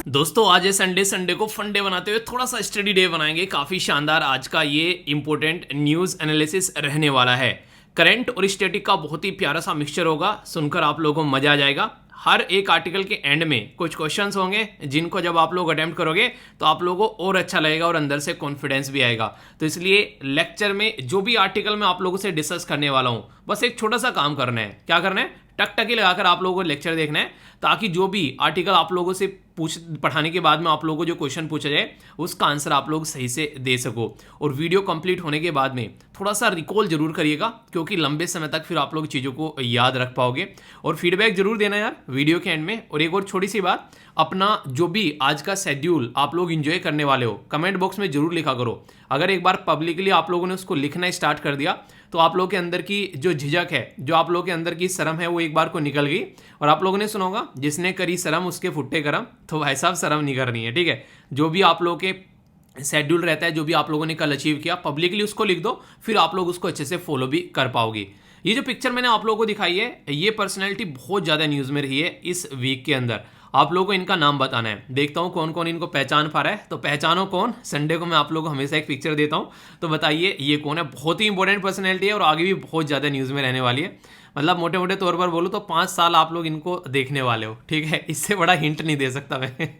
दोस्तों आज है संडे को फन डे बनाते हुए थोड़ा सा स्टडी डे बनाएंगे। काफ़ी शानदार आज का ये इंपॉर्टेंट न्यूज़ एनालिसिस रहने वाला है। करंट और स्टैटिक का बहुत ही प्यारा सा मिक्सचर होगा, सुनकर आप लोगों को मजा आ जाएगा। हर एक आर्टिकल के एंड में कुछ क्वेश्चंस होंगे जिनको जब आप लोग अटेम्प्ट करोगे तो आप लोगों को और अच्छा लगेगा और अंदर से कॉन्फिडेंस भी आएगा। तो इसलिए लेक्चर में जो भी आर्टिकल मैं आप लोगों से डिस्कस करने वाला हूँ, बस एक छोटा सा काम करना है। क्या करना है? टकटकी लगाकर आप लोगों को लेक्चर देखना है, ताकि जो भी आर्टिकल आप लोगों से पढ़ाने के बाद में आप लोगों को जो क्वेश्चन पूछा जाए उसका आंसर आप लोग सही से दे सको। और वीडियो कंप्लीट होने के बाद में थोड़ा सा रिकॉल जरूर करिएगा, क्योंकि लंबे समय तक फिर आप लोग चीज़ों को याद रख पाओगे। और फीडबैक जरूर देना यार वीडियो के एंड में। और एक और छोटी सी बात, अपना जो भी आज का शेड्यूल आप लोग इंजॉय करने वाले हो कमेंट बॉक्स में जरूर लिखा करो। अगर एक बार पब्लिकली आप लोगों ने उसको लिखना स्टार्ट कर दिया तो आप लोगों के अंदर की जो झिझक है, जो आप लोगों के अंदर की शर्म है, वो एक बार को निकल गई। और आप लोगों ने सुना होगा, जिसने करी शर्म उसके फुट्टे करम। तो भाई साहब शर्म नहीं करनी है, ठीक है। जो भी आप लोगों के शेड्यूल रहता है, जो भी आप लोगों ने कल अचीव किया, पब्लिकली उसको लिख दो, फिर आप लोग उसको अच्छे से फॉलो भी कर पाओगे। ये जो पिक्चर मैंने आप लोगों को दिखाई है, ये पर्सनैलिटी बहुत ज़्यादा न्यूज़ में रही है इस वीक के अंदर। आप लोगों को इनका नाम बताना है। देखता हूँ कौन कौन इनको पहचान पा रहा है। तो पहचानो कौन। संडे को मैं आप लोगों को हमेशा एक पिक्चर देता हूँ, तो बताइए ये कौन है। बहुत ही इंपॉर्टेंट पर्सनैलिटी है और आगे भी बहुत ज़्यादा न्यूज़ में रहने वाली है। मतलब मोटे मोटे तौर पर बोलूँ तो 5 साल आप लोग इनको देखने वाले हो, ठीक है। इससे बड़ा हिंट नहीं दे सकता मैं।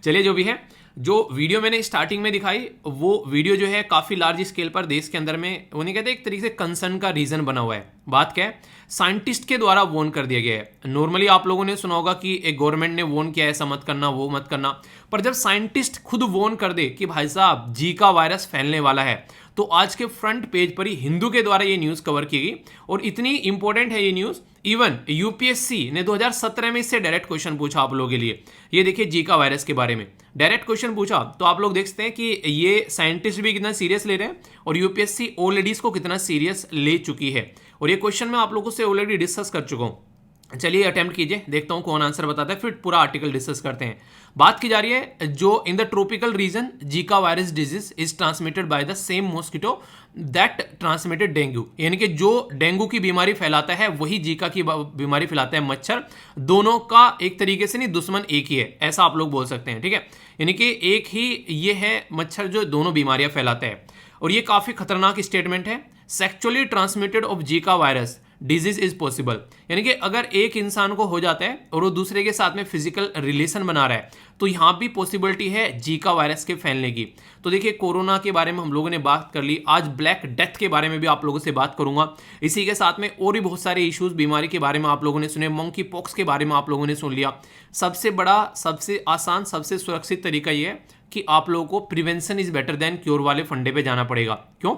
चलिए, जो भी है, जो वीडियो मैंने स्टार्टिंग में दिखाई वो वीडियो जो है काफ़ी लार्ज स्केल पर देश के अंदर में, वो नहीं कहते, एक तरीके से कंसर्न का रीज़न बना हुआ है। बात क्या है? साइंटिस्ट के द्वारा वॉर्न कर दिया गया है। नॉर्मली आप लोगों ने सुना होगा कि एक गवर्नमेंट ने वॉर्न किया है, ऐसा मत करना, वो मत करना। पर जब साइंटिस्ट खुद वॉर्न कर दे कि भाई साहब जीका वायरस फैलने वाला है, तो आज के फ्रंट पेज पर ही हिंदू के द्वारा ये न्यूज़ कवर की गई। और इतनी इंपॉर्टेंट है ये न्यूज़, इवन यूपीएससी ने 2017 में इससे डायरेक्ट क्वेश्चन पूछा आप लोगों के लिए। ये देखिए, जीका वायरस के बारे में डायरेक्ट क्वेश्चन पूछा, तो आप लोग देखते हैं कि ये साइंटिस्ट भी कितना सीरियस ले रहे हैं और यूपीएससी ऑलरेडी इसको कितना सीरियस ले चुकी है। और ये क्वेश्चन मैं आप लोगों से ऑलरेडी डिस्कस कर चुका हूँ। चलिए अटेम्प्ट कीजिए, देखता हूँ कौन आंसर बताता है, फिर पूरा आर्टिकल डिस्कस करते हैं। बात की जा रही है, जो in the tropical region Zika virus disease is transmitted by the same mosquito that transmitted dengue. यानी कि जो डेंगू की बीमारी फैलाता है वही जीका की बीमारी फैलाता है मच्छर। दोनों का एक तरीके से नहीं, दुश्मन एक ही है, ऐसा आप लोग बोल सकते हैं, ठीक है। यानी कि एक ही ये है मच्छर जो दोनों बीमारियां फैलाता है। और ये काफ़ी खतरनाक स्टेटमेंट है। Sexually transmitted of Zika virus disease is possible. यानी कि अगर एक इंसान को हो जाता है और वो दूसरे के साथ में फिजिकल रिलेशन बना रहा है, तो यहाँ भी पॉसिबिलिटी है जीका वायरस के फैलने की। तो देखिए, कोरोना के बारे में हम लोगों ने बात कर ली, आज ब्लैक डेथ के बारे में भी आप लोगों से बात करूंगा। इसी के साथ में और भी बहुत सारे इश्यूज, बीमारी के बारे में आप लोगों ने सुने, मंकी पॉक्स के बारे में आप लोगों ने सुन लिया। सबसे बड़ा, सबसे आसान, सबसे सुरक्षित तरीका यह है कि आप लोगों को prevention is better than cure वाले फंडे पे जाना पड़ेगा। क्यों?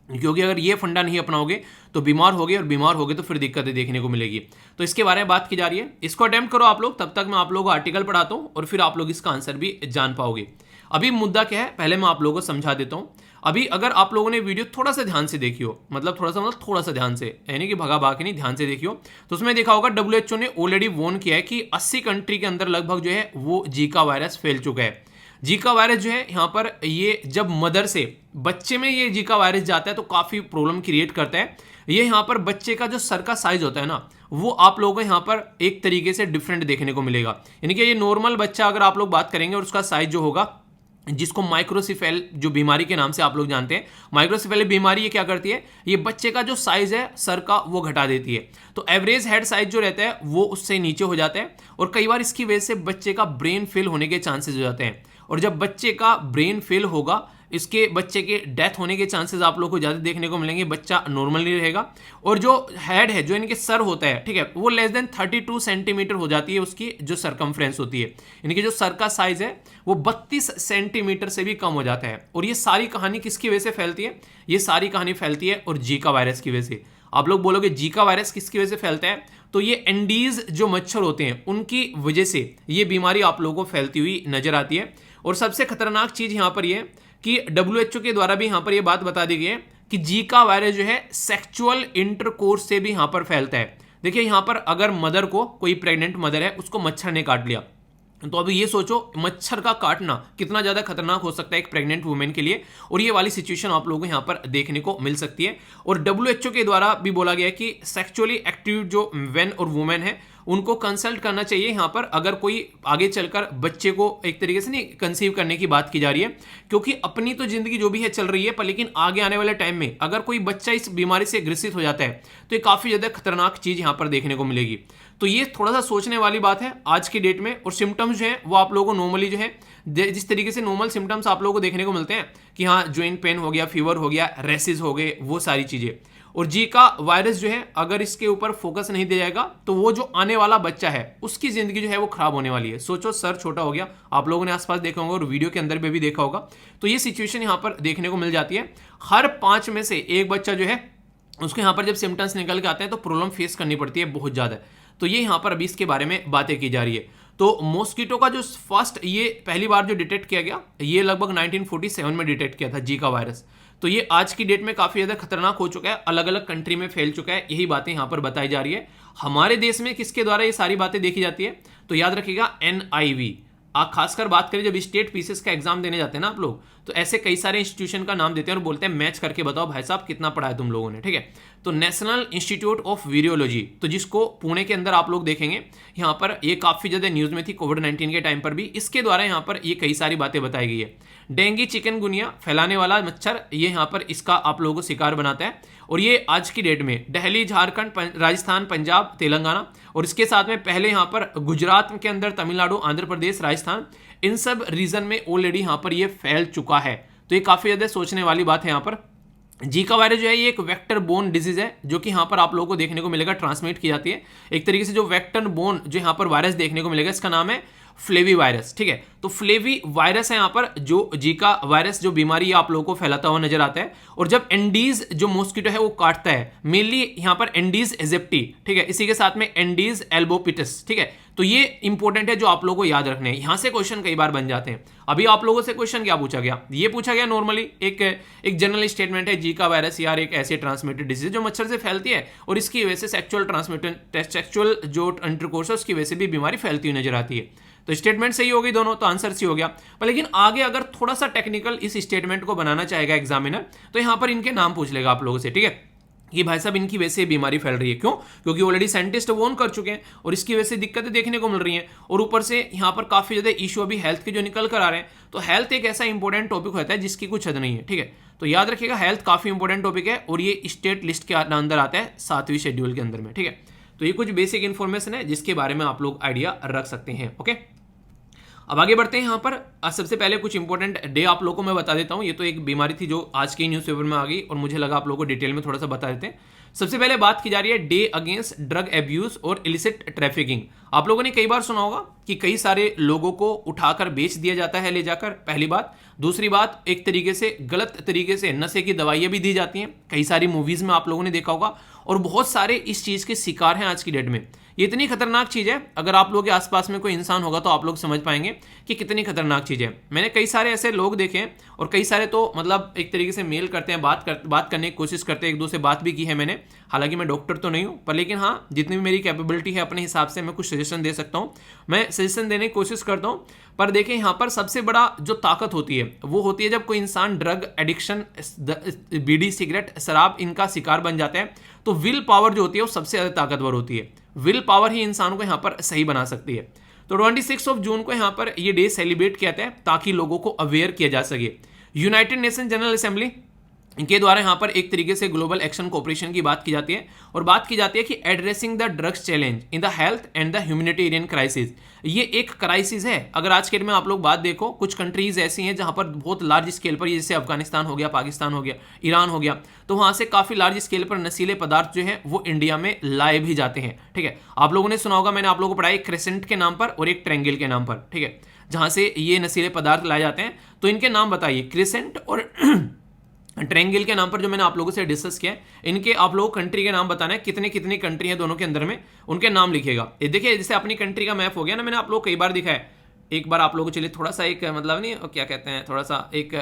क्योंकि अगर ये फंडा नहीं अपनाओगे तो बीमार होगे, और बीमार होगे तो फिर दिक्कतें देखने को मिलेगी। तो इसके बारे में बात की जा रही है, इसको अटेम्प्ट करो आप लोग, तब तक मैं आप लोगों को आर्टिकल पढ़ाता हूँ और फिर आप लोग इसका आंसर भी जान पाओगे। अभी मुद्दा क्या है पहले मैं आप लोगों को समझा देता हूँ। अभी अगर आप लोगों ने वीडियो थोड़ा सा ध्यान से देखी हो, मतलब थोड़ा सा ध्यान से, यानी कि भगा भाग नहीं, ध्यान से देखी हो, तो उसमें देखा होगा WHO ने ऑलरेडी वॉर्न किया है कि 80 कंट्री के अंदर लगभग जो है वो जीका वायरस फैल चुका है। जीका वायरस जो है यहाँ पर ये जब मदर से बच्चे में ये जीका वायरस जाता है तो काफ़ी प्रॉब्लम क्रिएट करता है। ये यहाँ पर बच्चे का जो सर का साइज होता है ना, वो आप लोगों को यहाँ पर एक तरीके से डिफरेंट देखने को मिलेगा। यानी कि ये नॉर्मल बच्चा अगर आप लोग बात करेंगे और उसका साइज जो होगा, जिसको माइक्रोसिफेल जो बीमारी के नाम से आप लोग जानते हैं, माइक्रोसिफेल बीमारी ये क्या करती है, ये बच्चे का जो साइज है सर का वो घटा देती है। तो एवरेज हेड साइज जो रहता है वो उससे नीचे हो जाता है, और कई बार इसकी वजह से बच्चे का ब्रेन फेल होने के चांसेस हो जाते हैं। और जब बच्चे का ब्रेन फेल होगा, इसके बच्चे के डेथ होने के चांसेस आप लोग को ज़्यादा देखने को मिलेंगे, बच्चा नॉर्मल नहीं रहेगा। और जो हेड है, जो इनके सर होता है, ठीक है, वो लेस देन 32 सेंटीमीटर हो जाती है उसकी जो सरकमफ्रेंस होती है, यानी कि जो सर का साइज है वो 32 सेंटीमीटर से भी कम हो जाता है। और ये सारी कहानी किसकी वजह से फैलती है? ये सारी कहानी फैलती है और जीका वायरस की वजह से। आप लोग बोलोगे जीका वायरस किसकी वजह से फैलता है? तो ये एंडीज जो मच्छर होते हैं उनकी वजह से ये बीमारी आप लोगों को फैलती हुई नजर आती है। और सबसे खतरनाक चीज यहां पर यह कि WHO के द्वारा भी यहां पर यह बात बता दी गई है कि जीका वायरस जो है सेक्सुअल इंटरकोर्स से भी यहां पर फैलता है। देखिए यहां पर अगर मदर को, कोई प्रेग्नेंट मदर है, उसको मच्छर ने काट लिया, तो अभी ये सोचो मच्छर का काटना कितना ज्यादा खतरनाक हो सकता है एक प्रेग्नेंट वुमेन के लिए। और ये वाली सिचुएशन आप लोगों को यहाँ पर देखने को मिल सकती है। और WHO के द्वारा भी बोला गया है कि सेक्सुअली एक्टिव जो मेन और वुमेन है उनको कंसल्ट करना चाहिए यहाँ पर, अगर कोई आगे चलकर बच्चे को एक तरीके से नहीं कंसीव करने की बात की जा रही है। क्योंकि अपनी तो जिंदगी जो भी है चल रही है, पर लेकिन आगे आने वाले टाइम में अगर कोई बच्चा इस बीमारी से ग्रसित हो जाता है तो ये काफी ज्यादा खतरनाक चीज यहाँ पर देखने को मिलेगी। तो ये थोड़ा सा सोचने वाली बात है आज की डेट में। और सिम्टम्स जो है वो आप लोगों को नॉर्मली जो है, जिस तरीके से नॉर्मल सिम्टम्स आप लोगों को देखने को मिलते हैं कि हाँ जॉइंट पेन हो गया, फीवर हो गया, रेसेस हो गए, वो सारी चीजें। और जीका वायरस जो है अगर इसके ऊपर फोकस नहीं दिया जाएगा तो वो जो आने वाला बच्चा है उसकी जिंदगी जो है वो खराब होने वाली है। सोचो सर छोटा हो गया, आप लोगों ने आसपास देखा होगा और वीडियो के अंदर भी देखा होगा। तो ये सिचुएशन यहाँ पर देखने को मिल जाती है। हर 5 में से एक बच्चा जो है उसके यहाँ पर जब सिम्टम्स निकल के आते हैं तो प्रॉब्लम फेस करनी पड़ती है बहुत ज़्यादा। तो ये यहाँ पर अभी इसके बारे में बातें की जा रही है। तो मॉस्किटो का जो फर्स्ट ये पहली बार जो डिटेक्ट किया गया, ये लगभग 1947 में डिटेक्ट किया था जीका वायरस। तो ये आज की डेट में काफ़ी ज़्यादा खतरनाक हो चुका है, अलग अलग कंट्री में फैल चुका है, यही बातें यहाँ पर बताई जा रही है। हमारे देश में किसके द्वारा ये सारी बातें देखी जाती है? तो याद रखिएगा NIV। आप खासकर बात करें जब स्टेट पीसीएस का एग्जाम देने जाते हैं ना आप लोग, तो ऐसे कई सारे इंस्टीट्यूशन का नाम देते हैं और बोलते हैं मैच करके बताओ भाई साहब कितना पढ़ा है तुम लोगों ने, ठीक है। तो नेशनल इंस्टीट्यूट ऑफ वीरियोलॉजी, तो जिसको पुणे के अंदर आप लोग देखेंगे, यहाँ पर ये काफ़ी ज़्यादा न्यूज़ में थी कोविड-19 के टाइम पर भी, इसके द्वारा यहाँ पर ये कई सारी बातें बताई गई है। डेंगू चिकनगुनिया फैलाने वाला मच्छर, ये यहाँ पर इसका आप लोगों को शिकार बनाता है। और ये आज की डेट में दिल्ली, झारखंड, राजस्थान, पंजाब, तेलंगाना, और इसके साथ में पहले यहाँ पर गुजरात के अंदर, तमिलनाडु, आंध्र प्रदेश, राजस्थान, इन सब रीजन में ऑलरेडी यहाँ पर ये फैल चुका है। तो ये काफ़ी ज़्यादा सोचने वाली बात है यहाँ पर। जीका वायरस जो है ये एक वेक्टर बोन डिजीज है जो कि यहाँ पर आप लोगों को देखने को मिलेगा, ट्रांसमिट की जाती है एक तरीके से। जो वेक्टर बोन जो यहाँ पर वायरस देखने को मिलेगा, इसका नाम है फ्लेवी वायरस, ठीक है। तो फ्लेवी वायरस है यहाँ पर जो जीका वायरस जो बीमारी आप लोगों को फैलाता हुआ नजर आता है। और जब एंडीज जो मॉस्किटो है वो काटता है, मेनली यहाँ पर एंडीज एजेप्टी, ठीक है, इसी के साथ में एंडीज एल्बोपिटस, ठीक है। तो ये इंपॉर्टेंट है जो आप लोगों को याद रखने हैं। यहाँ से क्वेश्चन कई बार बन जाते हैं। अभी आप लोगों से क्वेश्चन क्या पूछा गया? ये पूछा गया नॉर्मली एक जनरल स्टेटमेंट है, जीका वायरस यार एक ऐसी ट्रांसमिटेड डिजीज जो मच्छर से फैलती है और इसकी वजह से सेक्सुअल जो इंटरकोर्स है उसकी वजह से भी बीमारी फैलती हुई नजर आती है। तो स्टेटमेंट सही होगी दोनों, तो आंसर सी हो गया। पर लेकिन आगे अगर थोड़ा सा टेक्निकल इस स्टेटमेंट को बनाना चाहेगा एग्जामिनर, तो यहां पर इनके नाम पूछ लेगा आप लोगों से, ठीक है, कि भाई साहब इनकी वजह से बीमारी फैल रही है। क्यों? क्योंकि ऑलरेडी साइंटिस्ट वॉर्न कर चुके हैं और इसकी वजह से दिक्कतें देखने को मिल रही हैं। और ऊपर से यहाँ पर काफी ज्यादा इशू अभी हेल्थ के जो निकल कर आ रहे हैं। तो हेल्थ एक ऐसा इंपॉर्टेंट टॉपिक होता है जिसकी कुछ हद नहीं है, ठीक है। तो याद रखिएगा हेल्थ काफी इंपॉर्टेंट टॉपिक है और ये स्टेट लिस्ट के अंदर आता है 7वीं शेड्यूल के अंदर में, ठीक है। तो ये कुछ बेसिक इंफॉर्मेशन है जिसके बारे में आप लोग आइडिया रख सकते हैं, ओके। अब आगे बढ़ते हैं। यहाँ पर सबसे पहले कुछ इंपॉर्टेंट डे आप लोगों को मैं बता देता हूँ। ये तो एक बीमारी थी जो आज के न्यूज़पेपर में आ गई और मुझे लगा आप लोगों को डिटेल में थोड़ा सा बता देते हैं। सबसे पहले बात की जा रही है डे अगेंस्ट ड्रग एब्यूज और इलिसिट ट्रैफिकिंग। आप लोगों ने कई बार सुना होगा कि कई सारे लोगों को उठाकर बेच दिया जाता है ले जाकर, पहली बात। दूसरी बात, एक तरीके से गलत तरीके से नशे की दवाइयां भी दी जाती हैं, कई सारी मूवीज में आप लोगों ने देखा होगा, और बहुत सारे इस चीज के शिकार हैं आज की डेट में। ये इतनी खतरनाक चीज है, अगर आप लोगों के आसपास में कोई इंसान होगा तो आप लोग समझ पाएंगे कि कितनी खतरनाक चीज है। मैंने कई सारे ऐसे लोग देखे हैं, और कई सारे तो मतलब एक तरीके से मेल करते हैं, बात करने की कोशिश करते हैं, एक दो से बात भी की है मैंने। हालांकि मैं डॉक्टर तो नहीं हूँ, पर लेकिन हाँ, जितनी भी मेरी कैपेबिलिटी है अपने हिसाब से मैं कुछ सजेशन दे सकता हूँ, मैं सजेशन देने की कोशिश करता हूँ। पर देखें, यहाँ पर सबसे बड़ा जो ताकत होती है वो होती है जब कोई इंसान ड्रग एडिक्शन, बीड़ी, सिगरेट, शराब इनका शिकार बन जाता है, तो विल पावर जो होती है वो सबसे ज्यादा ताकतवर होती है। विल पावर ही इंसान को यहाँ पर सही बना सकती है। तो 26 जून को यहाँ पर ये डे सेलिब्रेट किया जाता है ताकि लोगों को अवेयर किया जा सके। यूनाइटेड नेशन जनरल असेंबली इनके द्वारा यहाँ पर एक तरीके से ग्लोबल एक्शन कोऑपरेशन की बात की जाती है, और बात की जाती है कि addressing the drugs challenge in the health and the humanitarian crisis. ये एक क्राइसिस है। अगर आज के डेट में आप लोग बात देखो, कुछ कंट्रीज ऐसी हैं जहां पर बहुत लार्ज स्केल पर, जैसे अफगानिस्तान हो गया, पाकिस्तान हो गया, ईरान हो गया, तो वहां से काफी लार्ज स्केल पर नशीले पदार्थ जो है वो इंडिया में लाए भी जाते हैं। ठीक है, आप लोगों ने सुना होगा, मैंने आप लोगों को पढ़ाया, एक क्रेसेंट के नाम पर और एक ट्रायंगल के नाम पर, ठीक है, जहां से ये नशीले पदार्थ लाए जाते हैं। तो इनके नाम बताइए, क्रेसेंट और ट्रायंगल के नाम पर जो मैंने आप लोगों से डिस्कस किया है, इनके आप लोगों को कंट्री के नाम बताना है, कितनी कितनी कंट्री है दोनों के अंदर में, उनके नाम लिखिएगा। ये देखिए, जैसे अपनी कंट्री का मैप हो गया ना, मैंने आप लोग कई बार दिखाया है। एक बार आप लोगों को चलिए थोड़ा सा एक मतलब नहीं क्या कहते हैं, थोड़ा सा एक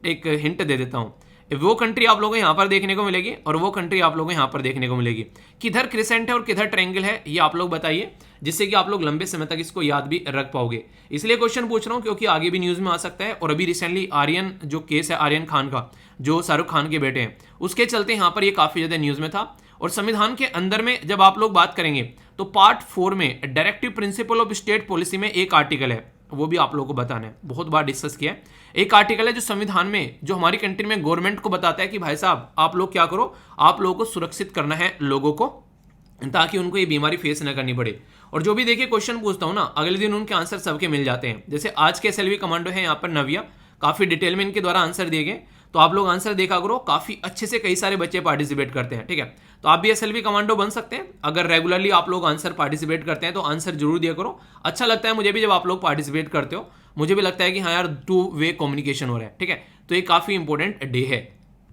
एक हिंट दे देता हूँ। वो कंट्री आप लोगों को यहाँ पर देखने को मिलेगी और वो कंट्री आप लोगों को यहाँ पर देखने को मिलेगी। किधर क्रिसेंट है और किधर ट्रायंगल है, ये आप लोग बताइए, जिससे कि आप लोग लंबे समय तक इसको याद भी रख पाओगे। इसलिए क्वेश्चन पूछ रहा हूँ क्योंकि आगे भी न्यूज में आ सकता है। और अभी रिसेंटली आर्यन जो केस है, आर्यन खान का, जो शाहरुख खान के बेटे हैं, उसके चलते यहाँ पर ये काफी ज्यादा न्यूज में था। और संविधान के अंदर में जब आप लोग बात करेंगे तो पार्ट 4 में directive principle of state policy में एक आर्टिकल है, वो भी आप लोगों को बताना है, बहुत बार डिस्कस किया है। एक आर्टिकल है जो संविधान में, जो हमारी कंट्री में गवर्नमेंट को बताता है कि भाई साहब आप लोग क्या करो, आप लोगों को सुरक्षित करना है लोगों को, ताकि उनको ये बीमारी फेस न करनी पड़े। और जो भी देखिए क्वेश्चन पूछता हूं ना, अगले दिन उनके आंसर सबके मिल जाते हैं। जैसे आज के एसएलवी कमांडो है यहाँ पर नव्या, काफी डिटेल में इनके द्वारा आंसर दिए गए, तो आप लोग आंसर देखा करो, काफी अच्छे से कई सारे बच्चे पार्टिसिपेट करते हैं। ठीक है, तो आप भी एसएलवी कमांडो बन सकते हैं अगर रेगुलरली आप लोग आंसर पार्टिसिपेट करते हैं, तो आंसर जरूर दिया करो। अच्छा लगता है मुझे भी जब आप लोग पार्टिसिपेट करते हो, मुझे भी लगता है कि हाँ यार, 2 वे कम्युनिकेशन हो रहा है। ठीक है, तो ये काफी इंपॉर्टेंट डे है।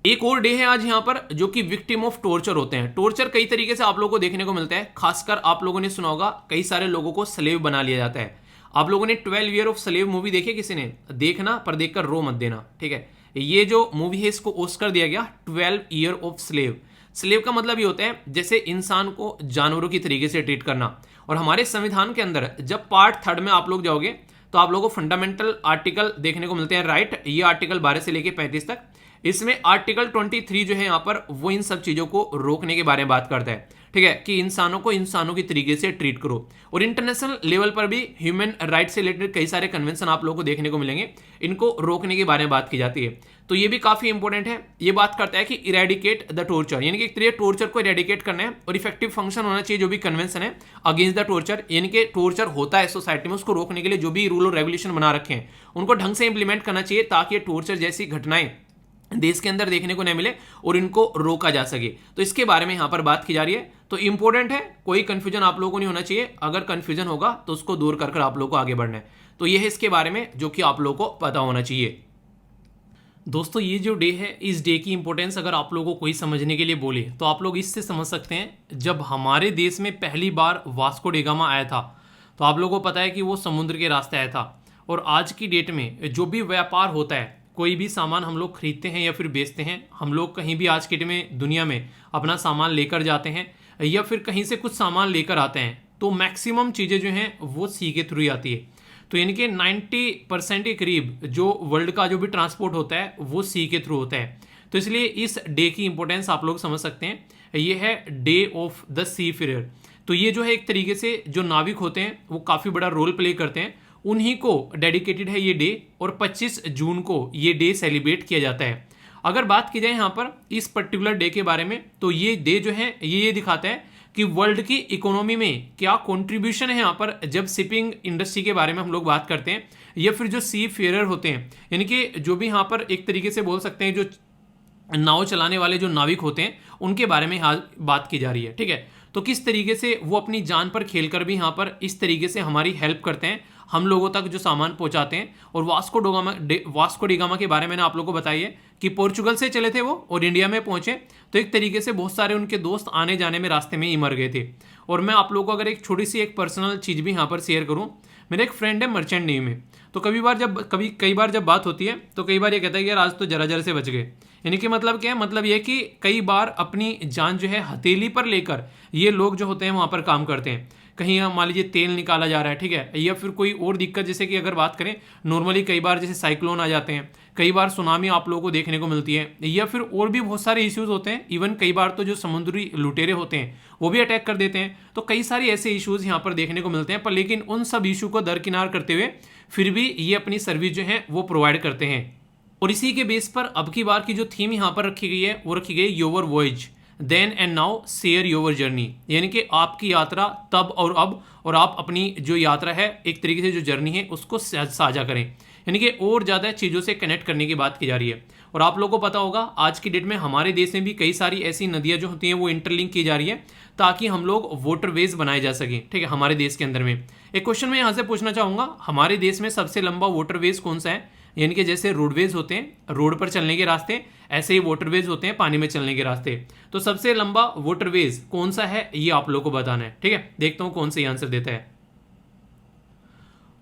एक और डे है आज यहाँ पर, जो कि विक्टिम ऑफ टॉर्चर होते हैं। टॉर्चर कई तरीके से आप लोगों को देखने को मिलता है, खासकर आप लोगों ने सुना होगा कई सारे लोगों को स्लेव बना लिया जाता है। आप लोगों ने 12 ईयर ऑफ स्लेव मूवी देखी, किसी ने? देखना, पर देखकर रो मत देना। ठीक है, ये जो मूवी है इसको ऑस्कर दिया गया, 12 ईयर ऑफ स्लेव। स्लेव का मतलब ये होता है जैसे इंसान को जानवरों की तरीके से ट्रीट करना। और हमारे संविधान के अंदर जब पार्ट 3 में आप लोग जाओगे तो आप लोगों को फंडामेंटल आर्टिकल देखने को मिलते हैं, राइट। ये आर्टिकल 12 से लेके 35 तक। इसमें आर्टिकल 23 जो है यहाँ पर, वो इन सब चीजों को रोकने के बारे में बात करता है। ठीक है, कि इंसानों को इंसानों की तरीके से ट्रीट करो। और इंटरनेशनल लेवल पर भी ह्यूमन राइट से रिलेटेड कई सारे कन्वेंशन आप लोगों को देखने को मिलेंगे, इनको रोकने के बारे में बात की जाती है। तो ये भी काफी इंपॉर्टेंट है। ये बात करता है कि इरेडिकेट द टॉर्चर, यानी कि एक तरीके टॉर्चर को इरेडिकेट करना है, और इफेक्टिव फंक्शन होना चाहिए जो भी कन्वेंशन है अगेंस्ट द टॉर्चर, यानी कि टॉर्चर होता है सोसाइटी में, उसको रोकने के लिए जो भी रूल और रेगुलेशन बना रखे हैं उनको ढंग से इंप्लीमेंट करना चाहिए, ताकि टॉर्चर जैसी घटनाएं देश के अंदर देखने को नहीं मिले और इनको रोका जा सके। तो इसके बारे में यहां पर बात की जा रही है। तो इंपॉर्टेंट है, कोई कंफ्यूजन आप लोगों को नहीं होना चाहिए। अगर कंफ्यूजन होगा तो उसको दूर कर आप लोगों को आगे बढ़ना है। तो यह है इसके बारे में जो कि आप लोगों को पता होना चाहिए। दोस्तों, ये जो डे है, इस डे की इंपॉर्टेंस अगर आप लोगों को कोई समझने के लिए बोले तो आप लोग इससे समझ सकते हैं, जब हमारे देश में पहली बार वास्को डी गामा आया था, तो आप लोगों को पता है कि वो समुद्र के रास्ते आया था। और आज की डेट में जो भी व्यापार होता है, कोई भी सामान हम लोग खरीदते हैं या फिर बेचते हैं, हम लोग कहीं भी आज के डेट में दुनिया में अपना सामान लेकर जाते हैं या फिर कहीं से कुछ सामान लेकर आते हैं, तो मैक्सिमम चीज़ें जो हैं वो सी के थ्रू ही आती है। तो यानी कि 90% के करीब जो वर्ल्ड का जो भी ट्रांसपोर्ट होता है वो सी के थ्रू होता है। तो इसलिए इस डे की इंपॉर्टेंस आप लोग समझ सकते हैं। ये है day of the seafarer. तो ये जो है एक तरीके से जो नाविक होते हैं वो काफ़ी बड़ा रोल प्ले करते हैं, उन्हीं को डेडिकेटेड है ये डे। और 25 जून को ये डे सेलिब्रेट किया जाता है। अगर बात की जाए यहाँ पर इस पर्टिकुलर डे के बारे में, तो ये डे जो है ये दिखाता है कि वर्ल्ड की इकोनॉमी में क्या कंट्रीब्यूशन है। यहाँ पर जब शिपिंग इंडस्ट्री के बारे में हम लोग बात करते हैं, या फिर जो सी फेयर होते हैं, यानी कि जो भी यहाँ पर एक तरीके से बोल सकते हैं जो नाव चलाने वाले जो नाविक होते हैं उनके बारे में यहाँ बात की जा रही है, ठीक है। तो किस तरीके से वो अपनी जान पर खेलकर भी यहाँ पर इस तरीके से हमारी हेल्प करते हैं, हम लोगों तक जो सामान पहुंचाते हैं। और वास्को डिगामा के बारे में मैंने आप लोगों को बताई है कि पोर्चुगल से चले थे वो और इंडिया में पहुंचे, तो एक तरीके से बहुत सारे उनके दोस्त आने जाने में रास्ते में ही मर गए थे। और मैं आप लोगों को अगर एक छोटी सी एक पर्सनल चीज़ भी यहाँ पर शेयर करूँ, मेरा एक फ्रेंड है मर्चेंट नेवी में, तो कई बार जब बात होती है तो कई बार ये कहता है कि यार आज तो जरा जरा से बच गए। यानी कि मतलब क्या है, मतलब ये कि कई बार अपनी जान जो है हथेली पर लेकर ये लोग जो होते हैं वहाँ पर काम करते हैं। कहीं मान लीजिए तेल निकाला जा रहा है, ठीक है, या फिर कोई और दिक्कत, जैसे कि अगर बात करें नॉर्मली कई बार जैसे साइक्लोन आ जाते हैं, कई बार सुनामी आप लोगों को देखने को मिलती है, या फिर और भी बहुत सारे इश्यूज होते हैं। इवन कई बार तो जो समुद्री लुटेरे होते हैं वो भी अटैक कर देते हैं। तो कई सारे ऐसे इश्यूज यहाँ पर देखने को मिलते हैं, पर लेकिन उन सब इशू को दरकिनार करते हुए फिर भी ये अपनी सर्विस जो है वो प्रोवाइड करते हैं। और इसी के बेस पर अब की बार की जो थीम यहाँ पर रखी गई है वो रखी गई your voyage then and now share your journey, यानी कि आपकी यात्रा तब और अब, और आप अपनी जो यात्रा है एक तरीके से जो जर्नी है उसको साझा करें, यानी कि और ज़्यादा चीज़ों से कनेक्ट करने की बात की जा रही है। और आप लोगों को पता होगा आज की डेट में हमारे देश में भी कई सारी ऐसी नदियाँ जो होती हैं वो इंटरलिंक की जा रही है ताकि हम लोग वाटरवेज बनाए जा सकें, ठीक है, हमारे देश के अंदर में। एक क्वेश्चन मैं यहाँ से पूछना चाहूँगा, हमारे देश में सबसे लंबा वाटरवेज कौन सा है? यानी कि जैसे रोडवेज होते हैं रोड पर चलने के रास्ते, ऐसे ही वाटरवेज होते हैं पानी में चलने के रास्ते। तो सबसे लंबा वाटरवेज कौन सा है ये आप लोग को बताना है, ठीक है। देखता हूं कौन सही आंसर देता है।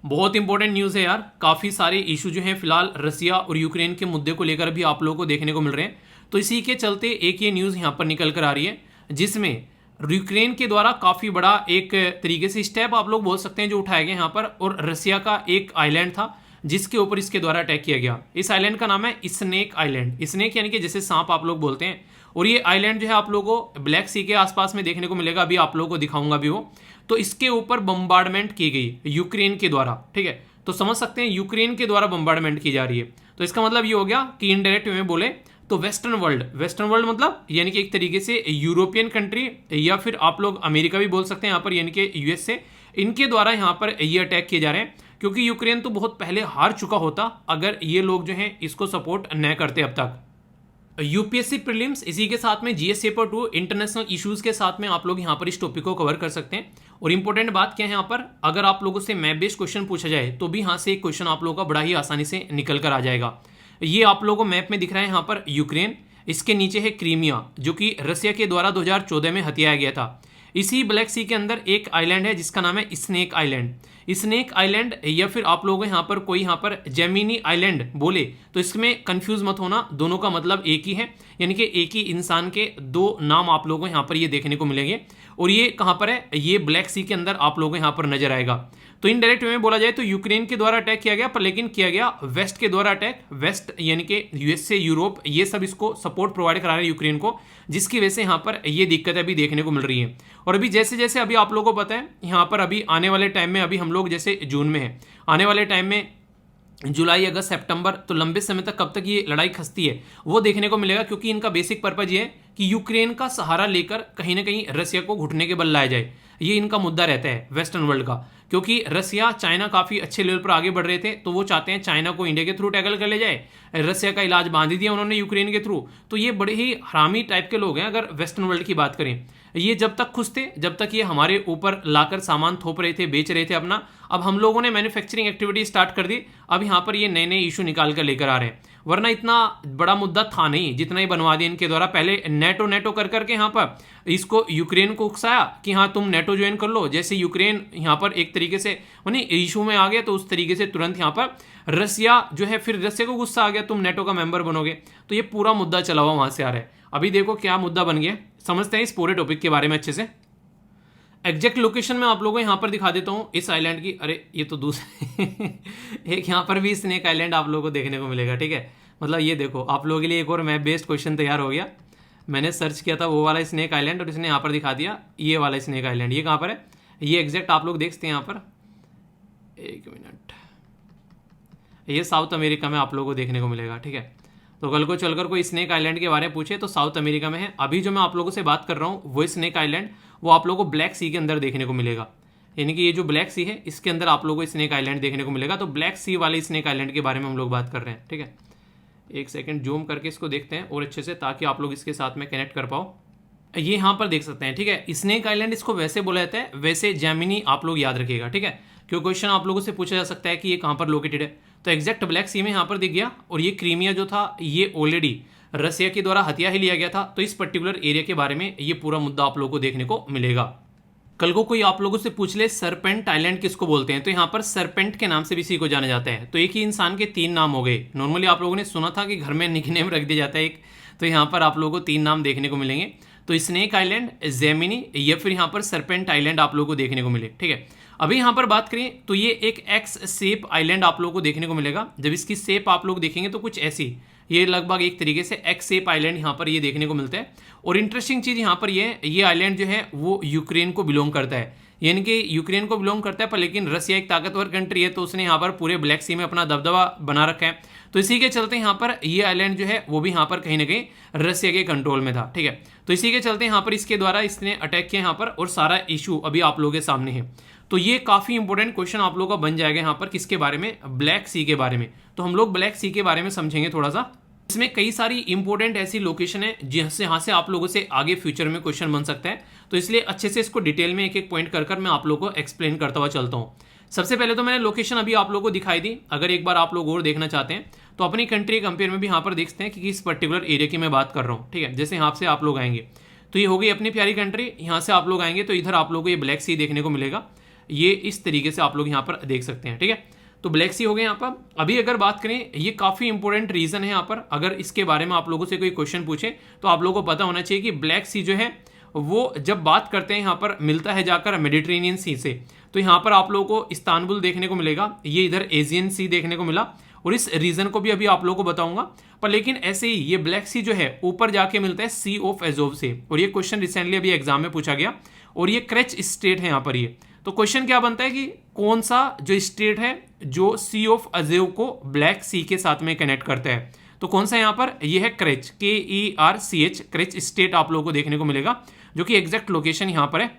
बहुत इंपॉर्टेंट न्यूज़ है यार, काफ़ी सारे इशू जो हैं फिलहाल रसिया और यूक्रेन के मुद्दे को लेकर भी आप लोगों को देखने को मिल रहे हैं। तो इसी के चलते एक ये न्यूज़ यहाँ पर निकल कर आ रही है जिसमें यूक्रेन के द्वारा काफ़ी बड़ा एक तरीके से स्टेप आप लोग बोल सकते हैं जो उठाया गया यहाँ पर, और रसिया का एक आइलैंड था जिसके ऊपर इसके द्वारा अटैक किया गया। इस आइलैंड का नाम है स्नेक आइलैंड, स्नेक यानी कि जैसे सांप आप लोग बोलते हैं। और ये आइलैंड जो है आप लोगों को ब्लैक सी के आसपास में देखने को मिलेगा, अभी आप लोगों को दिखाऊंगा भी वो। तो इसके ऊपर बम्बार्डमेंट की गई यूक्रेन के द्वारा, ठीक है। तो समझ सकते हैं यूक्रेन के द्वारा बम्बार्डमेंट की जा रही है। तो इसका मतलब ये हो गया कि इनडायरेक्ट वे में बोले तो वेस्टर्न वर्ल्ड मतलब यानी कि एक तरीके से यूरोपियन कंट्री या फिर आप लोग अमेरिका भी बोल सकते हैं यहाँ पर, यानी कि यूएसए, इनके द्वारा यहाँ पर ये अटैक किए जा रहे हैं। क्योंकि यूक्रेन तो बहुत पहले हार चुका होता अगर ये लोग जो हैं इसको सपोर्ट न करते अब तक। यूपीएससी प्रीलिम्स, इसी के साथ में जीएस पेपर 2 इंटरनेशनल इश्यूज के साथ में आप लोग यहाँ पर इस टॉपिक को कवर कर सकते हैं। और इंपॉर्टेंट बात क्या है यहाँ पर, अगर आप लोगों से मैप बेस्ड क्वेश्चन पूछा जाए तो भी यहाँ से एक क्वेश्चन आप लोगों का बड़ा ही आसानी से निकल कर आ जाएगा। ये आप लोगों को मैप में दिख रहा है यहाँ पर यूक्रेन, इसके नीचे है क्रीमिया जो कि रसिया के द्वारा 2014 में हथियाया गया था। इसी ब्लैक सी के अंदर एक आइलैंड है जिसका नाम है स्नेक आइलैंड। स्नेक आइलैंड या फिर आप लोग यहाँ पर कोई यहाँ पर जेमिनी आइलैंड बोले तो इसमें कंफ्यूज मत होना, दोनों का मतलब एक ही है, यानी कि एक ही इंसान के दो नाम आप लोगों को यहाँ पर ये देखने को मिलेंगे। और ये कहाँ पर है, ये ब्लैक सी के अंदर आप लोगों को यहाँ पर नजर आएगा। तो इनडायरेक्ट वे में बोला जाए तो यूक्रेन के द्वारा अटैक किया गया, पर लेकिन किया गया वेस्ट के द्वारा अटैक। वेस्ट यानी कि यूएसए, यूरोप, ये सब इसको सपोर्ट प्रोवाइड करा रहे हैं यूक्रेन को, जिसकी वजह से यहाँ पर ये दिक्कतें अभी देखने को मिल रही हैं। और अभी जैसे जैसे अभी आप लोगों को पता है यहाँ पर अभी आने वाले टाइम में, अभी हम लोग जैसे जून में है, आने वाले टाइम में जुलाई, अगस्त, सितंबर, तो लंबे समय तक कब तक ये लड़ाई खसती है वो देखने को मिलेगा। क्योंकि इनका बेसिक पर्पज ये है कि यूक्रेन का सहारा लेकर कहीं ना कहीं रसिया को घुटने के बल लाया जाए, ये इनका मुद्दा रहता है वेस्टर्न वर्ल्ड का। क्योंकि रसिया, चाइना काफ़ी अच्छे लेवल पर आगे बढ़ रहे थे, तो वो चाहते हैं चाइना को इंडिया के थ्रू टैकल कर ले जाए। रसिया का इलाज बांध दिया उन्होंने यूक्रेन के थ्रू। तो ये बड़े ही हरामी टाइप के लोग हैं अगर वेस्टर्न वर्ल्ड की बात करें। ये जब तक खुश थे, जब तक ये हमारे ऊपर लाकर सामान थोप रहे थे, बेच रहे थे अपना। अब हम लोगों ने मैन्युफैक्चरिंग एक्टिविटी स्टार्ट कर दी, अब यहाँ पर ये नए नए इशू निकाल कर लेकर आ रहे हैं। वरना इतना बड़ा मुद्दा था नहीं जितना ही बनवा दिया इनके द्वारा। पहले नेटो कर करके यहाँ पर इसको यूक्रेन को उकसाया कि हाँ तुम नेटो ज्वाइन कर लो। जैसे यूक्रेन यहाँ पर एक तरीके से इशू में आ गया तो उस तरीके से तुरंत यहाँ पर रसिया जो है, फिर रसिया को गुस्सा आ गया तुम नेटो का मेंबर बनोगे। तो ये पूरा मुद्दा चला हुआ वहाँ से आ रहा है। अभी देखो क्या मुद्दा बन गया, समझते हैं इस पूरे टॉपिक के बारे में अच्छे से। एग्जैक्ट लोकेशन में आप लोगों को यहाँ पर दिखा देता हूँ इस आइलैंड की। अरे ये तो दूसरे एक यहाँ पर भी स्नेक आइलैंड आप लोगों को देखने को मिलेगा, ठीक है। मतलब ये देखो आप लोगों के लिए एक और मैप बेस्ड क्वेश्चन तैयार हो गया। मैंने सर्च किया था वो वाला स्नेक आइलैंड और इसने यहाँ पर दिखा दिया ये वाला स्नेक आइलैंड। ये कहाँ पर है, ये एग्जैक्ट आप लोग देखते हैं यहाँ पर, एक मिनट, ये साउथ अमेरिका में आप लोगों को देखने को मिलेगा, ठीक है। तो कल को चलकर कोई स्नेक आइलैंड के बारे में पूछे तो साउथ अमेरिका में है। अभी जो मैं आप लोगों से बात कर रहा हूँ वो स्नेक आइलैंड, वो आप लोगों को ब्लैक सी के अंदर देखने को मिलेगा। यानी कि ये जो ब्लैक सी है इसके अंदर आप लोगों को स्नेक आइलैंड देखने को मिलेगा। तो ब्लैक सी वाले स्नेक आइलैंड के बारे में हम लोग बात कर रहे हैं, ठीक है। एक सेकंड जूम करके इसको देखते हैं और अच्छे से, ताकि आप लोग इसके साथ में कनेक्ट कर पाओ। ये यहाँ पर देख सकते हैं, ठीक है। स्नेक आइलैंड इसको वैसे बोला जाता है, वैसे जेमिनी आप लोग याद रखिएगा, ठीक है, क्योंकि क्वेश्चन आप लोगों से पूछा जा सकता है कि ये कहाँ पर लोकेटेड है। तो एग्जैक्ट ब्लैक सी में यहाँ पर दिख गया, और ये क्रीमिया जो था ये ऑलरेडी रसिया के द्वारा हथिया ही लिया गया था। तो इस पर्टिकुलर एरिया के बारे में ये पूरा मुद्दा आप लोगों को देखने को मिलेगा। कल को कोई आप लोगों से पूछ ले सरपेंट आइलैंड किसको बोलते हैं, तो यहाँ पर सरपेंट के नाम से भी इसी को जाना जाता है। तो एक ही इंसान के 3 नाम हो गए। नॉर्मली आप लोगों ने सुना था कि घर में निकनेम रख दिया जाता है एक, तो यहाँ पर आप लोगों को 3 नाम देखने को मिलेंगे। तो स्नेक आइलैंड, जेमिनी या फिर यहाँ पर सरपेंट आइलैंड आप लोगों को देखने को मिले, ठीक है। अभी यहाँ पर बात करें तो ये एक एक्स शेप आइलैंड आप लोगों को देखने को मिलेगा। जब इसकी शेप आप लोग देखेंगे तो कुछ ऐसी, ये लगभग एक तरीके से एक्स शेप आइलैंड यहाँ पर ये देखने को मिलता है। और इंटरेस्टिंग चीज़ यहाँ पर ये आइलैंड जो है वो यूक्रेन को बिलोंग करता है, यानी कि यूक्रेन को बिलोंग करता है, पर लेकिन रसिया एक ताकतवर कंट्री है, तो उसने यहाँ पर पूरे ब्लैक सी में अपना दबदबा बना रखा है। तो इसी के चलते यहाँ पर ये आइलैंड जो है वो भी यहाँ पर कहीं ना कहीं रसिया के कंट्रोल में था, ठीक है। तो इसी के चलते यहाँ पर इसके द्वारा इसने अटैक किया यहाँ पर, और सारा इशू अभी आप लोगों के सामने है। तो ये काफ़ी इंपॉर्टेंट क्वेश्चन आप लोगों का बन जाएगा यहाँ पर, किसके बारे में, ब्लैक सी के बारे में। तो हम लोग ब्लैक सी के बारे में समझेंगे थोड़ा सा। इसमें कई सारी इंपॉर्टेंट ऐसी लोकेशन है जिससे यहाँ से आप लोगों से आगे फ्यूचर में क्वेश्चन बन सकता है। तो इसलिए अच्छे से इसको डिटेल में एक एक पॉइंट कर मैं आप लोगों को एक्सप्लेन करता हुआ चलता हूँ। सबसे पहले तो मैंने लोकेशन अभी आप लोगों को दिखाई दी। अगर एक बार आप लोग और देखना चाहते हैं तो अपनी कंट्री के कंपेयर में भी यहाँ पर देखते हैं कि किस पर्टिकुलर एरिया की मैं बात कर रहा हूँ, ठीक है। जैसे यहाँ से आप लोग आएंगे तो ये हो गई अपनी प्यारी कंट्री। यहाँ से आप लोग आएंगे तो इधर आप लोगों को ये ब्लैक सी देखने को मिलेगा। ये इस तरीके से आप लोग यहाँ पर देख सकते हैं, ठीक है। तो ब्लैक सी हो गए यहाँ पर। अभी अगर बात करें, ये काफ़ी इंपॉर्टेंट रीजन है यहाँ पर। अगर इसके बारे में आप लोगों से कोई क्वेश्चन पूछे तो आप लोगों को पता होना चाहिए कि ब्लैक सी जो है वो जब बात करते हैं यहाँ पर मिलता है जाकर मेडिटेरेनियन सी से। तो यहाँ पर आप लोगों को इस्तांबुल देखने को मिलेगा, ये इधर एशियन सी देखने को मिला, और इस रीजन को भी अभी आप लोगों को बताऊंगा। पर लेकिन ऐसे ही ये ब्लैक सी जो है ऊपर जाके मिलता है सी ऑफ एजोव से, और ये क्वेश्चन रिसेंटली अभी एग्जाम में पूछा गया, और ये क्रेच स्टेट है यहाँ पर ये। तो क्वेश्चन क्या बनता है कि कौन सा जो स्टेट है जो सी ऑफ अजेव को ब्लैक सी के साथ में कनेक्ट करता है, तो कौन सा यहाँ पर, ये है क्रेच, KERCH, क्रेच स्टेट आप लोगों को देखने को मिलेगा, जो कि एग्जैक्ट लोकेशन यहाँ पर है।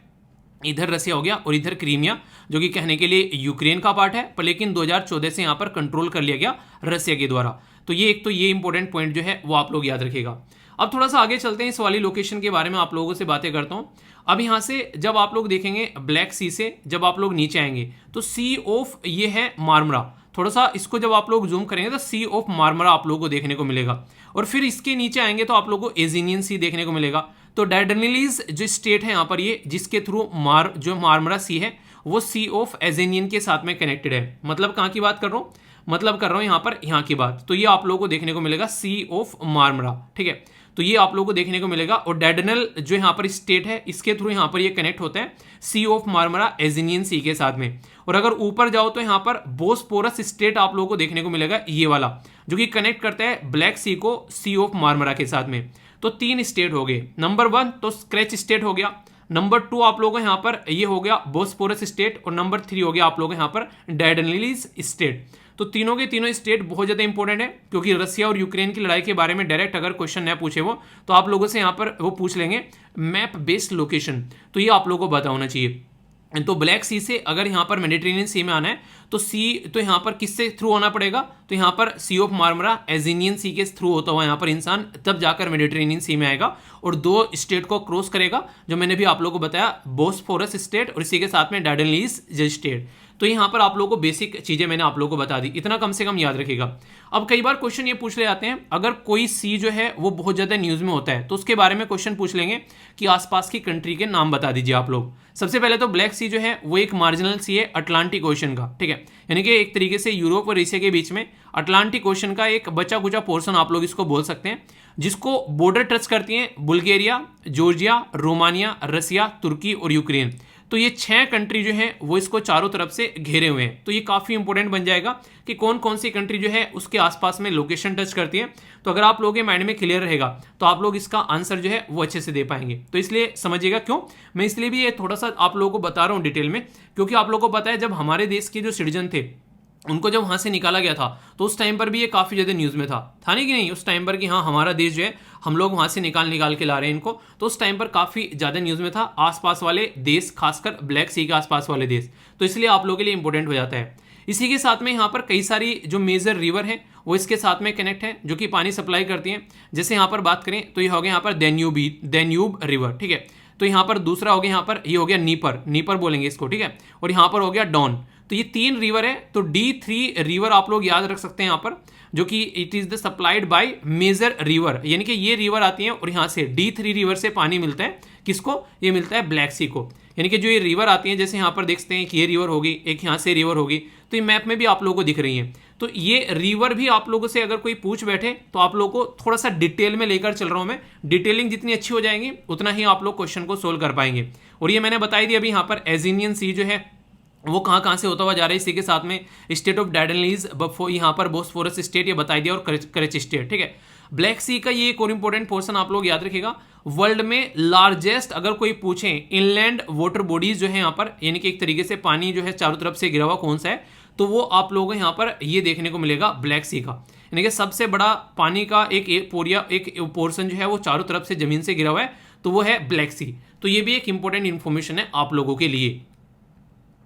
इधर रसिया हो गया और इधर क्रीमिया, जो कि कहने के लिए यूक्रेन का पार्ट है, पर लेकिन 2014 से यहाँ पर कंट्रोल कर लिया गया रसिया के द्वारा। तो ये एक तो ये इंपॉर्टेंट पॉइंट जो है वो आप लोग याद रखिएगा। अब थोड़ा सा आगे चलते हैं, इस वाली लोकेशन के बारे में आप लोगों से बातें करता हूँ। अब यहाँ से जब आप लोग देखेंगे ब्लैक सी से जब आप लोग नीचे आएंगे तो सी ऑफ ये है मार्मरा। थोड़ा सा इसको जब आप लोग जूम करेंगे तो सी ऑफ मार्मरा आप लोगों को देखने को मिलेगा, और फिर इसके नीचे आएंगे तो आप लोगों को एजिनियन सी देखने को मिलेगा। तो डार्डेनेलीज जो स्टेट है यहाँ पर ये, जिसके थ्रू जो मार्मरा सी है वो सी ऑफ एजेनियन के साथ में कनेक्टेड है। मतलब कहाँ की बात कर रहा हूँ, मतलब कर रहा हूँ यहाँ पर यहाँ की बात। तो ये आप लोगों को देखने को मिलेगा सी ऑफ मार्मरा, ठीक है। तो ये आप लोगों को देखने को मिलेगा, और डार्डेनल जो यहाँ पर स्टेट है इसके थ्रू यहाँ पर ये कनेक्ट होता है सी ऑफ मार्मरा एजिनियन सी के साथ में। और अगर ऊपर जाओ तो यहाँ पर बोस्पोरस स्टेट आप लोगों को देखने को मिलेगा, ये वाला, जो कि कनेक्ट करता है ब्लैक सी को सी ऑफ मार्मरा के साथ में। तो 3 स्टेट हो गए। नंबर 1 तो स्क्रेच स्टेट हो गया, नंबर 2 आप लोगों को यहाँ पर ये हो गया बोस्पोरस स्टेट, और नंबर 3 हो गया आप लोगों को यहाँ पर डार्डेनेलीज स्टेट। तो तीनों के तीनों स्टेट बहुत ज़्यादा इंपॉर्टेंट है, क्योंकि रसिया और यूक्रेन की लड़ाई के बारे में डायरेक्ट अगर क्वेश्चन न पूछे वो, तो आप लोगों से यहाँ पर वो पूछ लेंगे मैप बेस्ड लोकेशन। तो ये आप लोगों को पता होना चाहिए। तो ब्लैक सी से अगर यहाँ पर मेडिटेरेनियन सी में आना है तो यहाँ पर किससे थ्रू आना पड़ेगा, तो यहाँ पर सी ऑफ मार्मरा एजिनियन सी के थ्रू होता हुआ यहाँ पर इंसान तब जाकर मेडिटेरेनियन सी में आएगा, और 2 स्टेट को क्रॉस करेगा, जो मैंने भी आप लोगों को बताया, बोस्फोरस स्टेट और इसी के साथ में डार्डेनेलीज स्टेट। तो यहाँ पर आप लोगों को बेसिक चीज़ें मैंने आप लोगों को बता दी, इतना कम से कम याद रखिएगा। अब कई बार क्वेश्चन ये पूछ ले जाते हैं, अगर कोई सी जो है वो बहुत ज़्यादा न्यूज़ में होता है तो उसके बारे में क्वेश्चन पूछ लेंगे कि आसपास की कंट्री के नाम बता दीजिए आप लोग। सबसे पहले तो ब्लैक सी जो है वो एक मार्जिनल सी है अटलांटिक ओशन का, ठीक है, यानी कि एक तरीके से यूरोप और एशिया के बीच में अटलांटिक ओशन का एक बचा कुचा पोर्शन आप लोग इसको बोल सकते हैं, जिसको बॉर्डर टच करती हैं बुल्गारिया, जॉर्जिया, रोमानिया, रसिया, तुर्की और यूक्रेन। तो ये 6 कंट्री जो है वो इसको चारों तरफ से घेरे हुए हैं। तो ये काफ़ी इंपॉर्टेंट बन जाएगा कि कौन कौन सी कंट्री जो है उसके आसपास में लोकेशन टच करती है। तो अगर आप लोगों के माइंड में क्लियर रहेगा तो आप लोग इसका आंसर जो है वो अच्छे से दे पाएंगे। तो इसलिए समझिएगा क्यों मैं इसलिए भी ये थोड़ा सा आप लोगों को बता रहा हूँ डिटेल में, क्योंकि आप लोगों को पता है जब हमारे देश के जो सिटीजन थे उनको जब वहाँ से निकाला गया था तो उस टाइम पर भी ये काफ़ी ज़्यादा न्यूज़ में था नहीं कि नहीं, उस टाइम पर कि हाँ हमारा देश जो है हम लोग वहाँ से निकाल के ला रहे हैं इनको, तो उस टाइम पर काफ़ी ज़्यादा न्यूज़ में था आसपास वाले देश, खासकर ब्लैक सी के आसपास वाले देश। तो इसलिए आप लोगों के लिए इंपॉर्टेंट हो जाता है। इसी के साथ में यहाँ पर कई सारी जो मेजर रिवर हैं वो इसके साथ में कनेक्ट हैं, जो कि पानी सप्लाई करती हैं। जैसे यहाँ पर बात करें तो ये हो गया यहाँ पर देन्यूब रिवर, ठीक है। तो यहाँ पर दूसरा हो गया, यहाँ पर ये हो गया नीपर बोलेंगे इसको, ठीक है। और यहाँ पर हो गया डॉन। तो ये 3 रिवर है। तो D3 रिवर आप लोग याद रख सकते हैं यहाँ पर, जो कि it is the supplied by major river, यानी कि ये रिवर आती है और यहाँ से D3 रिवर से पानी मिलता है किसको, ये मिलता है ब्लैक सी को। यानी कि जो ये रिवर आती है, जैसे यहाँ पर देखते हैं कि ये रिवर होगी, एक यहाँ से रिवर होगी, तो ये मैप में भी आप लोगों को दिख रही है। तो ये रिवर भी आप लोगों से अगर कोई पूछ बैठे तो आप लोगों को थोड़ा सा डिटेल में लेकर चल रहा हूं मैं। डिटेलिंग जितनी अच्छी हो जाएगी उतना ही आप लोग क्वेश्चन को सोल्व कर पाएंगे। और ये मैंने बताई दी अभी, यहाँ पर एजीनियन सी जो है वो कहाँ से होता हुआ जा रहा है। इसी के साथ में स्टेट ऑफ डार्डेनलीज, यहाँ पर बोस्फोरस स्टेट ये बताई दिया, और करच स्टेट, ठीक है। ब्लैक सी का ये एक और इंपॉर्टेंट पोर्शन आप लोग याद रखिएगा। वर्ल्ड में लार्जेस्ट अगर कोई पूछे इनलैंड वाटर बॉडीज जो है यहाँ पर, यानी कि एक तरीके से पानी जो है चारों तरफ से घिरा हुआ कौन सा है, तो वो आप लोगों को यहाँ पर ये देखने को मिलेगा ब्लैक सी का। यानी कि सबसे बड़ा पानी का एक पोर्शन जो है वो चारों तरफ से जमीन से घिरा हुआ है, तो वो है ब्लैक सी। तो ये भी एक इंपॉर्टेंट इंफॉर्मेशन है आप लोगों के लिए।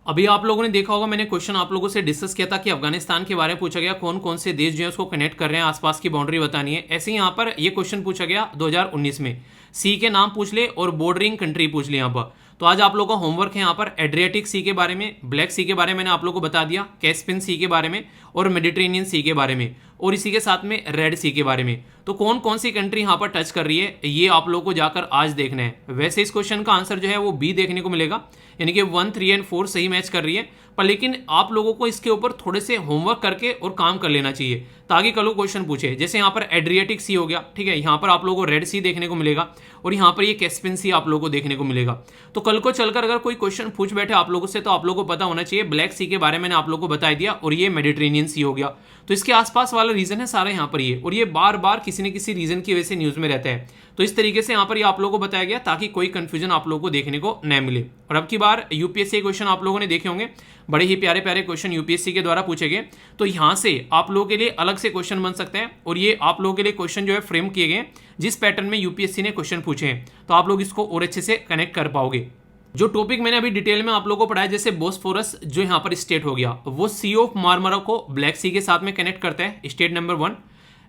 अभी आप लोगों ने देखा होगा, मैंने क्वेश्चन आप लोगों से डिस्कस किया था कि अफगानिस्तान के बारे में पूछा गया, कौन कौन से देश जो है उसको कनेक्ट कर रहे हैं, आसपास की बाउंड्री बतानी है। ऐसे ही यहाँ पर ये क्वेश्चन पूछा गया 2019 में, सी के नाम पूछ ले और बॉर्डरिंग कंट्री पूछ ले यहाँ पर। तो आज आप लोगों का होमवर्क है यहाँ पर एड्रियाटिक सी के बारे में, ब्लैक सी के बारे में मैंने आप लोगों को बता दिया, कैस्पियन सी के बारे में और मेडिटेरेनियन सी के बारे में, और इसी के साथ में रेड सी के बारे में। तो कौन कौन सी कंट्री यहाँ पर टच कर रही है ये आप लोगों को जाकर आज देखना है। वैसे इस क्वेश्चन का आंसर जो है वो बी देखने को मिलेगा, यानी कि 1, 3 और 4 सही मैच कर रही है। पर लेकिन आप लोगों को इसके ऊपर थोड़े से होमवर्क करके और काम कर लेना चाहिए, ताकि कल को क्वेश्चन पूछे। जैसे यहाँ पर एड्रियाटिक सी हो गया, ठीक है, यहाँ पर आप लोगों को रेड सी देखने को मिलेगा, और यहाँ पर ये कैस्पियन सी आप लोगों को देखने को मिलेगा। तो कल को चलकर अगर कोई क्वेश्चन पूछ बैठे आप लोगों से, तो आप लोगों को पता होना चाहिए ब्लैक सी के बारे में मैंने आप लोगों को बता दिया, और ये मेडिटेरेनियन सी हो गया। तो इसके आसपास वाला रीजन है सारा यहाँ पर ये, और ये बार बार किसी न किसी रीजन की वजह से न्यूज में रहता है। तो इस तरीके से यहाँ पर ये आप लोगों को बताया गया, ताकि कोई कंफ्यूजन आप लोगों को देखने को न मिले। और अब की बार यूपीएससी क्वेश्चन आप लोगों ने देखे होंगे, बड़े ही प्यारे प्यारे क्वेश्चन यूपीएससी के द्वारा पूछे गए। तो यहाँ से आप लोगों के लिए अलग से क्वेश्चन बन सकते हैं, और ये आप लोगों के लिए क्वेश्चन जो है फ्रेम किए गए जिस पैटर्न में यूपीएससी ने क्वेश्चन पूछे हैं, तो आप लोग इसको और अच्छे से कनेक्ट कर पाओगे। जो टॉपिक मैंने अभी डिटेल में आप लोगों को पढ़ाया, जैसे बोस्फोरस जो यहाँ पर स्टेट हो गया, वो सी ऑफ मार्मरा को ब्लैक सी के साथ में कनेक्ट करता है, स्टेट नंबर 1।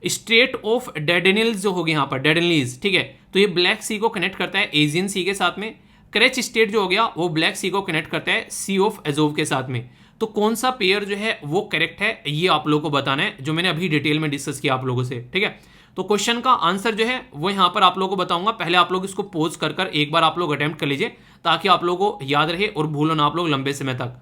स्टेट ऑफ डेडेनिल्स जो हो गया यहाँ पर, डेडेनिल्स, ठीक है, तो ये ब्लैक सी को कनेक्ट करता है एजियन सी के साथ में। क्रेच स्टेट जो हो गया वो ब्लैक सी को कनेक्ट करता है सी ऑफ एजोव के साथ में। तो कौन सा पेयर जो है वो करेक्ट है, ये आप लोगों को बताना है, जो मैंने अभी डिटेल में डिस्कस किया आप लोगों से, ठीक है। तो क्वेश्चन का आंसर जो है वो यहाँ पर आप लोगों को बताऊंगा। पहले आप लोग इसको पोज कर एक बार आप लोग अटेम्प्ट कर लीजिए, ताकि आप लोगों को याद रहे और भूलो ना आप लोग लंबे समय तक।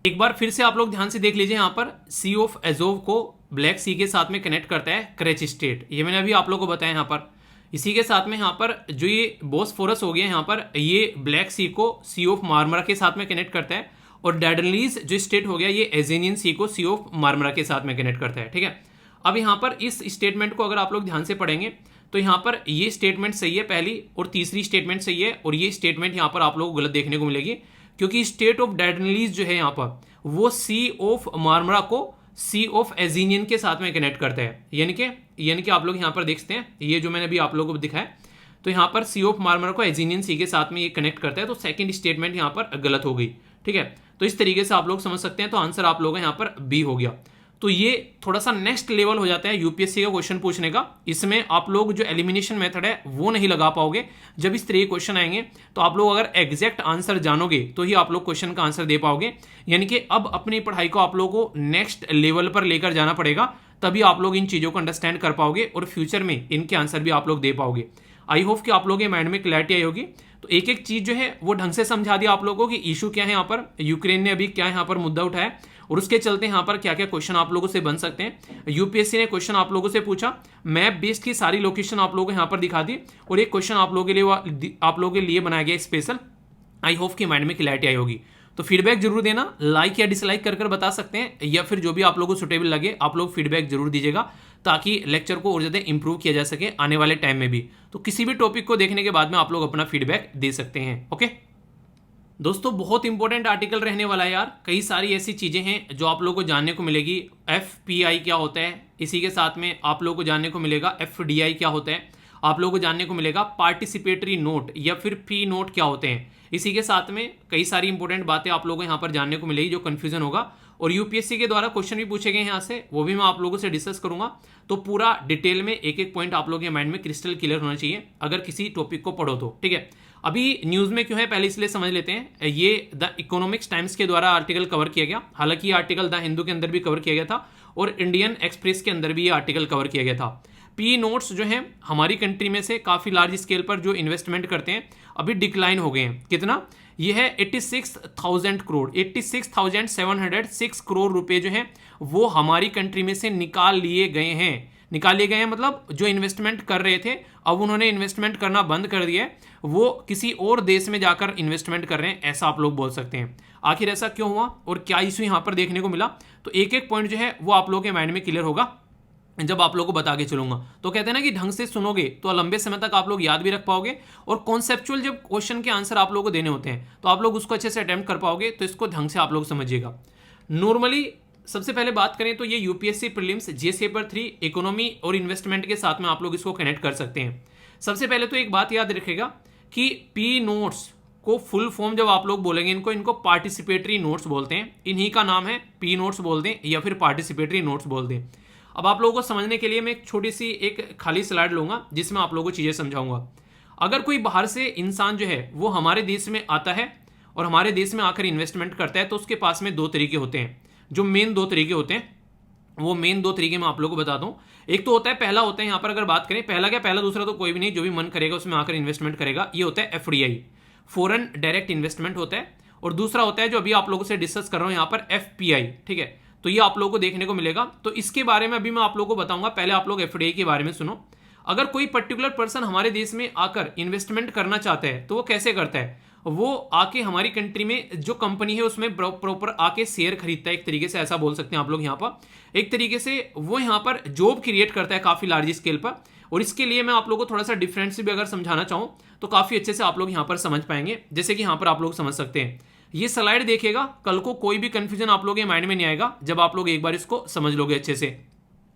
एक बार फिर से आप लोग ध्यान से देख लीजिए, यहाँ पर सी ऑफ एजोव को ब्लैक सी के साथ में कनेक्ट करता है क्रेच स्टेट, ये मैंने अभी आप लोगों को बताया यहाँ पर। इसी के साथ में यहाँ पर जो ये बोस्फोरस हो गया, यहाँ पर ये ब्लैक सी को सी ऑफ मार्मरा के साथ में कनेक्ट करता है, और डेडेनिल्स जो स्टेट हो गया ये एजेनियन सी को सी ऑफ मार्मरा के साथ में कनेक्ट करता है, ठीक है। अब यहाँ पर इस स्टेटमेंट को अगर आप लोग ध्यान से पढ़ेंगे तो यहाँ पर ये स्टेटमेंट सही है पहली, और तीसरी स्टेटमेंट सही है, और ये स्टेटमेंट यहाँ पर आप लोगों को गलत देखने को मिलेगी, क्योंकि स्टेट ऑफ डेडेनिल्स जो है यहाँ पर वो सी ऑफ मार्मरा को सी ऑफ एजीनियन के साथ में कनेक्ट करता है। यानी कि आप लोग यहाँ पर देखते हैं, ये जो मैंने अभी आप लोगों को दिखाया, तो यहाँ पर सी ऑफ मार्मरा को एजीनियन सी के साथ में ये कनेक्ट करता है, तो सेकंड स्टेटमेंट यहाँ पर गलत हो गई, ठीक है। तो इस तरीके से आप लोग समझ सकते हैं, तो आंसर आप लोगों का यहाँ पर बी हो गया। तो ये थोड़ा सा नेक्स्ट लेवल हो जाता है यूपीएससी का क्वेश्चन पूछने का। इसमें आप लोग जो एलिमिनेशन मेथड है वो नहीं लगा पाओगे। जब इस तरह के क्वेश्चन आएंगे तो आप लोग अगर एग्जैक्ट आंसर जानोगे तो ही आप लोग क्वेश्चन का आंसर दे पाओगे। यानी कि अब अपनी पढ़ाई को आप लोगों को नेक्स्ट लेवल पर लेकर जाना पड़ेगा, तभी आप लोग इन चीज़ों को अंडरस्टैंड कर पाओगे और फ्यूचर में इनके आंसर भी आप लोग दे पाओगे। आई होप कि आप लोगों के माइंड में क्लैरिटी आई होगी। तो एक एक चीज़ जो है वो ढंग से समझा दिया आप लोगों को कि इशू क्या है, यहाँ पर यूक्रेन ने अभी क्या यहाँ पर मुद्दा उठाया और उसके चलते यहाँ पर क्या क्या क्वेश्चन आप लोगों से बन सकते हैं। यूपीएससी ने क्वेश्चन आप लोगों से पूछा, मैप बेस्ड की सारी लोकेशन आप लोगों को यहाँ पर दिखा दी, और एक क्वेश्चन आप लोगों के लिए बनाया गया स्पेशल। आई होप कि माइंड में क्लैरिटी आई होगी। तो फीडबैक जरूर देना, लाइक या डिसलाइक कर बता सकते हैं, या फिर जो भी आप लोगों को सुटेबल लगे आप लोग फीडबैक जरूर दीजिएगा, ताकि लेक्चर को और ज़्यादा इंप्रूव किया जा सके आने वाले टाइम में भी। तो किसी भी टॉपिक को देखने के बाद में आप लोग अपना फीडबैक दे सकते हैं। ओके दोस्तों, बहुत इंपॉर्टेंट आर्टिकल रहने वाला है यार। कई सारी ऐसी चीज़ें हैं जो आप लोगों को जानने को मिलेगी। FPI क्या होता है, इसी के साथ में आप लोगों को जानने को मिलेगा FDI क्या होता है, आप लोगों को जानने को मिलेगा पार्टिसिपेटरी नोट या फिर प्री नोट क्या होते हैं। इसी के साथ में कई सारी इंपॉर्टेंट बातें आप लोगों को यहाँ पर जानने को मिलेगी, जो कन्फ्यूजन होगा और यूपीएससी के द्वारा क्वेश्चन भी पूछे गए हैं यहाँ से, वो भी मैं आप लोगों से डिस्कस करूंगा। तो पूरा डिटेल में एक एक पॉइंट आप लोगों के माइंड में क्रिस्टल क्लियर होना चाहिए अगर किसी टॉपिक को पढ़ो तो, ठीक है। अभी न्यूज़ में क्यों है पहले इसलिए समझ लेते हैं। ये द इकोनॉमिक्स टाइम्स के द्वारा आर्टिकल कवर किया गया, हालांकि ये आर्टिकल द हिंदू के अंदर भी कवर किया गया था और इंडियन एक्सप्रेस के अंदर भी ये आर्टिकल कवर किया गया था। पी नोट्स जो हैं हमारी कंट्री में से काफ़ी लार्ज स्केल पर जो इन्वेस्टमेंट करते हैं अभी डिक्लाइन हो गए हैं। कितना? ये है 86,000 करोड़, 86,706 करोड़ रुपए जो हैं वो हमारी कंट्री में से निकाल लिए गए हैं। निकाल लिए गए हैं मतलब जो इन्वेस्टमेंट कर रहे थे अब उन्होंने इन्वेस्टमेंट करना बंद कर दिया है, वो किसी और देश में जाकर इन्वेस्टमेंट कर रहे हैं, ऐसा आप लोग बोल सकते हैं। आखिर ऐसा क्यों हुआ और क्या इशू यहाँ पर देखने को मिला, तो एक एक पॉइंट जो है वो आप लोगों के माइंड में क्लियर होगा जब आप लोगों को बता के चलूंगा। तो कहते हैं ना कि ढंग से सुनोगे तो लंबे समय तक आप लोग याद भी रख पाओगे, और कॉन्सेप्चुअल जब क्वेश्चन के आंसर आप लोगों को देने होते हैं तो आप लोग उसको अच्छे से अटेम्प्ट कर पाओगे। तो इसको ढंग से आप लोग समझिएगा। नॉर्मली सबसे पहले बात करें तो ये UPSC prelims GS paper 3 economy और इन्वेस्टमेंट के साथ में आप लोग इसको कनेक्ट कर सकते हैं। सबसे पहले तो एक बात याद रखेगा कि पी नोट्स को फुल फॉर्म जब आप लोग बोलेंगे इनको पार्टिसिपेटरी नोट्स बोलते हैं। इन्हीं का नाम है पी नोट्स बोल दें या फिर पार्टिसिपेटरी नोट्स बोल दें। अब आप लोगों को समझने के लिए मैं एक छोटी सी एक खाली स्लाइड लूंगा जिसमें आप लोगों को चीज़ें समझाऊंगा। अगर कोई बाहर से इंसान जो है वो हमारे देश में आता है और हमारे देश में आकर इन्वेस्टमेंट करता है तो उसके पास में दो तरीके होते हैं, जो मेन दो तरीके होते हैं। वो मेन दो तरीके मैं आप लोगों को बता दूं। एक तो होता है, पहला होता है यहाँ पर अगर बात करें, पहला क्या, पहला दूसरा तो कोई भी नहीं, जो भी मन करेगा उसमें आकर इन्वेस्टमेंट करेगा। ये होता है एफडीआई, फॉरेन डायरेक्ट इन्वेस्टमेंट होता है। और दूसरा होता है जो अभी आप लोगों से डिस्कस कर रहा हूँ यहाँ पर, एफपीआई, ठीक है। तो ये आप लोगों को देखने को मिलेगा। तो इसके बारे में अभी मैं आप लोगों को बताऊंगा, पहले आप लोग एफडीआई के बारे में सुनो। अगर कोई पर्टिकुलर पर्सन हमारे देश में आकर इन्वेस्टमेंट करना चाहता है तो वो कैसे करता है, वो आके हमारी कंट्री में जो कंपनी है उसमें प्रॉपर आके शेयर खरीदता है, एक तरीके से ऐसा बोल सकते हैं आप लोग यहाँ पर। एक तरीके से वो यहाँ पर जॉब क्रिएट करता है काफ़ी लार्ज स्केल पर। और इसके लिए मैं आप लोगों को थोड़ा सा डिफरेंस भी अगर समझाना चाहूँ तो काफ़ी अच्छे से आप लोग यहाँ पर समझ पाएंगे। जैसे कि यहाँ पर आप लोग समझ सकते हैं, ये स्लाइड देखिएगा, कल को कोई भी कंफ्यूजन आप लोगों के माइंड में नहीं आएगा जब आप लोग एक बार इसको समझ लोगे अच्छे से।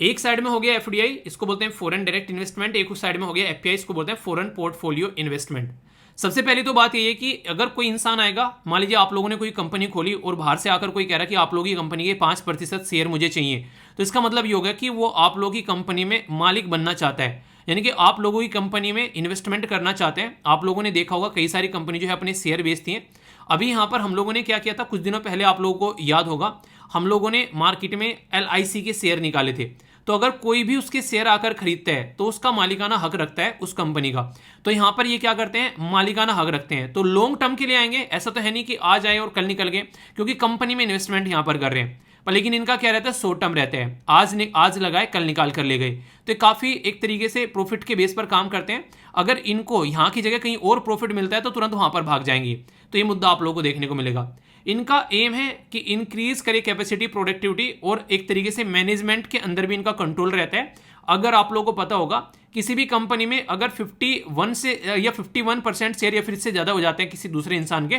एक साइड में हो गया एफडीआई, इसको बोलते हैं फॉरेन डायरेक्ट इन्वेस्टमेंट। एक उस साइड में हो गया एफपीआई, इसको बोलते हैं फॉरेन पोर्टफोलियो इन्वेस्टमेंट। सबसे पहली तो बात ये है कि अगर कोई इंसान आएगा, मान लीजिए आप लोगों ने कोई कंपनी खोली और बाहर से आकर कोई कह रहा है कि आप लोगों की कंपनी के 5% शेयर मुझे चाहिए, तो इसका मतलब ये होगा कि वो आप लोगों की कंपनी में मालिक बनना चाहता है, यानी कि आप लोगों की कंपनी में इन्वेस्टमेंट करना चाहते हैं। आप लोगों ने देखा होगा कई सारी कंपनी जो है अपने शेयर बेचती हैं। अभी यहाँ पर हम लोगों ने क्या किया था, कुछ दिनों पहले आप लोगों को याद होगा, हम लोगों ने मार्केट में LIC के शेयर निकाले थे। तो अगर कोई भी उसके शेयर आकर खरीदता है तो उसका मालिकाना हक रखता है उस कंपनी का। तो यहाँ पर ये क्या करते हैं, मालिकाना हक रखते हैं। तो लॉन्ग टर्म के लिए आएंगे, ऐसा तो है नहीं कि आज आए और कल निकल गए, क्योंकि कंपनी में इन्वेस्टमेंट यहाँ पर कर रहे हैं। पर लेकिन इनका क्या रहता है, शॉर्ट टर्म रहता है, आज लगाए कल निकाल कर ले गए। तो काफ़ी एक तरीके से प्रॉफिट के बेस पर काम करते हैं। अगर इनको यहाँ की जगह कहीं और प्रॉफिट मिलता है तो तुरंत वहाँ पर भाग जाएंगी। तो ये मुद्दा आप लोगों को देखने को मिलेगा। इनका एम है कि इंक्रीज करे कैपेसिटी, प्रोडक्टिविटी, और एक तरीके से मैनेजमेंट के अंदर भी इनका कंट्रोल रहता है। अगर आप लोगों को पता होगा किसी भी कंपनी में अगर 51 से या 51% शेयर या फिर इससे ज़्यादा हो जाते हैं किसी दूसरे इंसान के,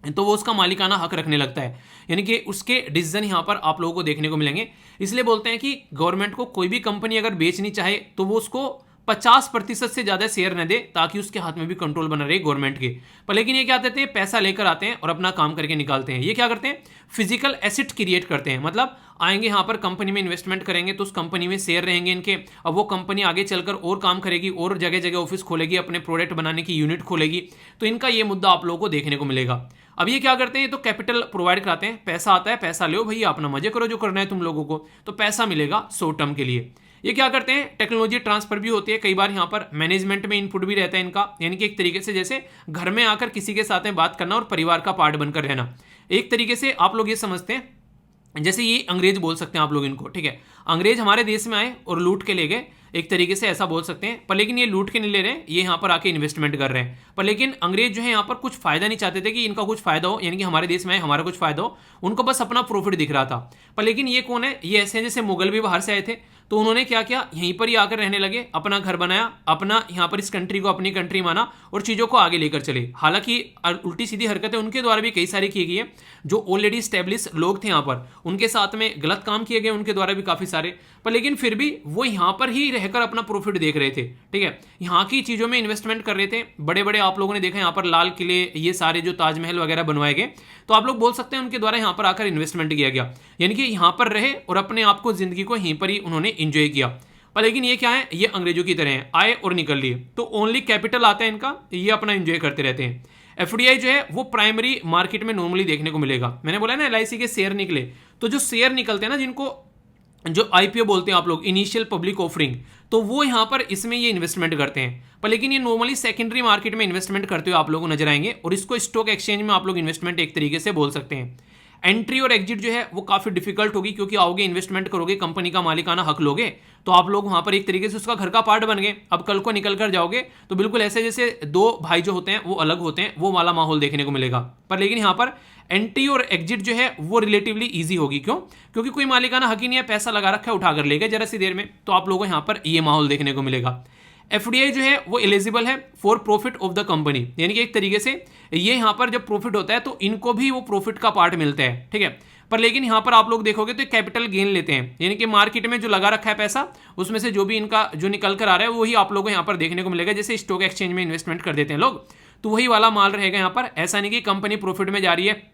तो वो उसका मालिकाना हक रखने लगता है, यानी कि उसके डिसीजन यहाँ पर आप लोगों को देखने को मिलेंगे। इसलिए बोलते हैं कि गवर्नमेंट को कोई भी कंपनी अगर बेचनी चाहे तो वो उसको 50% से ज़्यादा शेयर न दे, ताकि उसके हाथ में भी कंट्रोल बना रहे गवर्नमेंट के। पर लेकिन ये क्या करते हैं, पैसा लेकर आते हैं और अपना काम करके निकालते हैं। ये क्या करते हैं, फिजिकल एसेट क्रिएट करते हैं। मतलब आएंगे यहाँ पर कंपनी में इन्वेस्टमेंट करेंगे तो उस कंपनी में शेयर रहेंगे इनके। अब वो कंपनी आगे चलकर और काम करेगी और जगह जगह ऑफिस खोलेगी, अपने प्रोडक्ट बनाने की यूनिट खोलेगी। तो इनका ये मुद्दा आप लोगों को देखने को मिलेगा। अब ये क्या करते हैं, तो कैपिटल प्रोवाइड कराते हैं, पैसा आता है, पैसा लो भैया, अपना मजे करो जो करना है तुम लोगों को, तो पैसा मिलेगा शॉर्ट टर्म के लिए। ये क्या करते हैं, टेक्नोलॉजी ट्रांसफर भी होती है, कई बार यहाँ पर मैनेजमेंट में इनपुट भी रहता है इनका, यानी कि एक तरीके से जैसे घर में आकर किसी के साथ में बात करना और परिवार का पार्ट बनकर रहना। एक तरीके से आप लोग ये समझते हैं जैसे ये अंग्रेज बोल सकते हैं आप लोग इनको, ठीक है। अंग्रेज हमारे देश में आए और लूट के ले गए, एक तरीके से ऐसा बोल सकते हैं। पर लेकिन ये लूट के नहीं ले रहे हैं, ये यहाँ पर आके इन्वेस्टमेंट कर रहे हैं। पर लेकिन अंग्रेज जो है यहाँ पर कुछ फायदा नहीं चाहते थे कि इनका कुछ फायदा हो, यानी कि हमारे देश में आए हमारा कुछ फायदा हो, उनको बस अपना प्रॉफिट दिख रहा था। पर लेकिन ये कौन है, ये ऐसे हैं जैसे मुगल भी बाहर से आए थे, तो उन्होंने क्या किया, यहीं पर ही आकर रहने लगे, अपना घर बनाया, अपना यहाँ पर इस कंट्री को अपनी कंट्री माना और चीज़ों को आगे लेकर चले। हालांकि उल्टी सीधी हरकतें उनके द्वारा भी कई सारी की गई है, जो ऑलरेडी स्टेब्लिश लोग थे यहाँ पर उनके साथ में गलत काम किए गए उनके द्वारा भी काफ़ी सारे, पर लेकिन फिर भी वो यहाँ पर ही रहकर अपना प्रॉफिट देख रहे थे। ठीक है, यहाँ की चीज़ों में इन्वेस्टमेंट कर रहे थे। बड़े बड़े आप लोगों ने देखा यहाँ पर लाल किले, ये सारे जो ताजमहल वगैरह बनवाए गए, तो आप लोग बोल सकते हैं उनके द्वारा यहाँ पर आकर इन्वेस्टमेंट किया गया, यानी कि यहाँ पर रहे और अपने आप को, जिंदगी को यहीं पर ही उन्होंने इंजॉय किया। पर लेकिन ये क्या है, ये अंग्रेजों की तरह है, आए और निकल लिए, तो ओनली कैपिटल आता है इनका, ये अपना एंजॉय करते रहते हैं। एफडीआई जो है वो प्राइमरी मार्केट में नॉर्मली देखने को मिलेगा। मैंने बोला ना एलआईसी के शेयर निकले, तो जो शेयर निकलते हैं ना, जिनको जो आईपीओ बोलते हैं आप लोग, इनिशियल पब्लिक ऑफरिंग, तो वो यहाँ पर इसमें ये इन्वेस्टमेंट करते हैं। पर लेकिन ये नॉर्मली सेकेंडरी मार्केट में इन्वेस्टमेंट करते हुए आप लोगों को नजर आएंगे, और इसको स्टॉक एक्सचेंज में आप लोग इन्वेस्टमेंट एक तरीके से बोल सकते हैं। एंट्री और एग्जिट जो है वो काफ़ी डिफिकल्ट होगी, क्योंकि आओगे, इन्वेस्टमेंट करोगे, कंपनी का मालिकाना हक लोगे, तो आप लोग वहाँ पर एक तरीके से उसका घर का पार्ट बन गए। अब कल को निकल कर जाओगे तो बिल्कुल ऐसे जैसे दो भाई जो होते हैं वो अलग होते हैं, वो वाला माहौल देखने को मिलेगा। पर लेकिन यहाँ पर एंट्री और एग्जिट जो है वो रिलेटिवली ईजी होगी। क्यों? क्योंकि कोई मालिकाना हक ही नहीं है, पैसा लगा रखा है, उठा कर ले गए जरा सी देर में, तो आप लोगों को यहाँ पर ये माहौल देखने को मिलेगा। एफडीआई जो है वो एलिजिबल है for profit of the company, यानी कि एक तरीके से ये यहाँ पर जब प्रॉफिट होता है तो इनको भी वो प्रॉफिट का पार्ट मिलता है। ठीक है, पर लेकिन यहाँ पर आप लोग देखोगे तो कैपिटल गेन लेते हैं, यानी कि मार्केट में जो लगा रखा है पैसा, उसमें से जो भी इनका जो निकल कर आ रहा है वही आप लोगों को यहाँ पर देखने को मिलेगा। जैसे स्टॉक एक्सचेंज में इन्वेस्टमेंट कर देते हैं लोग, तो वही वाला माल रहेगा यहाँ पर। ऐसा नहीं कि कंपनी प्रॉफिट में जा रही है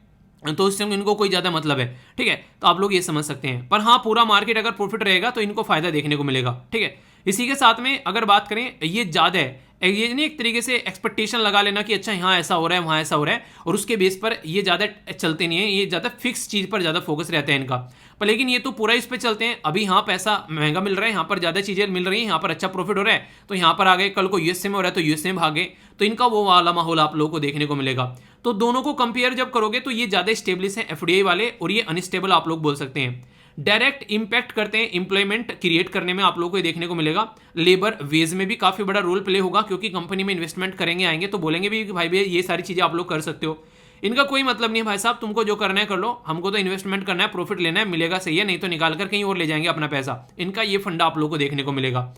तो उससे इनको कोई ज़्यादा मतलब है। ठीक है, तो आप लोग ये समझ सकते हैं। पर हाँ, पूरा मार्केट अगर प्रॉफिट रहेगा तो इनको फायदा देखने को मिलेगा। ठीक है, इसी के साथ में अगर बात करें, ये ज़्यादा है, ये नहीं एक तरीके से एक्सपेक्टेशन लगा लेना कि अच्छा यहाँ ऐसा हो रहा है, वहाँ ऐसा हो रहा है, और उसके बेस पर ये ज़्यादा चलते नहीं है, ये ज़्यादा फिक्स चीज़ पर ज़्यादा फोकस रहता है इनका। पर लेकिन ये तो पूरा इस पर चलते हैं, अभी यहाँ पैसा महंगा मिल रहा है, यहाँ पर ज़्यादा चीज़ें मिल रही हैं, यहाँ पर अच्छा प्रॉफिट हो रहा है, तो यहाँ पर आ गए, कल को यूएसए में हो रहा है तो यूएसए में भागे, तो इनका वो वाला माहौल आप लोगों को देखने को मिलेगा। तो दोनों को कंपेयर जब करोगे तो ये ज़्यादा स्टेब्लिश है एफडीआई वाले, और ये अनस्टेबल आप लोग बोल सकते हैं। डायरेक्ट इंपैक्ट करते हैं एम्प्लॉयमेंट क्रिएट करने में, आप लोगों को ये देखने को मिलेगा। लेबर वेज में भी काफ़ी बड़ा रोल प्ले होगा, क्योंकि कंपनी में इन्वेस्टमेंट करेंगे, आएंगे तो बोलेंगे भी कि भाई भैया ये सारी चीज़ें आप लोग कर सकते हो। इनका कोई मतलब नहीं है, भाई साहब तुमको जो करना है कर लो, हमको तो इन्वेस्टमेंट करना है, प्रॉफिट लेना है, मिलेगा सही है, नहीं तो निकाल कर कहीं और ले जाएंगे अपना पैसा। इनका ये फंडा आप लोग को देखने को मिलेगा।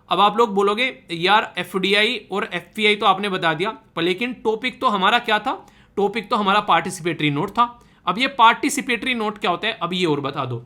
अब आप लोग बोलोगे यार एफडीआई और एफपीआई तो आपने बता दिया, पर लेकिन टॉपिक तो हमारा क्या था? टॉपिक तो हमारा पार्टिसिपेटरी नोट था। अब ये पार्टिसिपेटरी नोट क्या होता है, अब ये और बता दो।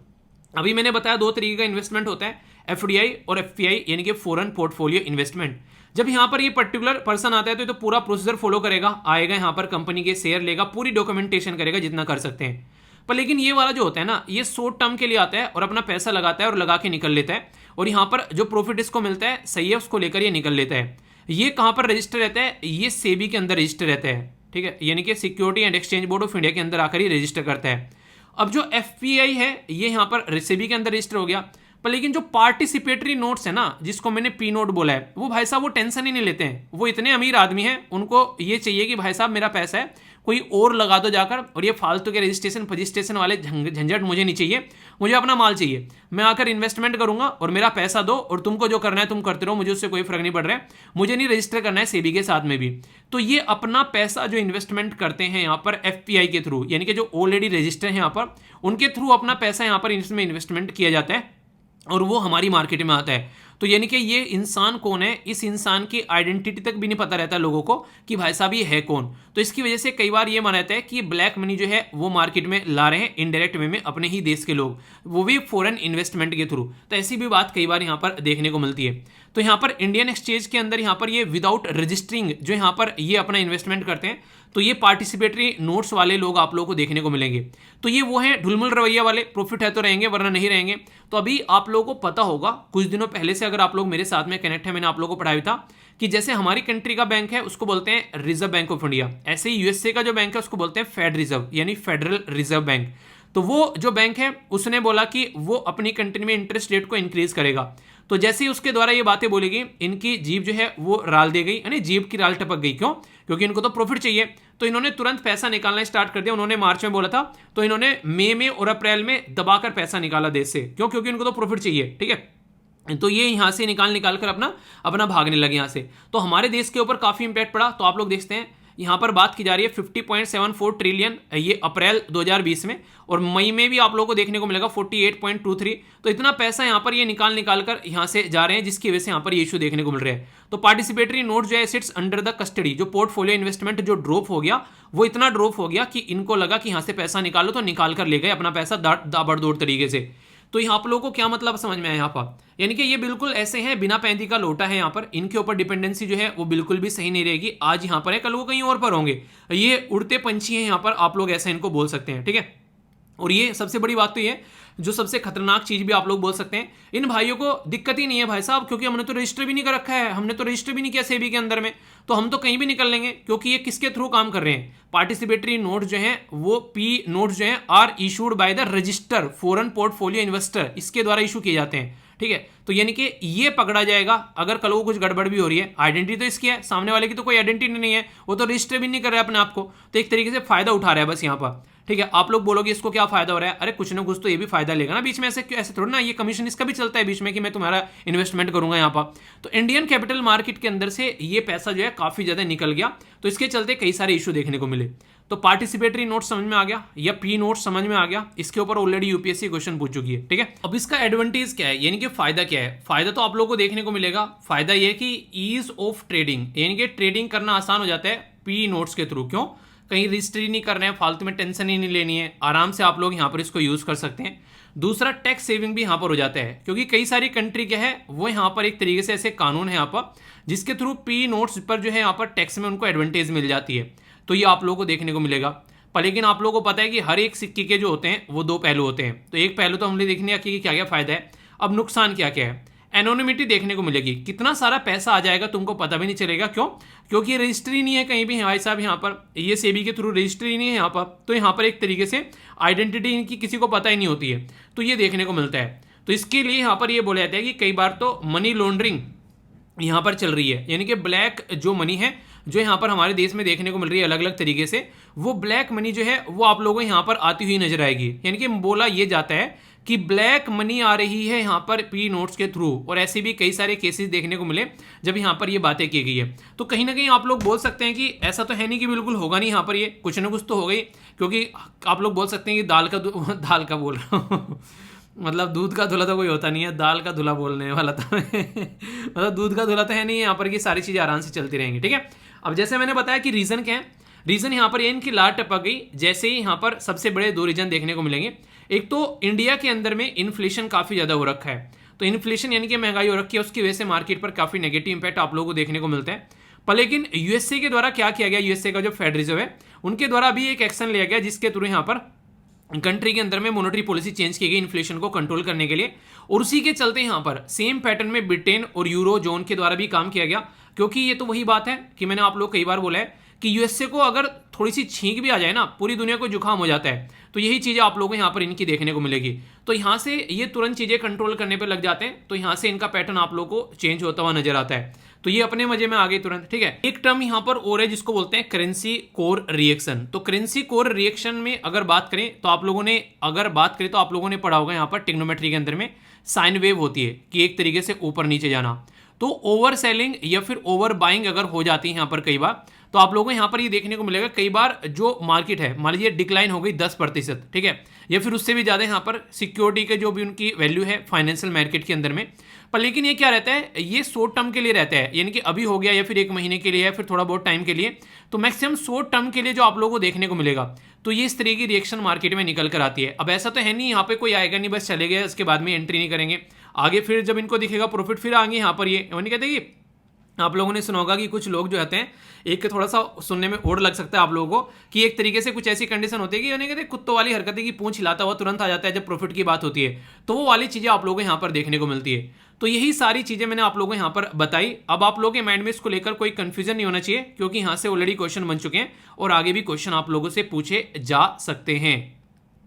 अभी मैंने बताया दो तरीके का इन्वेस्टमेंट होता है, एफडीआई और एफपीआई, यानी कि फॉरेन पोर्टफोलियो इन्वेस्टमेंट। जब यहाँ पर ये पर्टिकुलर पर्सन आता है तो ये तो पूरा प्रोसीजर फॉलो करेगा, आएगा यहाँ पर कंपनी के शेयर लेगा, पूरी डॉक्यूमेंटेशन करेगा जितना कर सकते हैं। पर लेकिन ये वाला जो होता है ना, ये शॉर्ट टर्म के लिए आता है और अपना पैसा लगाता है और लगा के निकल लेता है, और यहाँ पर जो प्रॉफिट इसको मिलता है सही है, उसको लेकर ये निकल लेता है। ये कहाँ पर रजिस्टर रहता है? ये सेबी के अंदर रजिस्टर रहता है। ठीक है, यानी कि security and exchange board of India के अंदर आकर ही रजिस्टर करता है। अब जो एफपीआई है ये यहाँ पर सेबी के अंदर रजिस्टर हो गया, पर लेकिन जो पार्टिसिपेटरी नोट्स है ना, जिसको मैंने पी नोट बोला है, वो भाई साहब वो टेंशन ही नहीं लेते हैं। वो इतने अमीर आदमी हैं, उनको ये चाहिए कि भाई साहब मेरा पैसा है, कोई और लगा दो जाकर, और ये फालतू के रजिस्ट्रेशन वाले झंझट मुझे नहीं चाहिए, मुझे अपना माल चाहिए। मैं आकर इन्वेस्टमेंट करूंगा और मेरा पैसा दो, और तुमको जो करना है तुम करते रहो, मुझे उससे कोई फर्क नहीं पड़ रहा है, मुझे नहीं रजिस्टर करना है सेबी के साथ में भी। तो ये अपना पैसा जो इन्वेस्टमेंट करते हैं यहाँ पर एफपीआई के थ्रू, यानी कि जो ऑलरेडी रजिस्टर है यहाँ पर, उनके थ्रू अपना पैसा यहाँ पर इसमें इन्वेस्टमेंट किया जाता है, और वो हमारी मार्केट में आता है। तो यानी कि ये इंसान कौन है, इस इंसान की आइडेंटिटी तक भी नहीं पता रहता लोगों को कि भाई साहब ये है कौन। तो इसकी वजह से कई बार ये माना जाता है कि ब्लैक मनी जो है वो मार्केट में ला रहे हैं इनडायरेक्ट वे में अपने ही देश के लोग, वो भी फॉरेन इन्वेस्टमेंट के थ्रू। तो ऐसी भी बात कई बार यहाँ पर देखने को मिलती है। तो यहाँ पर इंडियन एक्सचेंज के अंदर यहाँ पर ये विदाउट रजिस्टरिंग जो यहाँ पर ये अपना इन्वेस्टमेंट करते हैं, तो ये पार्टिसिपेटरी नोट्स वाले लोग आप लोगों को देखने को मिलेंगे। तो ये वो हैं ढुलमुल रवैया वाले, प्रॉफिट है तो रहेंगे वरना नहीं रहेंगे। तो अभी आप लोगों को पता होगा, कुछ दिनों पहले से अगर आप लोग मेरे साथ में कनेक्ट है, मैंने आप लोगों को पढ़ाया था कि जैसे हमारी कंट्री का बैंक है उसको बोलते हैं रिजर्व बैंक ऑफ इंडिया, ऐसे ही यूएसए का जो बैंक है उसको बोलते हैं फेड रिजर्व, यानी फेडरल रिजर्व बैंक। तो वो जो बैंक है उसने बोला कि वो अपनी कंट्री में इंटरेस्ट रेट को इंक्रीज करेगा। तो जैसे ही उसके द्वारा ये बातें बोली गई, इनकी जीभ जो है वो राल दे गई, यानी जीभ की राल टपक गई। क्यों? क्योंकि इनको तो प्रॉफिट चाहिए, तो इन्होंने तुरंत पैसा निकालना स्टार्ट कर दिया। उन्होंने मार्च में बोला था, तो इन्होंने मई में और अप्रैल में दबाकर पैसा निकाला देश से। क्यों? क्योंकि इनको तो प्रॉफिट चाहिए। ठीक है, तो ये यहाँ से निकाल कर अपना भागने लगे यहाँ से। तो हमारे देश के ऊपर काफी इंपैक्ट पड़ा। तो आप लोग देखते हैं यहाँ पर बात की जा रही है 50.74 ट्रिलियन ये अप्रैल 2020 में, और मई में भी आप लोगों को देखने को मिलेगा 48.23। तो इतना पैसा यहाँ पर ये निकाल कर यहाँ से जा रहे हैं, जिसकी वजह से यहाँ पर ये इशू देखने को मिल रहा है। तो पार्टिसिपेटरी नोट जो है एसेट्स अंडर द कस्टडी, जो पोर्टफोलियो इन्वेस्टमेंट जो ड्रॉप हो गया, वो इतना ड्रॉप हो गया कि इनको लगा कि यहाँ से पैसा निकालो, तो निकाल कर ले गए अपना पैसा दाबड़दोड़ तरीके से। तो यहाँ आप लोगों को क्या मतलब समझ में आया यहाँ पर, यानी कि ये बिल्कुल ऐसे हैं बिना पैंती का लोटा है यहाँ पर, इनके ऊपर डिपेंडेंसी जो है वो बिल्कुल भी सही नहीं रहेगी। आज यहाँ पर है, कल वो कहीं और पर होंगे, ये उड़ते पंछी हैं यहाँ पर, आप लोग ऐसे इनको बोल सकते हैं, ठीक है। और ये सबसे बड़ी बात तो ये, जो सबसे खतरनाक चीज भी आप लोग बोल सकते हैं, इन भाइयों को दिक्कत ही नहीं है भाई साहब, क्योंकि हमने तो रजिस्टर भी नहीं कर रखा है, हमने तो रजिस्टर भी नहीं किया सेबी के अंदर में, तो हम तो कहीं भी निकल लेंगे, क्योंकि ये किसके थ्रू काम कर रहे हैं, पार्टिसिपेटरी नोट जो है वो पी नोट जो है are issued by the register foreign portfolio investor, इसके द्वारा इशू किए जाते हैं, ठीक है। तो यानी कि ये पकड़ा जाएगा अगर कल को कुछ गड़बड़ भी हो रही है। आइडेंटिटी तो इसकी है, सामने वाले की तो कोई आइडेंटिटी नहीं है, वो तो रजिस्टर भी नहीं कर रहा है अपने आप को, तो एक तरीके से फायदा उठा रहा है बस यहाँ पर, ठीक है। आप लोग बोलोगे इसको क्या फायदा हो रहा है, अरे कुछ ना कुछ तो ये भी फायदा लेगा ना बीच में, ऐसे थोड़ा ना, ये कमीशन इसका भी चलता है बीच में कि मैं तुम्हारा इन्वेस्टमेंट करूंगा यहाँ पर। तो इंडियन कैपिटल मार्केट के अंदर से ये पैसा जो है काफी ज्यादा निकल गया, तो इसके चलते कई सारे इशू देखने को मिले। तो पार्टिसिपेटरी नोट समझ में आ गया या पी नोट समझ में आ गया, इसके ऊपर ऑलरेडी यूपीएससी क्वेश्चन पूछ चुकी है, ठीक है। अब इसका एडवांटेज क्या है, यानी कि फायदा क्या है, फायदा तो आप लोगों को देखने को मिलेगा। फायदा यह कि ईज ऑफ ट्रेडिंग, यानी कि ट्रेडिंग करना आसान हो जाता है पी नोट्स के थ्रू। क्यों, कहीं रजिस्ट्री नहीं कर रहे हैं, फालतू में टेंशन ही नहीं लेनी है, आराम से आप लोग यहाँ पर इसको यूज कर सकते हैं। दूसरा, टैक्स सेविंग भी यहाँ पर हो जाता है, क्योंकि कई सारी कंट्री क्या है वो यहाँ पर एक तरीके से ऐसे कानून है यहाँ पर जिसके थ्रू पी नोट्स पर जो है यहाँ पर टैक्स में उनको एडवांटेज मिल जाती है, तो ये आप लोगों को देखने को मिलेगा। पर लेकिन आप लोगों को पता है कि हर एक सिक्के के जो होते हैं वो दो पहलू होते हैं, तो एक पहलू तो हमने देखने कि क्या क्या फायदा है, अब नुकसान क्या क्या है। एनोनिमिटी देखने को मिलेगी, कितना सारा पैसा आ जाएगा तुमको पता भी नहीं चलेगा। क्यों, क्योंकि रजिस्ट्री नहीं है कहीं भी भाई साहब, यहाँ पर ये सेबी के थ्रू रजिस्ट्री नहीं है यहाँ पर, तो यहाँ पर एक तरीके से आइडेंटिटी इनकी किसी को पता ही नहीं होती है, तो ये देखने को मिलता है। तो इसके लिए यहाँ पर ये बोला जाता है कि कई बार तो मनी लॉन्ड्रिंग यहाँ पर चल रही है, यानी कि ब्लैक जो मनी है जो यहाँ पर हमारे देश में देखने को मिल रही है अलग अलग तरीके से, वो ब्लैक मनी जो है वो आप लोगों को यहाँ पर आती हुई नजर आएगी। यानी कि बोला ये जाता है कि ब्लैक मनी आ रही है यहाँ पर पी नोट्स के थ्रू, और ऐसे भी कई सारे केसेस देखने को मिले जब यहाँ पर ये बातें की गई है। तो कहीं ना कहीं आप लोग बोल सकते हैं कि ऐसा तो है नहीं कि बिल्कुल होगा नहीं, यहाँ पर ये कुछ ना कुछ तो होगा ही, क्योंकि आप लोग बोल सकते हैं कि दाल का बोल रहा हूँ मतलब दूध का धुला तो कोई होता नहीं है, दाल का धुला बोलने वाला था मतलब दूध का धुला तो है नहीं यहाँ पर, कि सारी चीज़ें आराम से चलती रहेंगी, ठीक है। अब जैसे मैंने बताया कि रीज़न क्या है, रीज़न यहाँ पर ये इनकी लाट टपक गई, जैसे ही यहाँ पर सबसे बड़े दो रीजन देखने को मिलेंगे। एक तो इंडिया के अंदर में इन्फ्लेशन काफ़ी ज़्यादा हो रखा है, तो इन्फ्लेशन यानी कि महंगाई हो रखी है, उसकी वजह से मार्केट पर काफ़ी नेगेटिव इंपैक्ट आप लोगों को देखने को मिलता है। पर लेकिन यूएसए के द्वारा क्या किया गया, यूएसए का जो फेड रिजर्व है उनके द्वारा भी एक एक्शन लिया गया, जिसके थ्रू यहाँ पर कंट्री के अंदर में मॉनेटरी पॉलिसी चेंज की गई इन्फ्लेशन को कंट्रोल करने के लिए, और उसी के चलते यहाँ पर सेम पैटर्न में ब्रिटेन और यूरो जोन के द्वारा भी काम किया गया। क्योंकि ये तो वही बात है कि मैंने आप लोग कई बार बोला है कि यूएसए को अगर थोड़ी सी छींक भी आ जाए ना, पूरी दुनिया को जुकाम हो जाता है, तो यही चीज़ें आप लोगों को यहाँ पर इनकी देखने को मिलेगी। तो यहाँ से ये तुरंत चीज़ें कंट्रोल करने पर लग जाते हैं, तो यहाँ से इनका पैटर्न आप लोगों को चेंज होता हुआ नजर आता है। तो ये अपने मजे में आ गई तुरंत, ठीक है। एक टर्म यहाँ पर और है जिसको बोलते हैं करेंसी कोर रिएक्शन। तो करेंसी कोर रिएक्शन में अगर बात करें तो आप लोगों ने पढ़ा होगा यहाँ पर ट्रिग्नोमेट्री के अंदर में साइन वेव होती है कि एक तरीके से ऊपर नीचे जाना। तो ओवर सेलिंग या फिर ओवर बाइंग अगर हो जाती है यहाँ पर कई बार, तो आप लोगों को यहाँ पर ये देखने को मिलेगा कई बार जो मार्केट है मान लीजिए डिक्लाइन हो गई 10%, ठीक है, या फिर उससे भी ज़्यादा यहाँ पर सिक्योरिटी के जो भी उनकी वैल्यू है फाइनेंशियल मार्केट के अंदर में। पर लेकिन ये क्या रहता है, ये शॉर्ट टर्म के लिए रहता है, यानी कि अभी हो गया या फिर एक महीने के लिए या फिर थोड़ा बहुत टाइम के लिए, तो मैक्सिमम शॉर्ट टर्म के लिए जो आप लोगों को देखने को मिलेगा, तो ये इस तरह की रिएक्शन मार्केट में निकल कर आती है। अब ऐसा तो है नहीं यहाँ पे कोई आएगा नहीं बस चले गए, उसके बाद में एंट्री नहीं करेंगे, आगे फिर जब इनको दिखेगा प्रॉफिट फिर आएंगे यहाँ पर। ये नहीं कहते कि आप लोगों ने सुना होगा कि कुछ लोग जो होते हैं, एक थोड़ा सा सुनने में और लग सकता है आप लोगों को कि एक तरीके से कुछ ऐसी कंडीशन होती है कि यानी कहते कुत्तों वाली हरकतें की पूंछ हिलाता हुआ तुरंत आ जाता है जब प्रॉफिट की बात होती है, तो वो वाली चीजें आप लोगों को यहाँ पर देखने को मिलती है। तो यही सारी चीजें मैंने आप लोगों को यहाँ पर बताई। अब आप लोगों के माइंड में इसको लेकर कोई कंफ्यूजन नहीं होना चाहिए, क्योंकि यहाँ से ऑलरेडी क्वेश्चन बन चुके हैं और आगे भी क्वेश्चन आप लोगों से पूछे जा सकते हैं।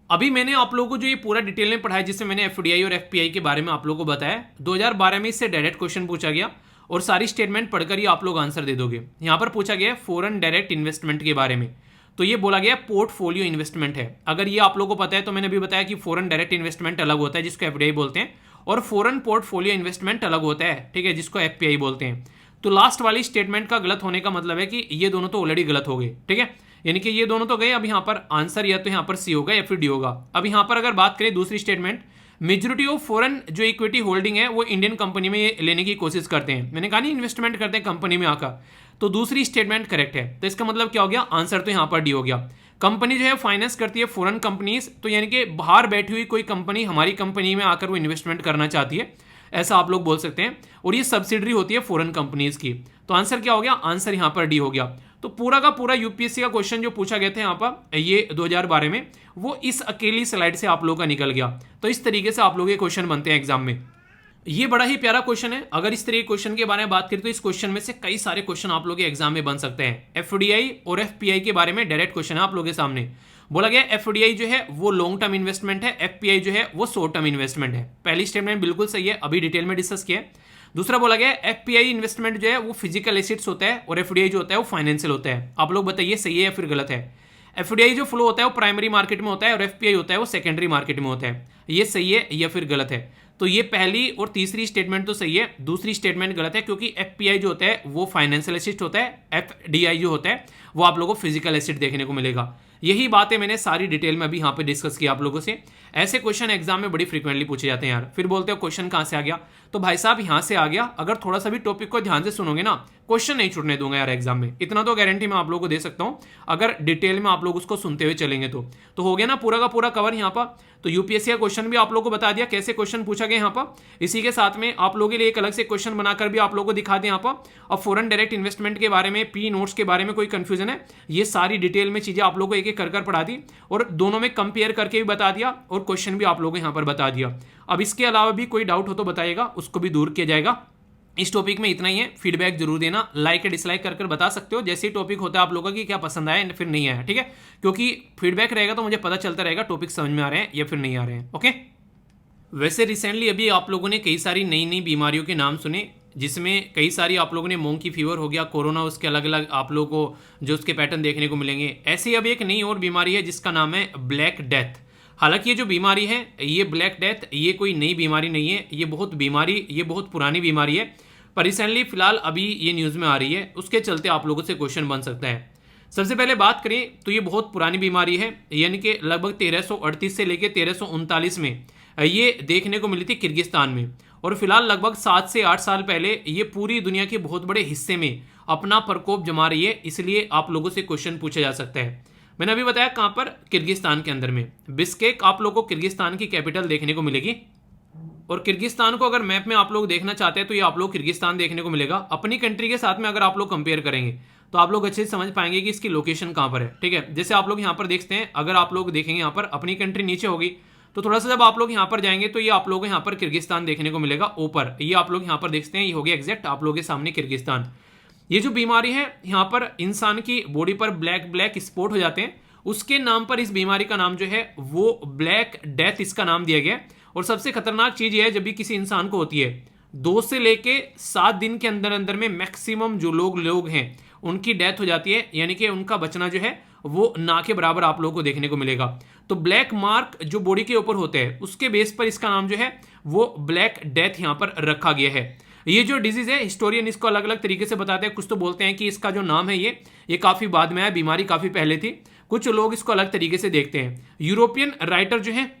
अभी मैंने आप लोगों को जो ये पूरा डिटेल में पढ़ाया, जिससे मैंने एफडीआई और एफपीआई के बारे में आप लोगों को बताया, 2012 में इससे डायरेक्ट क्वेश्चन पूछा गया और सारी स्टेटमेंट पढ़कर ही आप लोग आंसर दे दोगे। यहाँ पर पूछा गया फॉरेन डायरेक्ट इन्वेस्टमेंट के बारे में, तो ये बोला गया पोर्टफोलियो इन्वेस्टमेंट है। अगर ये आप लोगों को पता है तो मैंने अभी बताया कि फॉरेन डायरेक्ट इन्वेस्टमेंट अलग होता है जिसको एफडीआई बोलते हैं, और फॉरेन पोर्टफोलियो इन्वेस्टमेंट अलग होता है, ठीक है, जिसको एफपीआई बोलते हैं। तो लास्ट वाली स्टेटमेंट का गलत होने का मतलब है कि ये दोनों तो ऑलरेडी गलत हो गए, ठीक है, यानी कि ये दोनों तो गए। अब यहाँ पर आंसर या तो यहाँ पर सी होगा या फिर डी होगा। अब यहाँ पर अगर बात करें दूसरी स्टेटमेंट, मेजोरिटी ऑफ फॉरेन जो इक्विटी होल्डिंग है वो इंडियन कंपनी में ये लेने की कोशिश करते हैं। मैंने कहा नहीं इन्वेस्टमेंट करते हैं कंपनी में आकर, तो दूसरी स्टेटमेंट करेक्ट है। तो इसका मतलब क्या हो गया, आंसर तो यहाँ पर डी हो गया। कंपनी जो है फाइनेंस करती है फॉरेन कंपनीज, तो यानी कि बाहर बैठी हुई कोई कंपनी हमारी कंपनी में आकर वो इन्वेस्टमेंट करना चाहती है, ऐसा आप लोग बोल सकते हैं, और ये सब्सिडरी होती है फॉरेन कंपनीज की। तो आंसर क्या हो गया, आंसर यहाँ पर डी हो गया। तो पूरा का पूरा यूपीएससी का क्वेश्चन जो पूछा गया था यहाँ पर ये 2012 में, वो इस अकेली स्लाइड से आप लोगों का निकल गया। तो इस तरीके से आप लोग ये क्वेश्चन बनते हैं एग्जाम में। ये बड़ा ही प्यारा क्वेश्चन है। अगर इस तरह के क्वेश्चन के बारे में बात करें तो इस क्वेश्चन में से कई सारे क्वेश्चन आप लोग के एग्जाम में बन सकते हैं। एफडीआई और एफपीआई के बारे में डायरेक्ट क्वेश्चन है आप लोगों के सामने। बोला गया एफडीआई जो है वो लॉन्ग टर्म इन्वेस्टमेंट है, एफपीआई जो है वो शॉर्ट टर्म इन्वेस्टमेंट है। पहली स्टेटमेंट बिल्कुल सही है, अभी डिटेल में डिस्कस किया है। दूसरा बोला गया एफपीआई इन्वेस्टमेंट जो है वो फिजिकल एसेट्स होता है और एफडीआई जो होता है वो फाइनेंशियल होता है। आप लोग बताइए सही है या फिर गलत है। एफडीआई जो फ्लो होता है वो प्राइमरी मार्केट में होता है और एफपीआई होता है वो सेकेंडरी मार्केट में होता है। ये सही है या फिर गलत है। तो ये पहली और तीसरी स्टेटमेंट तो सही है, दूसरी स्टेटमेंट गलत है, क्योंकि एफपीआई जो होता है वो फाइनेंशियल एसेट होता है, एफडीआई जो होता है वो आप लोगों को फिजिकल एसेट देखने को मिलेगा। यही बातें मैंने सारी डिटेल में अभी यहाँ पे डिस्कस किया आप लोगों से। ऐसे क्वेश्चन एग्जाम में बड़ी फ्रीक्वेंटली पूछे जाते हैं यार। फिर बोलते हो क्वेश्चन कहाँ से आ गया, तो भाई साहब यहाँ से आ गया। अगर थोड़ा सा भी टॉपिक को ध्यान से सुनोगे ना, क्वेश्चन नहीं छूटने दूंगा यार एग्जाम में, इतना तो गारंटी मैं आप लोगों को दे सकता हूँ। अगर डिटेल में आप लोग उसको सुनते हुए चलेंगे तो हो गया ना पूरा का पूरा कवर यहाँ पर। तो यूपीएससी का क्वेश्चन भी आप लोगों को बता दिया कैसे क्वेश्चन पूछा गया यहाँ पर। इसी के साथ में आप लोगों के लिए एक अलग से क्वेश्चन बनाकर भी आप लोगों को दिखा दें यहाँ पर। और फॉरेन डायरेक्ट इन्वेस्टमेंट के बारे में, पी नोट्स के बारे में कोई कंफ्यूजन है, ये सारी डिटेल में चीजें आप लोगों को एक एक कर पढ़ा दी और दोनों में कंपेयर करके भी बता दिया और क्वेश्चन भी आप लोगों को यहाँ पर बता दिया। अब इसके अलावा भी कोई डाउट हो तो बताइएगा, उसको भी दूर किया जाएगा। इस टॉपिक में इतना ही है। फीडबैक जरूर देना, लाइक या डिसलाइक कर बता सकते हो जैसे ही टॉपिक होता है आप लोगों की क्या पसंद आया फिर नहीं आया, ठीक है, क्योंकि फीडबैक रहेगा तो मुझे पता चलता रहेगा टॉपिक समझ में आ रहे हैं या फिर नहीं आ रहे हैं। ओके, वैसे रिसेंटली अभी आप लोगों ने कई सारी नई नई बीमारियों के नाम सुने, जिसमें कई सारी आप लोगों ने मोंकी फीवर हो गया, कोरोना, उसके अलग अलग आप लोगों को जो उसके पैटर्न देखने को मिलेंगे। ऐसी अब एक नई और बीमारी है जिसका नाम है ब्लैक डेथ। हालांकि ये जो बीमारी है, ये ब्लैक डेथ, ये कोई नई बीमारी नहीं है, ये बहुत पुरानी बीमारी है, पर रिसेंटली फिलहाल अभी ये न्यूज़ में आ रही है, उसके चलते आप लोगों से क्वेश्चन बन सकता है। सबसे पहले बात करें तो ये बहुत पुरानी बीमारी है, यानी कि लगभग 1338 से लेकर 1339 में ये देखने को मिली थी किर्गिस्तान में, और फिलहाल लगभग 7 से 8 साल पहले ये पूरी दुनिया के बहुत बड़े हिस्से में अपना प्रकोप जमा रही है। इसलिए आप लोगों से क्वेश्चन पूछा जा सकता है। मैंने अभी बताया कहाँ पर, किर्गिस्तान के अंदर में बिश्केक आप लोगों को किर्गिस्तान की कैपिटल देखने को मिलेगी। और किर्गिस्तान को अगर मैप में आप लोग देखना चाहते हैं तो ये आप लोग किर्गिस्तान देखने को मिलेगा। अपनी कंट्री के साथ में अगर आप लोग कंपेयर करेंगे तो आप लोग अच्छे से समझ पाएंगे कि इसकी लोकेशन कहाँ पर है, ठीक है। जैसे आप लोग यहाँ पर देखते हैं, अगर आप लोग देखेंगे यहाँ पर अपनी कंट्री नीचे होगी, तो थोड़ा सा जब आप लोग यहाँ पर जाएंगे तो ये आप लोग यहाँ पर किर्गिस्तान देखने को मिलेगा ऊपर। ये आप लोग यहाँ पर देखते हैं, ये हो गया एग्जैक्ट आप लोगों के सामने किर्गिस्तान। ये जो बीमारी है यहाँ पर इंसान की बॉडी पर ब्लैक ब्लैक स्पॉट हो जाते हैं, उसके नाम पर इस बीमारी का नाम जो है वो ब्लैक डेथ इसका नाम दिया गया। और सबसे खतरनाक चीज ये है, जब भी किसी इंसान को होती है 2 से लेके 7 दिन के अंदर अंदर में मैक्सिमम जो लोग हैं उनकी डेथ हो जाती है, यानी कि उनका बचना जो है वो ना के बराबर आप लोगों को देखने को मिलेगा। तो ब्लैक मार्क जो बॉडी के ऊपर होते हैं उसके बेस पर इसका नाम जो है वो ब्लैक डेथ यहाँ पर रखा गया है। ये जो डिजीज है, हिस्टोरियन इसको अलग अलग तरीके से बताते हैं। कुछ तो बोलते हैं कि इसका जो नाम है ये काफी बाद में आया, बीमारी काफी पहले थी। कुछ लोग इसको अलग तरीके से देखते हैं। यूरोपियन राइटर जो है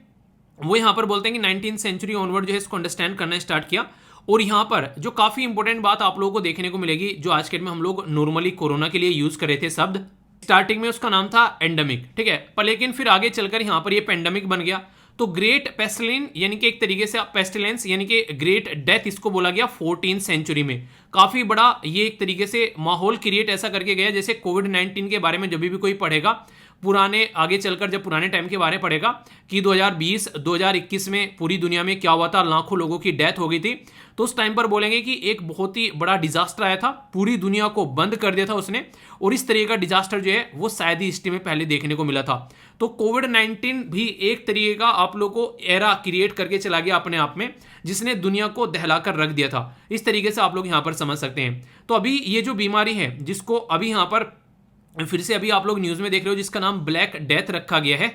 वो यहाँ पर बोलते हैं कि 19th सेंचुरी ऑनवर्ड जो है इसको अंडरस्टैंड करना स्टार्ट किया। और यहाँ पर जो काफी इंपॉर्टेंट बात आप लोगों को देखने को मिलेगी, जो आज के डेट में हम लोग नॉर्मली कोरोना के लिए यूज कर रहे थे शब्द, स्टार्टिंग में उसका नाम था एंडेमिक, ठीक है, पर लेकिन फिर आगे चलकर यहाँ पर ये पेंडेमिक बन गया। तो ग्रेट पेस्टिलेंस यानी कि एक तरीके से पेस्टिलेंस यानी कि ग्रेट डेथ इसको बोला गया 14th सेंचुरी में। काफी बड़ा ये एक तरीके से माहौल क्रिएट ऐसा करके गया, जैसे कोविड-19 के बारे में जब भी कोई पढ़ेगा पुराने, आगे चलकर जब पुराने टाइम के बारे में पढ़ेगा कि 2020-2021 में पूरी दुनिया में क्या हुआ था, लाखों लोगों की डेथ हो गई थी, तो उस टाइम पर बोलेंगे कि एक बहुत ही बड़ा डिजास्टर आया था, पूरी दुनिया को बंद कर दिया था उसने। और इस तरीके का डिजास्टर जो है वो शायद ही हिस्ट्री में पहले देखने को मिला था। तो कोविड-19 भी एक तरीके का आप लोग को एरा क्रिएट करके चला गया अपने आप में, जिसने दुनिया को दहलाकर रख दिया था। इस तरीके से आप लोग यहाँ पर समझ सकते हैं। तो अभी ये जो बीमारी है जिसको अभी यहाँ पर फिर से अभी आप लोग न्यूज में देख रहे हो, जिसका नाम ब्लैक डेथ रखा गया है,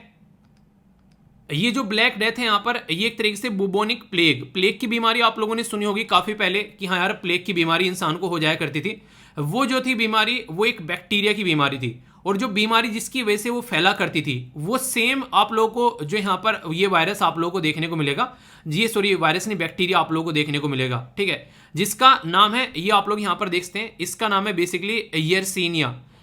ये जो ब्लैक डेथ है यहाँ पर, ये एक तरीके से बुबोनिक प्लेग की बीमारी आप लोगों ने सुनी होगी काफी पहले कि हाँ यार प्लेग की बीमारी इंसान को हो जाया करती थी। वो जो थी बीमारी वो एक बैक्टीरिया की बीमारी थी, और जो बीमारी जिसकी वजह से वो फैला करती थी वो सेम आप लोगों को जो यहाँ पर ये वायरस आप लोगों को देखने को मिलेगा। जी सॉरी, वायरस नहीं, बैक्टीरिया आप लोगों को देखने को मिलेगा, ठीक है, जिसका नाम है, ये आप लोग यहाँ पर देख सकते हैं, इसका नाम है बेसिकली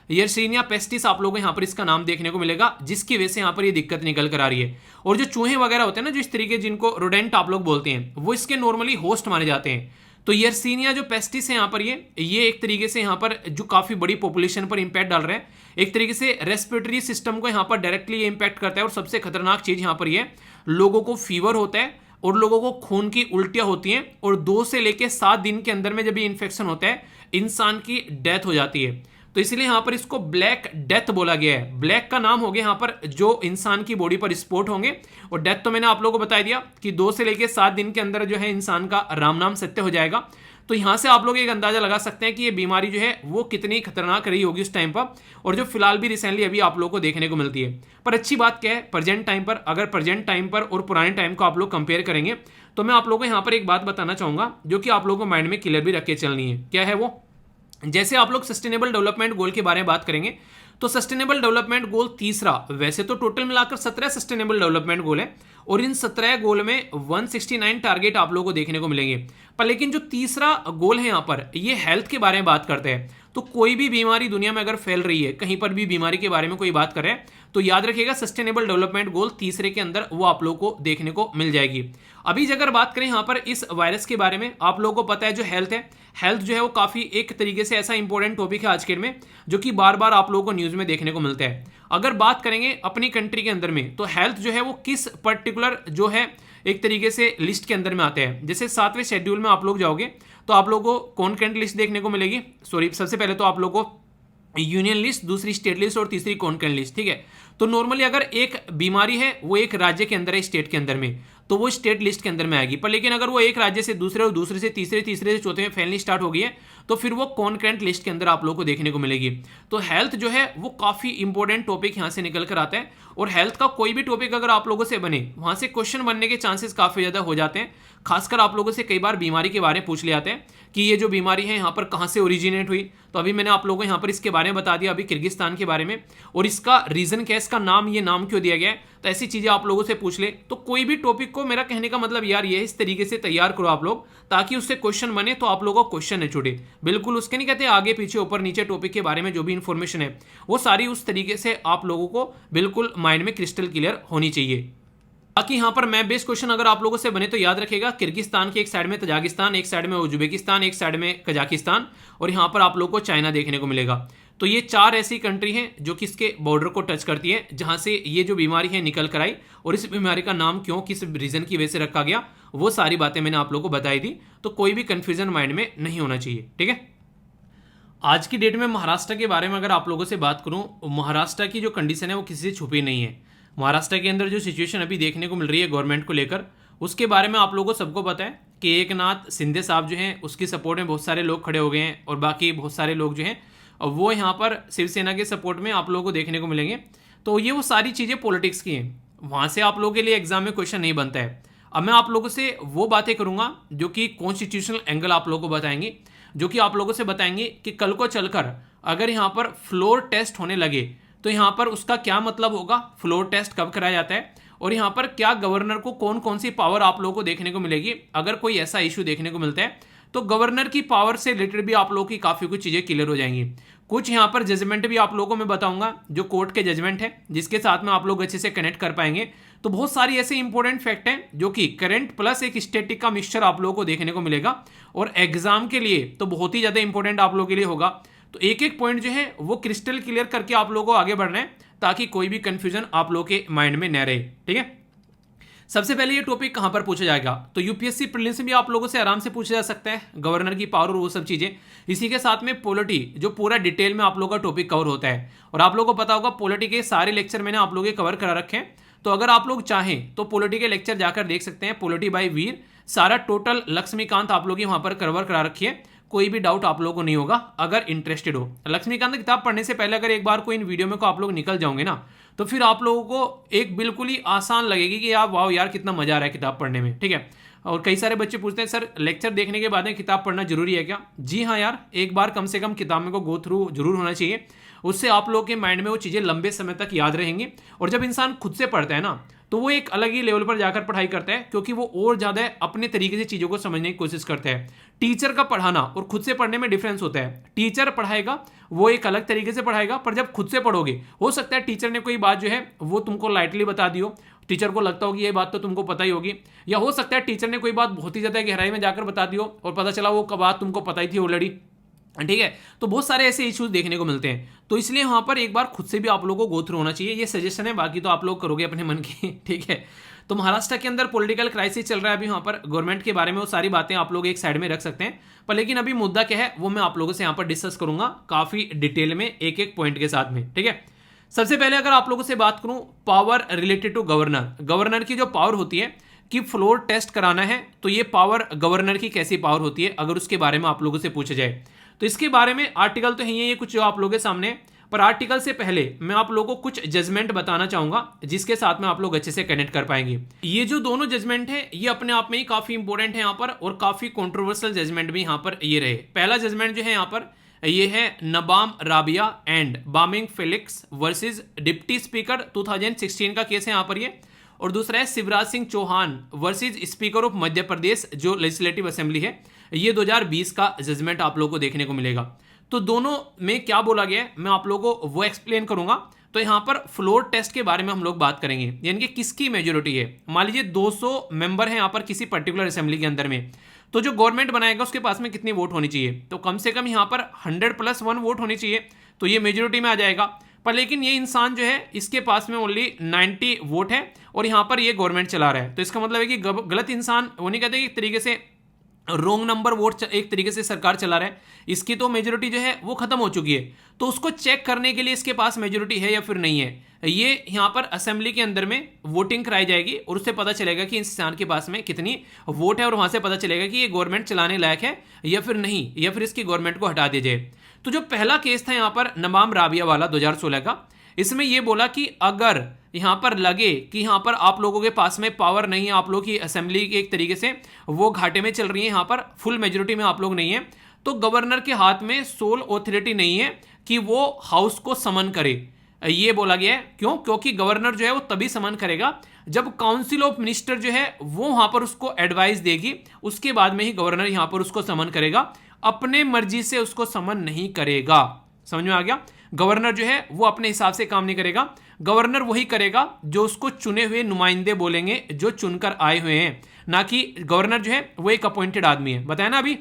यर्सीनिया पेस्टिस आप लोगों को यहाँ पर इसका नाम देखने को मिलेगा, जिसकी वजह से यहाँ पर ये दिक्कत निकल कर आ रही है। और जो चूहे वगैरह होते हैं ना, जो इस तरीके जिनको रोडेंट आप लोग बोलते हैं, वो इसके नॉर्मली होस्ट माने जाते हैं। तो यर्सीनिया जो पेस्टिस है यहाँ पर, ये एक तरीके से यहाँ पर जो काफी बड़ी पॉपुलेशन पर इंपैक्ट डाल रहे हैं, एक तरीके से रेस्पिरेटरी सिस्टम को यहाँ पर डायरेक्टली ये इंपैक्ट करता है। और सबसे खतरनाक चीज यहाँ पर ये, लोगों को फीवर होता है और लोगों को खून की उल्टियां होती हैं, और 2 से लेकर 7 दिन के अंदर में जब ये इन्फेक्शन होता है इंसान की डेथ हो जाती है। तो इसलिए यहां पर इसको ब्लैक डेथ बोला गया है। ब्लैक का नाम हो गया यहां पर जो इंसान की बॉडी पर स्पॉट होंगे, और डेथ तो मैंने आप लोगों को बता दिया कि 2 से लेकर 7 दिन के अंदर जो है इंसान का राम नाम सत्य हो जाएगा। तो यहां से आप लोग एक अंदाजा लगा सकते हैं कि ये बीमारी जो है वो कितनी खतरनाक रही होगी उस टाइम पर, और जो फिलहाल भी रिसेंटली अभी आप लोगों को देखने को मिलती है। पर अच्छी बात क्या है, प्रेजेंट टाइम पर, अगर प्रेजेंट टाइम पर और पुराने टाइम को आप लोग कंपेयर करेंगे, तो मैं आप लोगों को यहां पर एक बात बताना चाहूंगा जो कि आप लोगों को माइंड में क्लियर भी रख के चलनी है। क्या है वो? जैसे आप लोग सस्टेनेबल डेवलपमेंट गोल के बारे में बात करेंगे, तो सस्टेनेबल डेवलपमेंट गोल तीसरा, वैसे तो टोटल मिलाकर 17 सस्टेनेबल डेवलपमेंट गोल है, और इन 17 गोल में 169 टारगेट आप लोगों को देखने को मिलेंगे। पर लेकिन जो तीसरा गोल है यहाँ पर, ये हेल्थ के बारे में बात करते हैं। तो कोई भी बीमारी दुनिया में अगर फैल रही है, कहीं पर भी बीमारी के बारे में कोई बात कर रहे हैं, तो याद रखिएगा सस्टेनेबल डेवलपमेंट गोल तीसरे के अंदर वो आप लोगों को देखने को मिल जाएगी। अभी अगर बात करें यहाँ पर इस वायरस के बारे में, आप लोगों को पता है जो हेल्थ है, हेल्थ जो है वो काफी एक तरीके से ऐसा इंपॉर्टेंट टॉपिक है आज के में, जो कि बार बार आप लोगों को न्यूज में देखने को मिलता है। अगर बात करेंगे अपनी कंट्री के अंदर में, तो हेल्थ जो है वो किस पर्टिकुलर जो है एक तरीके से लिस्ट के अंदर में आते हैं। जैसे 7वें शेड्यूल में आप लोग जाओगे तो आप लोगों को कॉन्करेंट लिस्ट देखने को मिलेगी। सॉरी, सबसे पहले तो आप लोगों को यूनियन लिस्ट, दूसरी स्टेट लिस्ट और तीसरी कॉन्करेंट लिस्ट, ठीक है। तो नॉर्मली अगर एक बीमारी है वो एक राज्य के अंदर है, स्टेट के अंदर में, तो वो स्टेट लिस्ट के अंदर में आएगी। पर लेकिन अगर वो एक राज्य से दूसरे और दूसरे से तीसरे, तीसरे से चौथे में फैलनी स्टार्ट हो गई है, तो फिर वो कॉन्करेंट लिस्ट के अंदर आप लोगों को देखने को मिलेगी। तो हेल्थ जो है वो काफी इंपॉर्टेंट टॉपिक यहां से निकल कर आता है, और हेल्थ का कोई भी टॉपिक अगर आप लोगों से बने, वहां से क्वेश्चन बनने के चांसेस काफी ज्यादा हो जाते हैं। खासकर आप लोगों से कई बार बीमारी के बारे में पूछ ले आते हैं कि ये जो बीमारी है यहाँ पर कहाँ से ओरिजिनेट हुई। तो अभी मैंने आप लोगों को यहाँ पर इसके बारे में बता दिया, अभी किर्गिस्तान के बारे में, और इसका रीजन क्या है, इसका नाम, ये नाम क्यों दिया गया है। तो ऐसी चीजें आप लोगों से पूछ ले, तो कोई भी टॉपिक को, मेरा कहने का मतलब यार ये इस तरीके से तैयार करो आप लोग, ताकि उससे क्वेश्चन बने तो आप लोगों को क्वेश्चन न छूटे। बिल्कुल उसके नहीं कहते आगे पीछे ऊपर नीचे टॉपिक के बारे में जो भी इंफॉर्मेशन है वो सारी उस तरीके से आप लोगों को बिल्कुल माइंड में क्रिस्टल क्लियर होनी चाहिए। बाकी यहाँ पर मैप बेस्ड क्वेश्चन अगर आप लोगों से बने तो याद रखिएगा, किर्गिस्तान की एक साइड में तजाकिस्तान, एक साइड में उज्बेकिस्तान, एक साइड में कजाकिस्तान, और यहाँ पर आप लोगों को चाइना देखने को मिलेगा। तो ये 4 ऐसी कंट्री हैं जो कि इसके बॉर्डर को टच करती है, जहां से ये जो बीमारी है निकल कर आई, और इस बीमारी का नाम क्यों, किस रीजन की वजह से रखा गया, वो सारी बातें मैंने आप लोगों को बताई दी। तो कोई भी कंफ्यूजन माइंड में नहीं होना चाहिए, ठीक है। आज की डेट में महाराष्ट्र के बारे में अगर आप लोगों से बात करूं, महाराष्ट्र की जो कंडीशन है वो किसी से छुपी नहीं है। महाराष्ट्र के अंदर जो सिचुएशन अभी देखने को मिल रही है गवर्नमेंट को लेकर, उसके बारे में आप लोगों को सबको पता है कि एकनाथ शिंदे साहब जो हैं उसकी सपोर्ट में बहुत सारे लोग खड़े हो गए हैं, और बाकी बहुत सारे लोग जो हैं वो यहाँ पर शिवसेना के सपोर्ट में आप लोगों को देखने को मिलेंगे। तो ये वो सारी चीज़ें पॉलिटिक्स की हैं, वहाँ से आप लोगों के लिए एग्जाम में क्वेश्चन नहीं बनता है। अब मैं आप लोगों से वो बातें करूँगा जो कि कॉन्स्टिट्यूशनल एंगल आप लोगों को बताएंगे, जो कि आप लोगों से बताएंगे कि कल को चलकर अगर यहाँ पर फ्लोर टेस्ट होने लगे तो यहाँ पर उसका क्या मतलब होगा, फ्लोर टेस्ट कब कराया जाता है, और यहाँ पर क्या गवर्नर को कौन कौन सी पावर आप लोगों को देखने को मिलेगी। अगर कोई ऐसा इशू देखने को मिलता है तो गवर्नर की पावर से रिलेटेड भी आप लोगों की काफ़ी कुछ चीज़ें क्लियर हो जाएंगी। कुछ यहाँ पर जजमेंट भी आप लोगों को मैं बताऊंगा जो कोर्ट के जजमेंट है, जिसके साथ में आप लोग अच्छे से कनेक्ट कर पाएंगे। तो बहुत सारी ऐसे इंपॉर्टेंट फैक्ट हैं जो कि करंट प्लस एक स्टैटिक का मिक्सचर आप लोगों को देखने को मिलेगा, और एग्जाम के लिए तो बहुत ही ज़्यादा इंपॉर्टेंट आप लोगों के लिए होगा। तो एक एक पॉइंट जो है वो क्रिस्टल क्लियर करके आप लोगों को आगे बढ़ना है, ताकि कोई भी कंफ्यूजन आप लोगों के माइंड में न रहे, ठीक है। सबसे पहले ये टॉपिक कहां पर पूछा जाएगा, तो यूपीएससी प्रीलिम्स में भी आप लोगों से आराम से पूछा जा सकता है, गवर्नर की पावर और वो सब चीजें। इसी के साथ में पॉलिटी जो पूरा डिटेल में आप लोगों का टॉपिक कवर होता है, और आप लोगों को पता होगा पॉलिटी के सारे लेक्चर मैंने आप लोगों के कवर करा रखे हैं। तो अगर आप लोग चाहें तो पॉलिटी के लेक्चर जाकर देख सकते हैं, पॉलिटी बाय वीर, सारा टोटल लक्ष्मीकांत आप लोग वहां पर कवर करा रखी है, कोई भी डाउट आप लोगों को नहीं होगा अगर इंटरेस्टेड हो। लक्ष्मीकांत की किताब पढ़ने से पहले अगर एक बार कोई इन वीडियो में को आप लोग निकल जाओगे ना, तो फिर आप लोगों को एक बिल्कुल ही आसान लगेगी कि यार वाह यार कितना मजा आ रहा है किताब पढ़ने में, ठीक है। और कई सारे बच्चे पूछते हैं सर लेक्चर देखने के बाद में किताब पढ़ना जरूरी है क्या? जी हाँ यार, एक बार कम से कम किताब में को गो थ्रू जरूर होना चाहिए। उससे आप लोगों के माइंड में वो चीज़ें लंबे समय तक याद रहेंगी। और जब इंसान खुद से पढ़ता है ना, तो वो एक अलग ही लेवल पर जाकर पढ़ाई करता है, क्योंकि वो और ज़्यादा अपने तरीके से चीज़ों को समझने की कोशिश करता है। टीचर का पढ़ाना और खुद से पढ़ने में डिफरेंस होता है। टीचर पढ़ाएगा वो एक अलग तरीके से पढ़ाएगा, पर जब खुद से पढ़ोगे हो सकता है टीचर ने कोई बात जो है वो तुमको लाइटली बता दी हो, टीचर को लगता हो कि ये बात तो तुमको पता ही होगी, या हो सकता है टीचर ने कोई बात बहुत ही ज़्यादा गहराई में जाकर बता दी हो और पता चला वो बात तुमको पता ही थी ऑलरेडी, ठीक है। तो बहुत सारे ऐसे इश्यूज देखने को मिलते हैं। तो इसलिए वहां पर एक बार खुद से भी आप लोगों को गो थ्रू होना चाहिए। ये सजेशन है, बाकी तो आप लोग करोगे अपने मन की, ठीक है। तो महाराष्ट्र के अंदर पॉलिटिकल क्राइसिस चल रहा है अभी, वहां पर गवर्नमेंट के बारे में वो सारी बातें आप लोग एक साइड में रख सकते हैं, पर लेकिन अभी मुद्दा क्या है वो मैं आप लोगों से यहाँ पर डिस्कस करूंगा काफी डिटेल में एक एक पॉइंट के साथ में, ठीक है। सबसे पहले अगर आप लोगों से बात करूं power related to governor, governor की जो पावर होती है कि फ्लोर टेस्ट कराना है, तो ये पावर गवर्नर की कैसी पावर होती है अगर उसके बारे में आप लोगों से पूछा जाए, तो इसके बारे में आर्टिकल तो है ये कुछ जो आप लोगों के सामने, पर आर्टिकल से पहले मैं आप लोगों को कुछ जजमेंट बताना चाहूंगा जिसके साथ में आप लोग अच्छे से कनेक्ट कर पाएंगे। ये जो दोनों जजमेंट है ये अपने आप में ही काफी इंपॉर्टेंट है यहाँ पर, और काफी कंट्रोवर्शियल जजमेंट भी यहाँ पर ये रहे। पहला जजमेंट जो है यहाँ पर ये है Nabam Rebia and Bamang Felix versus deputy speaker 2016 का केस है यहाँ पर ये, और दूसरा है Shivraj Singh Chouhan versus speaker of Madhya Pradesh जो लेजिस्लेटिव असेंबली है, ये 2020 का जजमेंट आप लोगों को देखने को मिलेगा। तो दोनों में क्या बोला गया है मैं आप लोगों को वो एक्सप्लेन करूंगा। तो यहाँ पर फ्लोर टेस्ट के बारे में हम लोग बात करेंगे, यानी कि किसकी मेजोरिटी है। मान लीजिए 200 मेंबर हैं यहाँ पर किसी पर्टिकुलर असेंबली के अंदर में, तो जो गवर्नमेंट बनाएगा उसके पास में कितनी वोट होनी चाहिए, तो कम से कम यहाँ पर 100+1 वोट होनी चाहिए, तो ये मेजोरिटी में आ जाएगा। पर लेकिन ये इंसान जो है इसके पास में ओनली 90 वोट है और यहाँ पर ये गवर्नमेंट चला रहा है, तो इसका मतलब है कि गलत इंसान, वो नहीं कहते कि एक तरीके से रोंग नंबर वोट एक तरीके से सरकार चला रहा है, इसकी तो मेजोरिटी जो है वो खत्म हो चुकी है। तो उसको चेक करने के लिए इसके पास मेजोरिटी है या फिर नहीं है, ये यहाँ पर असेंबली के अंदर में वोटिंग कराई जाएगी और उससे पता चलेगा कि इंसान के पास में कितनी वोट है, और वहां से पता चलेगा कि ये गवर्नमेंट चलाने लायक है या फिर नहीं, या फिर इसकी गवर्नमेंट को हटा दिया जाए। तो जो पहला केस था यहाँ पर नबाम राबिया वाला 2016 का, इसमें यह बोला कि अगर यहाँ पर लगे कि यहाँ पर आप लोगों के पास में पावर नहीं है, आप लोग की असेंबली की एक तरीके से वो घाटे में चल रही है, यहाँ पर फुल मेजोरिटी में आप लोग नहीं है, तो गवर्नर के हाथ में सोल ऑथोरिटी नहीं है कि वो हाउस को समन करे। ये बोला गया है क्यों, क्योंकि गवर्नर जो है वो तभी समन करेगा जब काउंसिल ऑफ मिनिस्टर जो है वो वहां पर उसको एडवाइस देगी, उसके बाद में ही गवर्नर यहां पर उसको समन करेगा, अपने मर्जी से उसको समन नहीं करेगा। समझ में आ गया? गवर्नर जो है वो अपने हिसाब से काम नहीं करेगा, गवर्नर वही करेगा जो उसको चुने हुए नुमाइंदे बोलेंगे जो चुनकर आए हुए हैं, ना कि गवर्नर जो है वो एक अपॉइंटेड आदमी है। बताया ना अभी,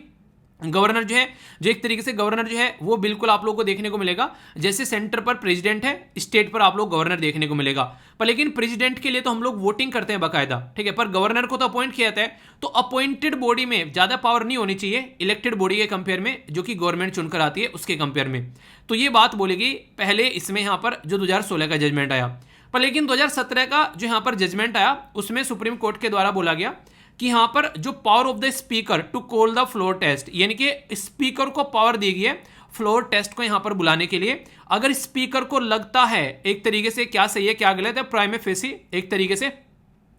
गवर्नर जो है जो एक तरीके से गवर्नर जो है वो बिल्कुल आप लोगों को देखने को मिलेगा जैसे सेंटर पर प्रेसिडेंट है, स्टेट पर आप लोग गवर्नर देखने को मिलेगा। पर लेकिन प्रेसिडेंट के लिए तो हम लोग वोटिंग करते हैं बाकायदा, ठीक है, पर गवर्नर को तो अपॉइंट किया जाता है, तो अपॉइंटेड बॉडी में ज्यादा पावर नहीं होनी चाहिए इलेक्टेड बॉडी के कंपेयर में, जो कि गवर्नमेंट चुनकर आती है उसके कंपेयर में। तो ये बात बोलेगी पहले इसमें यहाँ पर जो 2016 का जजमेंट आया। पर लेकिन 2017 का जो यहाँ पर जजमेंट आया उसमें सुप्रीम कोर्ट के द्वारा बोला गया कि यहां पर जो power of the speaker to call the floor test, यानी कि स्पीकर को पावर दी गई है फ्लोर टेस्ट को यहां पर बुलाने के लिए। अगर स्पीकर को लगता है एक तरीके से क्या सही है क्या गलत है, प्राइमे फेसी एक तरीके से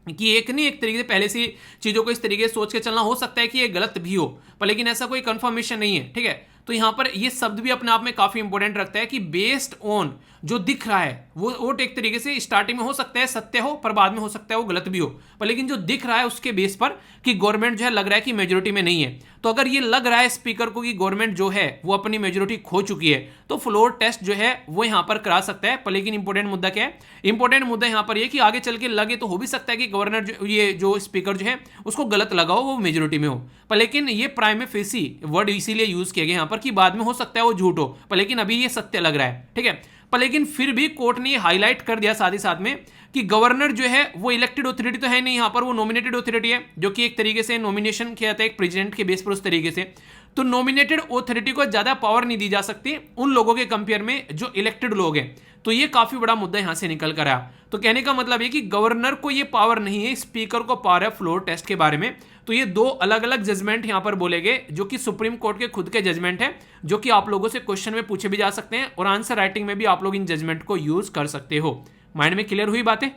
कि एक नहीं एक तरीके से पहले से चीजों को इस तरीके से सोच के चलना, हो सकता है कि ये गलत भी हो, पर लेकिन ऐसा कोई कंफर्मेशन नहीं है, ठीक है। तो यहां पर ये शब्द भी अपने आप में काफी इंपॉर्टेंट रखता है कि बेस्ड ऑन जो दिख रहा है वो वोट एक तरीके से स्टार्टिंग में हो सकता है सत्य हो, पर बाद में हो सकता है वो गलत भी हो, पर लेकिन जो दिख रहा है उसके बेस पर कि गवर्नमेंट जो है लग रहा है कि मेजोरिटी में नहीं है। तो अगर ये लग रहा है स्पीकर को कि गवर्नमेंट जो है वो अपनी मेजोरिटी खो चुकी है, तो फ्लोर टेस्ट जो है वो यहां पर करा सकता है। पर लेकिन इंपॉर्टेंट मुद्दा क्या है, इंपॉर्टेंट मुद्दा यहां पर ये कि आगे चल के लगे तो हो भी सकता है कि गवर्नर ये जो स्पीकर जो है उसको गलत लगा हो, वो मेजोरिटी में हो, पर लेकिन ये प्राइमे फेसी वर्ड इसीलिए यूज किया गया यहां पर कि बाद में हो सकता है वो झूठ हो, पर लेकिन अभी ये सत्य लग रहा है, ठीक है। पर लेकिन फिर भी कोर्ट ने हाईलाइट कर दिया साथ ही साथ में कि गवर्नर जो है वो इलेक्टेड ऑथोरिटी तो है नहीं, यहां पर वो नॉमिनेटेड ऑथोरिटी है, जो कि एक तरीके से नॉमिनेशन किया जाता है एक प्रेसिडेंट के बेस पर उस तरीके से। तो नॉमिनेटेड ऑथोरिटी को ज्यादा पावर नहीं दी जा सकती उन लोगों के कंपेयर में जो इलेक्टेड लोग हैं। तो ये काफी बड़ा मुद्दा यहां से निकल कर आया। तो कहने का मतलब है कि गवर्नर को ये पावर नहीं है, स्पीकर को पावर है फ्लोर टेस्ट के बारे में। तो ये दो अलग अलग जजमेंट यहां पर बोले गए जो कि सुप्रीम कोर्ट के खुद के जजमेंट है, जो कि आप लोगों से क्वेश्चन में पूछे भी जा सकते हैं और आंसर राइटिंग में भी आप लोग इन जजमेंट को यूज कर सकते हो। माइंड में क्लियर हुई बातें?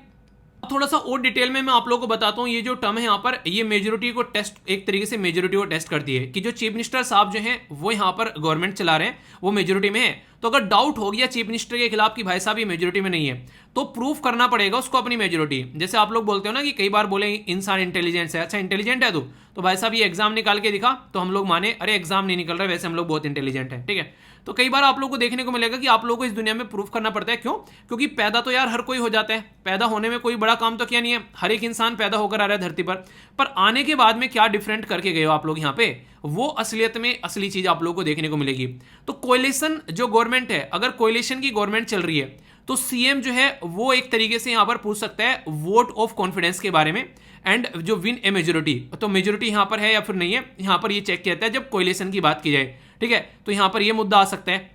थोड़ा सा और डिटेल में मैं आप लोगों को बताता हूं, ये जो टर्म है यहाँ पर, ये मेजोरिटी को टेस्ट, एक तरीके से मेजोरिटी को टेस्ट करती है कि जो चीफ मिनिस्टर साहब जो हैं वो यहाँ पर गवर्नमेंट चला रहे हैं, वो मेजोरिटी में है। तो अगर डाउट हो गया चीफ मिनिस्टर के खिलाफ कि भाई साहब ये मेजोरिटी में नहीं है, तो प्रूफ करना पड़ेगा उसको अपनी मेजोरिटी। जैसे आप लोग बोलते हो ना कि कई बार बोले इंसान इंटेलिजेंस है, अच्छा इंटेलिजेंट है तो भाई साहब ये एग्जाम निकाल के दिखा, तो हम लोग माने अरे एग्जाम नहीं निकल रहा, वैसे हम लोग बहुत इंटेलिजेंट है, ठीक है। तो कई बार आप लोग को देखने को मिलेगा कि आप लोगों को इस दुनिया में प्रूफ करना पड़ता है। क्यों? क्योंकि पैदा तो यार हर कोई हो जाता है, पैदा होने में कोई बड़ा काम तो क्या नहीं है, हर एक इंसान पैदा होकर आ रहा है धरती पर आने के बाद में क्या डिफरेंट करके गए हो आप लोग यहाँ पे, वो असलियत में असली चीज आप लोगों को देखने को मिलेगी। तो कोएलिशन जो गवर्नमेंट है, अगर कोएलिशन की गवर्नमेंट चल रही है, तो सीएम जो है वो एक तरीके से यहां पर पूछ सकता है वोट ऑफ कॉन्फिडेंस के बारे में, एंड जो विन ए मेजोरिटी, तो मेजोरिटी यहां पर है या फिर नहीं है, यहां पर ये चेक किया जाता है जब कोएलिशन की बात की जाए, ठीक है। तो यहां पर ये मुद्दा आ सकता है।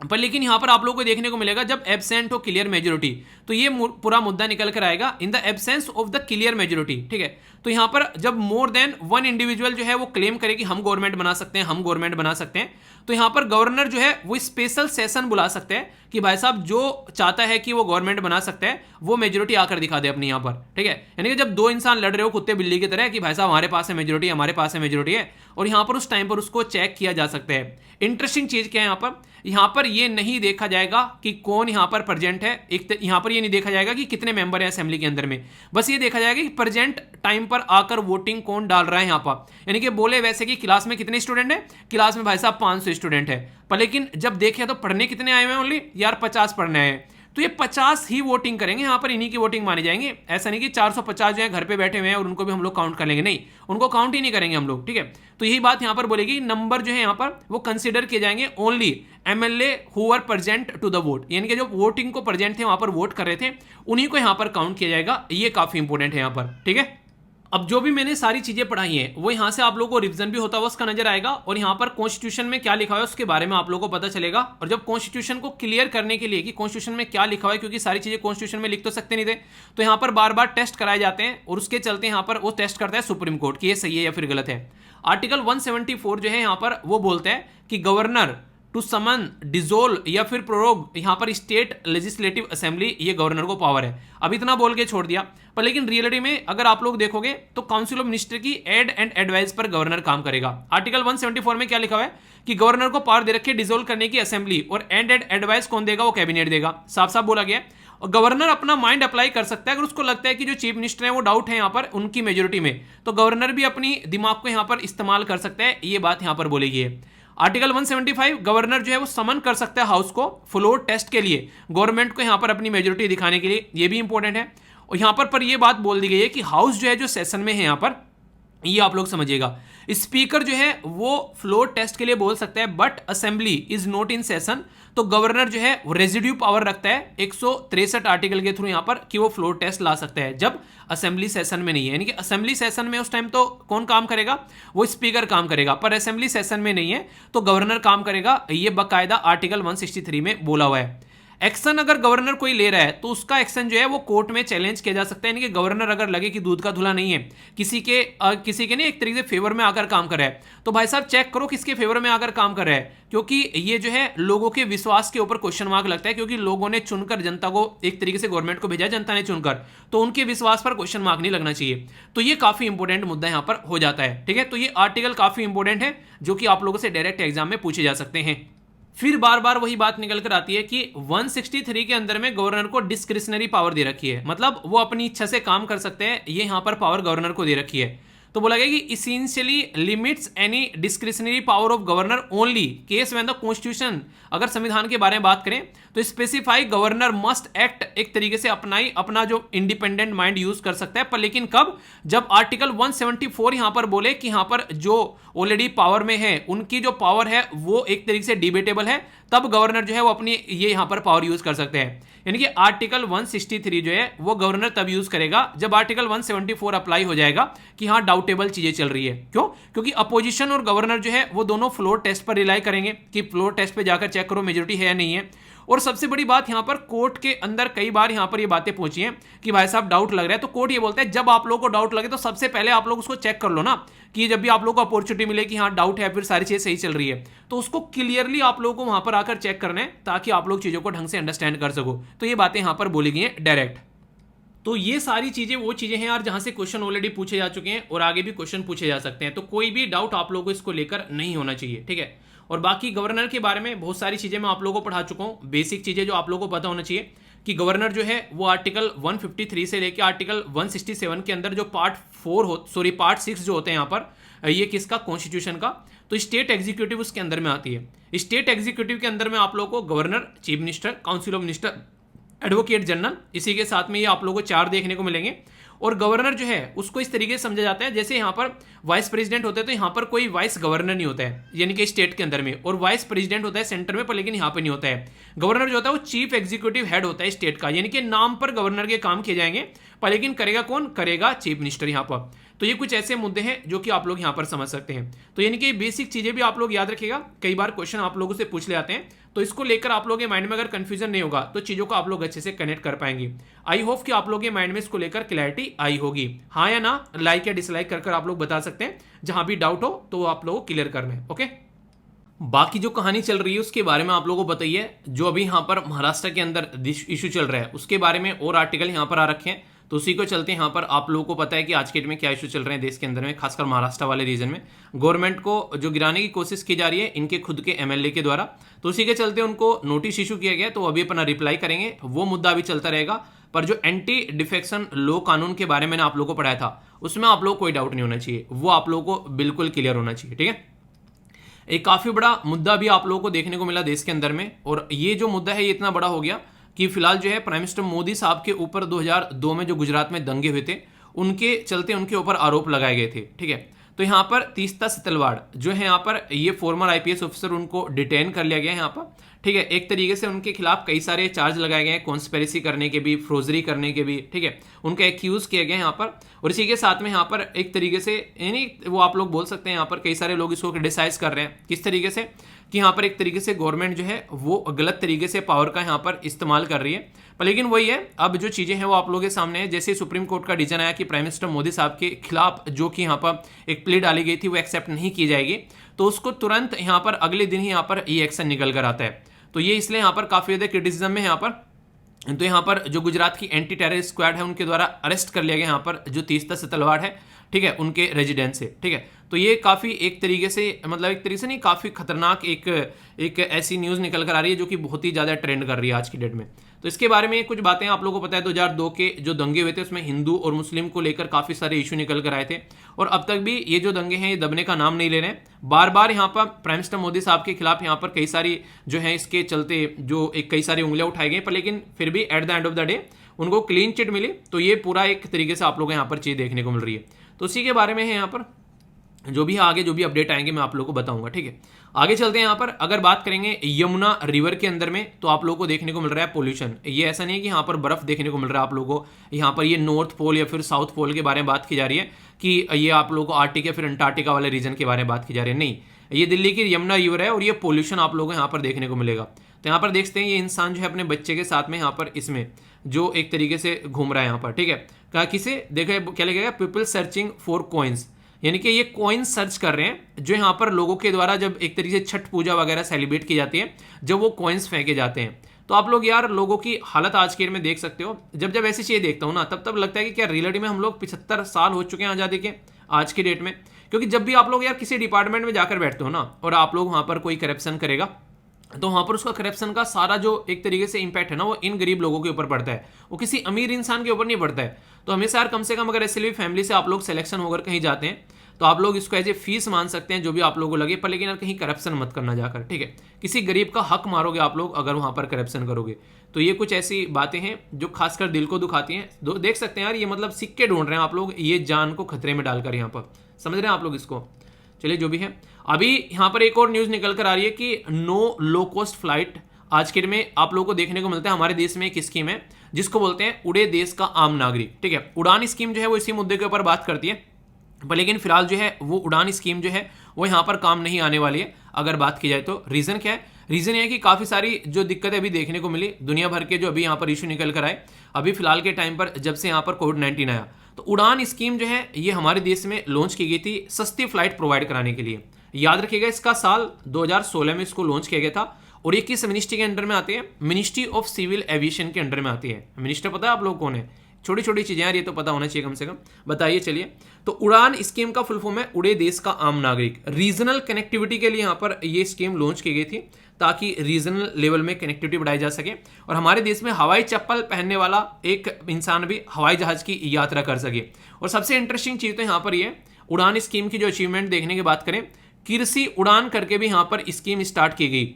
पर लेकिन यहां पर आप लोगों को देखने को मिलेगा जब एब्सेंट हो क्लियर मेजोरिटी, तो ये पूरा मुद्दा निकल कर आएगा in the absence of the clear majority, ठीक है। तो यहां पर जब मोर देन वन इंडिविजुअल जो है वो क्लेम करे कि हम गवर्नमेंट बना सकते हैं, हम गवर्नमेंट बना सकते हैं, तो यहां पर गवर्नर जो है वो स्पेशल सेशन बुला सकते हैं कि भाई साहब जो चाहता है कि वो गवर्नमेंट बना सकते हैं वो मेजोरिटी आकर दिखा दे अपनी यहां पर, ठीक है। यानी कि जब दो इंसान लड़ रहे हो कुत्ते बिल्ली की तरह कि भाई साहब हमारे पास है मेजोरिटी, हमारे पास है मेजोरिटी है, और यहां पर उस टाइम पर उसको चेक किया जा सकता है। इंटरेस्टिंग चीज क्या है यहां पर ये नहीं देखा जाएगा कि कौन यहां पर प्रेजेंट है, एक यहां पर ये नहीं देखा जाएगा कि कितने मेंबर हैं असेंबली के अंदर में, बस ये देखा जाएगा कि प्रेजेंट टाइम पर आकर वोटिंग कौन डाल रहा है यहां पर। यानी कि बोले वैसे कि क्लास में कितने स्टूडेंट हैं, क्लास में भाई साहब 500 स्टूडेंट है, पर लेकिन जब देखे तो पढ़ने कितने आए हुए हैं, ओनली यार 50 पढ़ने आए हैं, तो ये 50 ही वोटिंग करेंगे, यहाँ पर इन्हीं की वोटिंग मानी जाएंगे। ऐसा नहीं कि 450 जो है घर पे बैठे हुए हैं और उनको भी हम लोग काउंट कर लेंगे, नहीं, उनको काउंट ही नहीं करेंगे हम लोग, ठीक है। तो यही बात यहाँ पर बोलेगी, नंबर जो है यहाँ पर वो कंसिडर किए जाएंगे only MLA who are present to the vote, यानी कि जो वोटिंग को प्रेजेंट थे वहां पर वोट कर रहे थे उन्हीं को यहाँ पर काउंट किया जाएगा। ये काफी इंपॉर्टेंट है यहाँ पर, ठीक है। अब जो भी मैंने सारी चीजें पढ़ाई हैं वो यहां से आप लोगों को रिवीजन भी होता हुआ उसका नजर आएगा, और यहां पर कॉन्स्टिट्यूशन में क्या लिखा हुआ है उसके बारे में आप लोगों को पता चलेगा। और जब कॉन्स्टिट्यूशन को क्लियर करने के लिए कि कॉन्स्टिट्यूशन में क्या लिखा हुआ है, क्योंकि सारी चीजें कॉन्स्टिट्यूशन में लिख तो सकते नहीं थे, तो यहां पर बार बार टेस्ट कराए जाते हैं, और उसके चलते यहां पर वो टेस्ट करता है सुप्रीम कोर्ट कि ये सही है या फिर गलत है। आर्टिकल 174 जो है यहां पर वो बोलता है कि गवर्नर टू समन, डिजोल्व या फिर प्रोरोग यहां पर स्टेट लेजिस्लेटिव असेंबली, ये गवर्नर को पावर है। अब इतना बोल के छोड़ दिया, पर लेकिन रियलिटी में अगर आप लोग देखोगे तो काउंसिल ऑफ मिनिस्टर की एड एंड एडवाइस पर गवर्नर काम करेगा। आर्टिकल 174 में क्या लिखा हुआ है कि गवर्नर को पावर दे रखी है डिजोल्व करने की असेंबली, और एड एंड एडवाइस कौन देगा, वो कैबिनेट देगा, साफ साफ बोला गया है। और गवर्नर अपना माइंड अप्लाई कर सकता है अगर उसको लगता है कि जो चीफ मिनिस्टर है वो डाउट है यहाँ पर उनकी मेजोरिटी में, तो गवर्नर भी अपनी दिमाग को यहाँ पर इस्तेमाल कर सकता है, ये बात यहाँ पर बोली गई है। आर्टिकल 175 गवर्नर जो है वो समन कर सकता है हाउस को फ्लोर टेस्ट के लिए, गवर्नमेंट को यहाँ पर अपनी मेजोरिटी दिखाने के लिए, ये भी इंपॉर्टेंट है। और यहाँ पर ये बात बोल दी गई है कि हाउस जो है जो सेशन में है यहाँ पर, ये आप लोग समझिएगा, स्पीकर जो है वो फ्लोर टेस्ट के लिए बोल सकता है, but assembly is not in session, तो गवर्नर जो है वो रेजिड्यू पावर रखता है 163 आर्टिकल के थ्रू यहां पर कि वो फ्लोर टेस्ट ला सकता है जब असेंबली सेशन में नहीं है। यानी कि असेंबली सेशन में उस टाइम तो कौन काम करेगा, वो स्पीकर काम करेगा, पर असेंबली सेशन में नहीं है तो गवर्नर काम करेगा, ये बाकायदा आर्टिकल 163 में बोला हुआ है। एक्शन अगर गवर्नर कोई ले रहा है तो उसका एक्शन जो है वो कोर्ट में चैलेंज किया जा सकता है। यानी कि गवर्नर अगर लगे कि दूध का धुला नहीं है, किसी के नहीं एक तरीके से फेवर में आकर काम कर रहा है, तो भाई साहब चेक करो किसके फेवर में आकर काम कर रहा है, क्योंकि ये जो है लोगों के विश्वास के ऊपर क्वेश्चन मार्क लगता है, क्योंकि लोगों ने चुनकर जनता को एक तरीके से गवर्नमेंट को भेजा, जनता ने चुनकर, तो उनके विश्वास पर क्वेश्चन मार्क नहीं लगना चाहिए। तो ये काफी इंपॉर्टेंट मुद्दा यहां पर हो जाता है, ठीक है। तो ये आर्टिकल काफी इंपॉर्टेंट है जो कि आप लोगों से डायरेक्ट एग्जाम में पूछे जा सकते हैं। फिर बार बार वही बात निकल कर आती है कि 163 के अंदर में गवर्नर को डिस्क्रिशनरी पावर दे रखी है, मतलब वो अपनी इच्छा से काम कर सकते हैं, ये यहां पर पावर गवर्नर को दे रखी है। तो बोला गया कि essentially limits any discretionary power of governor only case when the constitution, अगर संविधान के बारे में बात करें तो स्पेसिफाई गवर्नर मस्ट एक्ट, एक तरीके से अपना जो इंडिपेंडेंट माइंड यूज कर सकता है, पर लेकिन कब, जब आर्टिकल 174 यहां पर बोले कि यहां पर जो ऑलरेडी पावर में है उनकी जो पावर है वो एक तरीके से डिबेटेबल है, तब गवर्नर जो है वो अपनी ये यहां पर पावर यूज कर सकते हैं। यानी कि आर्टिकल 163 जो है वो गवर्नर तब यूज करेगा जब आर्टिकल 174 अप्लाई हो जाएगा कि हाँ डाउटेबल चीजें चल रही है। क्यों? क्योंकि अपोजिशन और गवर्नर जो है वो दोनों फ्लोर टेस्ट पर रिलाई करेंगे कि फ्लोर टेस्ट पे जाकर चेक करो मेजोरिटी है या नहीं है, और सबसे बड़ी बात यहां पर कोर्ट के अंदर कई बार यहां पर ये बातें पहुंची हैं कि भाई साहब डाउट लग रहा है, तो कोर्ट ये बोलता है जब आप लोगों को डाउट लगे तो सबसे पहले आप लोग उसको चेक कर लो ना, कि जब भी आप लोगों को अपॉर्चुनिटी मिले कि हाँ डाउट है, फिर सारी चीजें सही चल रही है, तो उसको क्लियरली आप लोगों को वहां पर आकर चेक करना है ताकि आप लोग चीजों को ढंग से अंडरस्टैंड कर सको। तो ये बातें यहां पर बोली गई हैं डायरेक्ट। तो ये सारी चीजें वो चीजें हैं यार जहां से क्वेश्चन ऑलरेडी पूछे जा चुके हैं और आगे भी क्वेश्चन पूछे जा सकते हैं, तो कोई भी डाउट आप लोगों को इसको लेकर नहीं होना चाहिए, ठीक है। और बाकी गवर्नर के बारे में बहुत सारी चीजें मैं आप लोगों को पढ़ा चुका हूं, बेसिक चीजें जो आप लोगों को पता होना चाहिए कि गवर्नर जो है वो आर्टिकल 153 से लेकर आर्टिकल 167 के अंदर जो पार्ट 6 जो होते हैं यहाँ पर, ये किसका, कॉन्स्टिट्यूशन का, तो स्टेट एग्जीक्यूटिव उसके अंदर में आती है। स्टेट एग्जीक्यूटिव के अंदर में आप लोगों को governor, chief minister, council of minister, advocate general, इसी के साथ में ये आप लोगों को 4 देखने को मिलेंगे। और गवर्नर जो है उसको इस तरीके से समझा जाता है जैसे यहाँ पर वाइस प्रेसिडेंट होते हैं, तो यहाँ पर कोई वाइस गवर्नर नहीं होता है यानी कि स्टेट के अंदर में, और वाइस प्रेसिडेंट होता है सेंटर में पर लेकिन यहाँ पर नहीं होता है। गवर्नर जो होता है वो चीफ एग्जीक्यूटिव हेड होता है स्टेट का, यानी कि नाम पर गवर्नर के काम किए जाएंगे पर लेकिन करेगा कौन, करेगा चीफ मिनिस्टर यहाँ पर। तो ये कुछ ऐसे मुद्दे हैं जो कि आप लोग यहाँ पर समझ सकते हैं। तो यानी कि बेसिक चीजें भी आप लोग याद रखिएगा, कई बार क्वेश्चन आप लोगों से पूछ ले आते हैं, तो इसको लेकर आप लोगों के माइंड में अगर कंफ्यूजन नहीं होगा तो चीजों को आप लोग अच्छे से कनेक्ट कर पाएंगे। आई होप कि आप लोगों के माइंड में इसको लेकर क्लैरिटी आई होगी। हाँ या ना, लाइक या डिसलाइक कर आप लोग बता सकते हैं, जहां भी डाउट हो तो आप लोगों को क्लियर करना है। ओके, बाकी जो कहानी चल रही है उसके बारे में आप लोगों को बताइए। जो अभी यहाँ पर महाराष्ट्र के अंदर इशू चल रहा है उसके बारे में और आर्टिकल यहाँ पर आ रखे हैं, तो उसी को चलते हैं। यहाँ पर आप लोगों को पता है कि आज के डेट में क्या इशू चल रहे हैं देश के अंदर में, खासकर महाराष्ट्र वाले रीजन में गवर्नमेंट को जो गिराने की कोशिश की जा रही है इनके खुद के एमएलए के द्वारा, तो उसी के चलते उनको नोटिस इशू किया गया। तो अभी अपना रिप्लाई करेंगे, वो मुद्दा अभी चलता रहेगा। पर जो एंटी डिफेक्शन लॉ कानून के बारे में आप लोगों को पढ़ाया था उसमें आप लोगों को कोई डाउट नहीं होना चाहिए, वो आप लोगों को बिल्कुल क्लियर होना चाहिए, ठीक है। एक काफी बड़ा मुद्दा भी आप लोगों को देखने को मिला देश के अंदर में, और ये जो मुद्दा है ये इतना बड़ा हो गया कि फिलहाल जो है प्राइम मिनिस्टर मोदी साहब के ऊपर 2002 में जो गुजरात में दंगे हुए थे उनके चलते उनके ऊपर आरोप लगाए गए थे, ठीक है। तो यहाँ पर तीस्ता सतलवाड़ जो है यहाँ पर ये फॉर्मर आईपीएस ऑफिसर, उनको डिटेन कर लिया गया है यहाँ पर, ठीक है। एक तरीके से उनके खिलाफ कई सारे चार्ज लगाए गए हैं, कॉन्स्पिरेसी करने के भी, फ्रोजरी करने के भी, ठीक है। उनका एक्यूज किया गया है यहाँ पर, और इसी के साथ में यहाँ पर एक तरीके से यानी वो आप लोग बोल सकते हैं यहाँ पर कई सारे लोग इसको क्रिटिसाइज कर रहे हैं किस तरीके से कि यहाँ पर एक तरीके से गवर्नमेंट जो है वो गलत तरीके से पावर का यहाँ पर इस्तेमाल कर रही है। पर लेकिन वही है, अब जो चीजें हैं वो आप लोगों के सामने है। जैसे सुप्रीम कोर्ट का डिसीजन आया कि प्राइम मिनिस्टर मोदी साहब के खिलाफ जो कि यहाँ पर एक प्ली डाली गई थी वो एक्सेप्ट नहीं की जाएगी, तो उसको तुरंत यहाँ पर अगले दिन ही यहाँ पर ये एक्शन निकल कर आता है। तो ये इसलिए यहाँ पर काफी ज्यादा क्रिटिसिज्म में यहाँ पर, तो यहाँ पर जो गुजरात की एंटी टेरर स्क्वाड है उनके द्वारा अरेस्ट कर लिया गया यहाँ पर जो तीस्ता सतलवाड़ है, ठीक है, उनके रेजिडेंस से, ठीक है। तो ये काफी एक तरीके से मतलब एक तरीके से नहीं, काफी खतरनाक एक ऐसी न्यूज निकल कर आ रही है जो कि बहुत ही ज्यादा ट्रेंड कर रही है आज की डेट में। तो इसके बारे में कुछ बातें आप लोगों को पता है, 2002 के जो दंगे हुए थे उसमें हिंदू और मुस्लिम को लेकर काफी सारे इशू निकल कर आए थे, और अब तक भी ये जो दंगे हैं ये दबने का नाम नहीं ले रहे हैं। बार बार यहाँ पर प्राइम मिनिस्टर मोदी साहब के खिलाफ यहाँ पर कई सारी जो है इसके चलते जो एक कई सारी उंगलियां उठाई गई, पर लेकिन फिर भी at the end of the day उनको क्लीन चिट मिली। तो ये पूरा एक तरीके से आप लोगों को यहाँ पर चीज देखने को मिल रही है। तो उसी के बारे में है यहाँ पर जो भी आगे जो भी अपडेट आएंगे मैं आप लोगों को बताऊंगा, ठीक है। आगे चलते हैं। यहाँ पर अगर बात करेंगे यमुना रिवर के अंदर में, तो आप लोगों को देखने को मिल रहा है पोल्यूशन। ये ऐसा नहीं है कि यहाँ पर बर्फ देखने को मिल रहा है आप लोगों को, यहाँ पर ये नॉर्थ पोल या फिर साउथ पोल के बारे में बात की जा रही है कि ये आप लोगों को आर्टिक या फिर अंटार्कटिका वाले रीजन के बारे में बात की जा रही है, नहीं, ये दिल्ली की यमुना रिवर है और ये पोल्यूशन आप लोगों को यहाँ पर देखने को मिलेगा। तो यहाँ पर देखते हैं ये इंसान जो है अपने बच्चे के साथ में यहाँ पर इसमें जो एक तरीके से घूम रहा है यहाँ पर, ठीक है। कहा किसे देखा क्या लिखेगा, पीपल सर्चिंग फॉर कॉइन्स, यानी कि ये कॉइन सर्च कर रहे हैं जो यहाँ पर लोगों के द्वारा जब एक तरीके से छठ पूजा वगैरह सेलिब्रेट की जाती है, जब वो कॉइन्स फेंके जाते हैं। तो आप लोग यार लोगों की हालत आज के डेट में देख सकते हो। जब ऐसी चीजें देखता हूँ ना तब लगता है कि क्या रियलिटी में हम लोग 75 साल हो चुके हैं आजादी के आज की डेट में। क्योंकि जब भी आप लोग यार किसी डिपार्टमेंट में जाकर बैठते हो ना और आप लोग वहां पर कोई करप्शन करेगा, तो वहां पर उसका करप्शन का सारा जो एक तरीके से इंपैक्ट है ना वो इन गरीब लोगों के ऊपर पड़ता है, वो किसी अमीर इंसान के ऊपर नहीं पड़ता है। तो हमेशा यार कम से कम अगर ऐसे फैमिली से आप लोग सिलेक्शन होकर कहीं जाते हैं तो आप लोग इसको एज ए फीस मान सकते हैं जो भी आप लोगों को लगे, पर लेकिन यार कहीं करप्शन मत करना जाकर, ठीक है। किसी गरीब का हक मारोगे आप लोग अगर वहां पर करप्शन करोगे। तो ये कुछ ऐसी बातें हैं जो खासकर दिल को दुखाती हैं। देख सकते हैं यार ये मतलब सिक्के ढूंढ रहे हैं आप लोग, ये जान को खतरे में डालकर यहाँ पर, समझ रहे हैं आप लोग इसको। चलिए जो भी है, अभी यहाँ पर एक और न्यूज निकल कर आ रही है कि नो लो कॉस्ट फ्लाइट आज के दिन में आप लोगों को देखने को मिलता है। हमारे देश में एक स्कीम है जिसको बोलते हैं उड़े देश का आम नागरिक, ठीक है। उड़ान स्कीम जो है वो इसी मुद्दे के ऊपर बात करती है पर लेकिन फिलहाल जो है वो उड़ान स्कीम जो है वो यहाँ पर काम नहीं आने वाली है अगर बात की जाए तो। रीज़न क्या है? रीज़न ये है कि काफ़ी सारी जो दिक्कतें अभी देखने को मिली दुनिया भर के जो अभी यहाँ पर इशू निकल कर आए अभी फिलहाल के टाइम पर, जब से यहाँ पर कोविड-19 आया, तो उड़ान स्कीम जो है ये हमारे देश में लॉन्च की गई थी सस्ती फ्लाइट प्रोवाइड कराने के लिए। याद रखिएगा इसका साल 2016 में इसको लॉन्च किया गया था और ये किस मिनिस्ट्री के अंडर में आती है? मिनिस्ट्री ऑफ सिविल एविएशन के अंडर में आती है। मिनिस्टर पता है आप लोग कौन है? छोटी छोटी चीजें यार, ये तो पता होना चाहिए कम से कम। बताइए चलिए। तो उड़ान स्कीम का फुल फॉर्म है उड़े देश का आम नागरिक। रीजनल कनेक्टिविटी के लिए यहाँ पर ये स्कीम लॉन्च की गई थी ताकि रीजनल लेवल में कनेक्टिविटी बढ़ाई जा सके और हमारे देश में हवाई चप्पल पहनने वाला एक इंसान भी हवाई जहाज की यात्रा कर सके। और सबसे इंटरेस्टिंग चीज तो यहाँ पर ये उड़ान स्कीम की जो अचीवमेंट देखने की बात करें, कृषि उड़ान करके भी यहाँ पर स्कीम स्टार्ट की गई,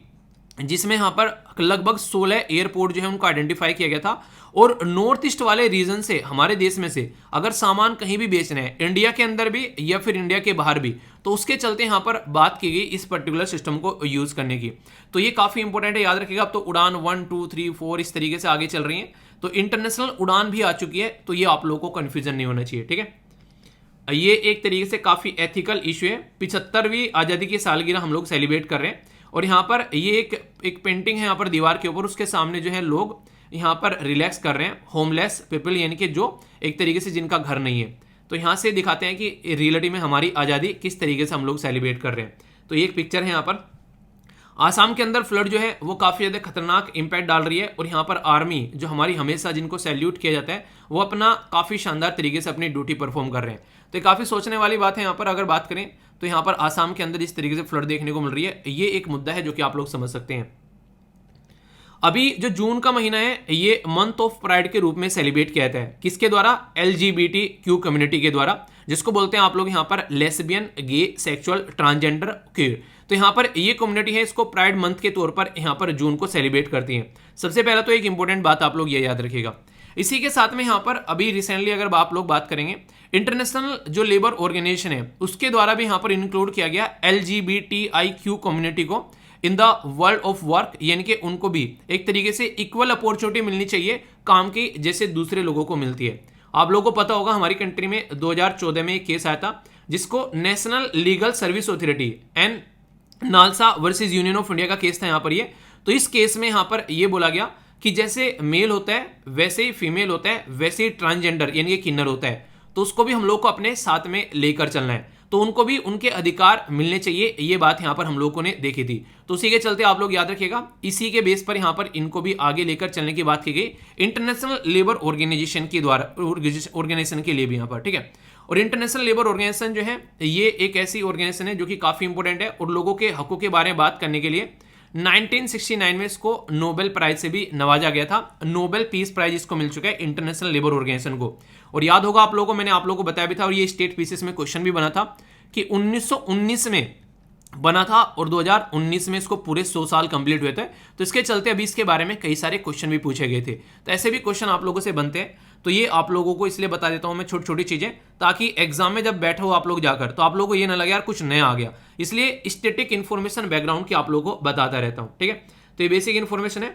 जिसमें यहाँ पर लगभग 16 एयरपोर्ट जो है उनको आइडेंटिफाई किया गया था। और नॉर्थ ईस्ट वाले रीजन से, हमारे देश में से अगर सामान कहीं भी बेचना है इंडिया के अंदर भी या फिर इंडिया के बाहर भी, तो उसके चलते यहाँ पर बात की गई इस पर्टिकुलर सिस्टम को यूज करने की। तो ये काफी इंपॉर्टेंट है, याद रखिएगा। अब तो उड़ान 1, 2, 3, 4 इस तरीके से आगे चल रही है, तो इंटरनेशनल उड़ान भी आ चुकी है, तो ये आप लोगों को कंफ्यूजन नहीं होना चाहिए, ठीक है। ये एक तरीके से काफी एथिकल इशू है। 75वीं आजादी की सालगिरह हम लोग सेलिब्रेट कर रहे हैं और यहाँ पर ये एक पेंटिंग है यहाँ पर दीवार के ऊपर, उसके सामने जो है लोग यहाँ पर रिलैक्स कर रहे हैं, होमलेस पीपल, यानी कि जो एक तरीके से जिनका घर नहीं है। तो यहाँ से दिखाते हैं कि रियलिटी में हमारी आज़ादी किस तरीके से हम लोग सेलिब्रेट कर रहे हैं। तो ये एक पिक्चर है यहाँ पर। आसाम के अंदर फ्लड जो है वो काफ़ी ज़्यादा खतरनाक इंपैक्ट डाल रही है और यहाँ पर आर्मी जो हमारी हमेशा जिनको सैल्यूट किया जाता है वो अपना काफ़ी शानदार तरीके से अपनी ड्यूटी परफॉर्म कर रहे हैं। तो ये काफ़ी सोचने वाली बात है यहाँ पर। अगर बात करें तो यहाँ पर आसाम के अंदर इस तरीके से फ्लड देखने को मिल रही है, ये एक मुद्दा है जो कि आप लोग समझ सकते हैं। अभी जो जून का महीना है ये मंथ ऑफ प्राइड के रूप में सेलिब्रेट किया जाता है, किसके द्वारा? LGBTQ कम्युनिटी के द्वारा, जिसको बोलते हैं आप लोग यहाँ पर लेस्बियन, गे, सेक्सुअल, ट्रांसजेंडर, क्यूर। तो यहाँ पर ये कम्युनिटी है, इसको प्राइड मंथ के तौर पर यहाँ पर जून को सेलिब्रेट करती है। सबसे पहला तो एक इंपॉर्टेंट बात आप लोग ये याद रखिएगा। इसी के साथ में यहाँ पर अभी रिसेंटली अगर आप लोग बात करेंगे, इंटरनेशनल जो लेबर ऑर्गेनाइजेशन है उसके द्वारा भी यहाँ पर इंक्लूड किया गया LGBTIQ कम्युनिटी को in the world of work, यानी कि उनको भी एक तरीके से इक्वल अपॉर्चुनिटी मिलनी चाहिए काम की, जैसे दूसरे लोगों को मिलती है। आप लोगों को पता होगा हमारी कंट्री में 2014 में एक केस आया था जिसको national legal service authority and NALSA versus Union of India का केस था यहाँ पर ये। तो इस केस में यहाँ पर ये बोला गया कि जैसे मेल होता है वैसे ही फीमेल होता है, वैसे ही ट्रांसजेंडर यानी कि किन्नर होता है, तो उसको भी हम लोग को अपने साथ में लेकर चलना है, तो उनको भी उनके अधिकार मिलने चाहिए। ये बात यहाँ पर हम लोगों ने देखी थी। तो उसी के चलते आप लोग याद रखिएगा, इसी के बेस पर यहाँ पर इनको भी आगे लेकर चलने की बात की गई इंटरनेशनल लेबर ऑर्गेनाइजेशन के द्वारा, ऑर्गेनाइजेशन के लिए भी यहाँ पर, ठीक है। और इंटरनेशनल लेबर ऑर्गेनाइजेशन जो है ये एक ऐसी ऑर्गेनाइजेशन है जो कि काफी इंपॉर्टेंट है और लोगों के हकों के बारे में बात करने के लिए 1969 में इसको नोबेल प्राइज से भी नवाजा गया था। नोबेल पीस प्राइज इसको मिल चुका है इंटरनेशनल लेबर ऑर्गेनाइजेशन को। और याद होगा आप लोगों को, मैंने आप लोगों को बताया भी था और ये स्टेट पीसेस में क्वेश्चन भी बना था कि 1919 में बना था और 2019 में इसको पूरे 100 साल कंप्लीट हुए थे। तो इसके चलते अभी इसके बारे में कई सारे क्वेश्चन भी पूछे गए थे। तो ऐसे भी क्वेश्चन आप लोगों से बनते हैं, तो ये आप लोगों को इसलिए बता देता हूं मैं छोटी छोटी चीजें, ताकि एग्जाम में जब बैठे हो आप लोग जाकर तो आप लोगों को ये ना लगे यार कुछ नया आ गया, इसलिए स्टैटिक इन्फॉर्मेशन बैकग्राउंड की आप लोगों को बताता रहता हूं, ठीक है। तो ये बेसिक इन्फॉर्मेशन है।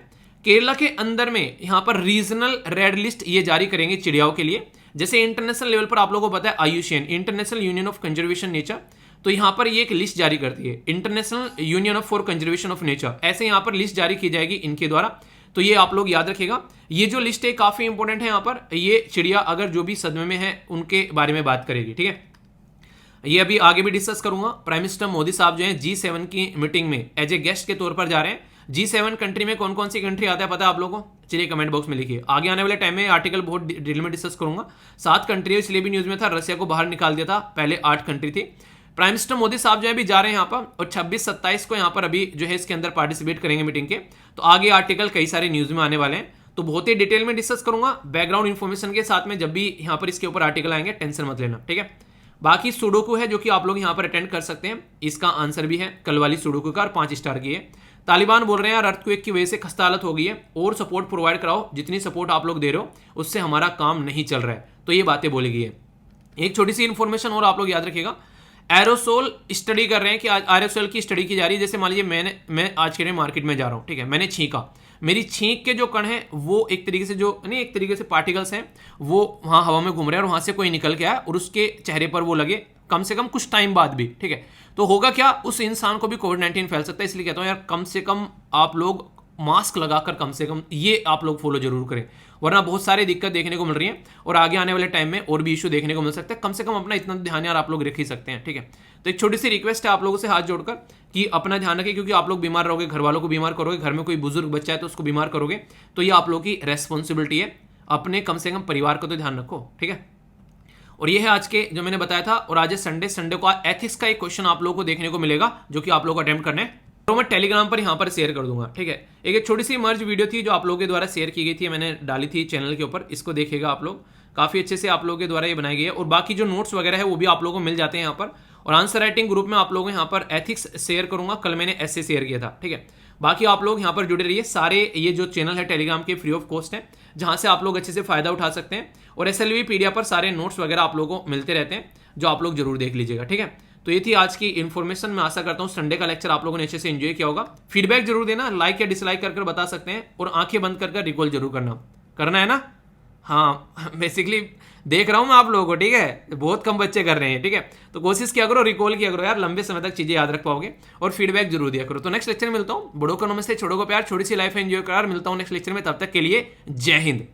केरला के अंदर में यहाँ पर रीजनल रेड लिस्ट ये जारी करेंगे चिड़ियाओं के लिए। जैसे इंटरनेशनल लेवल पर आप लोगों को पता है IUCN, international union of conservation nature, तो यहाँ पर ये एक लिस्ट जारी करती है, international union of for conservation of nature, ऐसे यहाँ पर लिस्ट जारी की जाएगी इनके द्वारा। तो ये आप लोग याद रखिएगा, ये जो लिस्ट है काफी इंपॉर्टेंट है। यहाँ पर ये चिड़िया अगर जो भी सदमे में है उनके बारे में बात करेगी, ठीक है। ये अभी आगे भी डिस्कस करूंगा। प्राइम मिनिस्टर मोदी साहब जो है G7 की मीटिंग में एज ए गेस्ट के तौर पर जा रहे हैं। G7 कंट्री में कौन कौन सी कंट्री आता है पता है आप लोगों को? चलिए कमेंट बॉक्स में लिखिए। आगे आने वाले टाइम में आर्टिकल बहुत डिटेल में डिस्कस करूंगा। 7 कंट्री इसलिए भी न्यूज में था, रशिया को बाहर निकाल दिया था, पहले 8 कंट्री थी। प्राइम मिनिस्टर मोदी साहब जो है भी जा रहे हैं यहाँ पर और 26-27 को यहाँ पर अभी जो है इसके अंदर पार्टिसिपेट करेंगे मीटिंग के। तो आगे आर्टिकल कई सारे न्यूज में आने वाले हैं, तो बहुत ही डिटेल में डिस्कस करूंगा बैकग्राउंड इन्फॉर्मेशन के साथ में। जब भी यहाँ पर इसके ऊपर आर्टिकल आएंगे टेंशन मत लेना, ठीक है। बाकी सुडोकू है जो कि आप लोग यहाँ पर अटेंड कर सकते हैं, इसका आंसर भी है कल वाली सुडोकू का, 5 स्टार की है। तालिबान बोल रहे हैं यार अर्थक्वेक की वजह से खस्ता हालत हो गई है और सपोर्ट प्रोवाइड कराओ, जितनी सपोर्ट आप लोग दे रहे हो उससे हमारा काम नहीं चल रहा है। तो ये बातें बोली गई है। एक छोटी सी इन्फॉर्मेशन और आप लोग याद रखिएगा, एरोसोल स्टडी कर रहे हैं कि आज एरोसोल की स्टडी की जा रही है। जैसे मान लीजिए मैं आज के दिन मार्केट में जा रहा हूँ, ठीक है, मैंने छींका, मेरी छींक के जो कण हैं वो एक तरीके से जो नहीं एक तरीके से पार्टिकल्स हैं वो वहाँ हवा में घूम रहे हैं और वहाँ से कोई निकल के आया और उसके चेहरे पर वो लगे कम से कम कुछ टाइम बाद भी, ठीक है, तो होगा क्या, उस इंसान को भी कोविड-19 फैल सकता है। इसलिए कहता हूँ यार कम से कम आप लोग मास्क लगाकर कम से कम ये आप लोग फॉलो जरूर करें, वरना बहुत सारी दिक्कत देखने को मिल रही है और आगे आने वाले टाइम में और भी इशू देखने को मिल सकता है। कम से कम अपना इतना ध्यान यार आप लोग रख ही सकते हैं, ठीक है। तो एक छोटी सी रिक्वेस्ट है आप लोगों से हाथ जोड़कर कि अपना ध्यान रखें, क्योंकि आप लोग बीमार रहोगे, घर वालों को बीमार करोगे, घर में कोई बुजुर्ग बच्चा है तो उसको बीमार करोगे, तो ये आप लोगों की रेस्पॉन्सिबिलिटी है। अपने कम से कम परिवार को तो ध्यान रखो, ठीक है। और ये है आज के जो मैंने बताया था। और आज संडे को एथिक्स का एक क्वेश्चन आप लोगों को देखने को मिलेगा जो कि आप लोगों को अटेम्प्ट करना है, तो मैं टेलीग्राम पर यहाँ पर शेयर कर दूंगा, ठीक है। एक छोटी सी मर्ज वीडियो थी जो आप लोगों के द्वारा शेयर की गई थी, मैंने डाली थी चैनल के ऊपर, इसको देखिएगा आप लोग, काफ़ी अच्छे से आप लोगों के द्वारा ये बनाई गई है। और बाकी जो नोट्स वगैरह है वो भी आप लोगों को मिल जाते हैं यहाँ पर। और आंसर राइटिंग ग्रुप में आप लोगों को यहाँ पर एथिक्स शेयर करूंगा, कल मैंने ऐसे शेयर किया था, ठीक है। बाकी आप लोग यहाँ पर जुड़े रहिए, सारे ये जो चैनल है टेलीग्राम के फ्री ऑफ कॉस्ट है, जहाँ से आप लोग अच्छे से फायदा उठा सकते हैं। और SLV PDF पर सारे नोट्स वगैरह आप लोगों को मिलते रहते हैं, जो आप लोग जरूर देख लीजिएगा, ठीक है। तो ये थी आज की इन्फॉर्मेशन। मैं आशा करता हूँ संडे का लेक्चर आप लोगों ने अच्छे से एंजॉय किया होगा। फीडबैक जरूर देना, लाइक या डिसलाइक कर बता सकते हैं, और आंखें बंद कर रिकॉल जरूर करना है ना। हाँ बेसिकली देख रहा हूँ मैं आप लोगों को, ठीक है, बहुत कम बच्चे कर रहे हैं, ठीक है। तो कोशिश किया करो, रिकॉल किया करो यार, लंबे समय तक चीजें याद रख पाओगे, और फीडबैक जरूर दिया करो। तो नेक्स्ट लेक्चर में मिलता हूँ। बड़ों को नमस्ते, छोटों को प्यार, छोटी सी लाइफ एंजॉय कर, मिलता हूँ नेक्स्ट लेक्चर में। तब तक के लिए जय हिंद।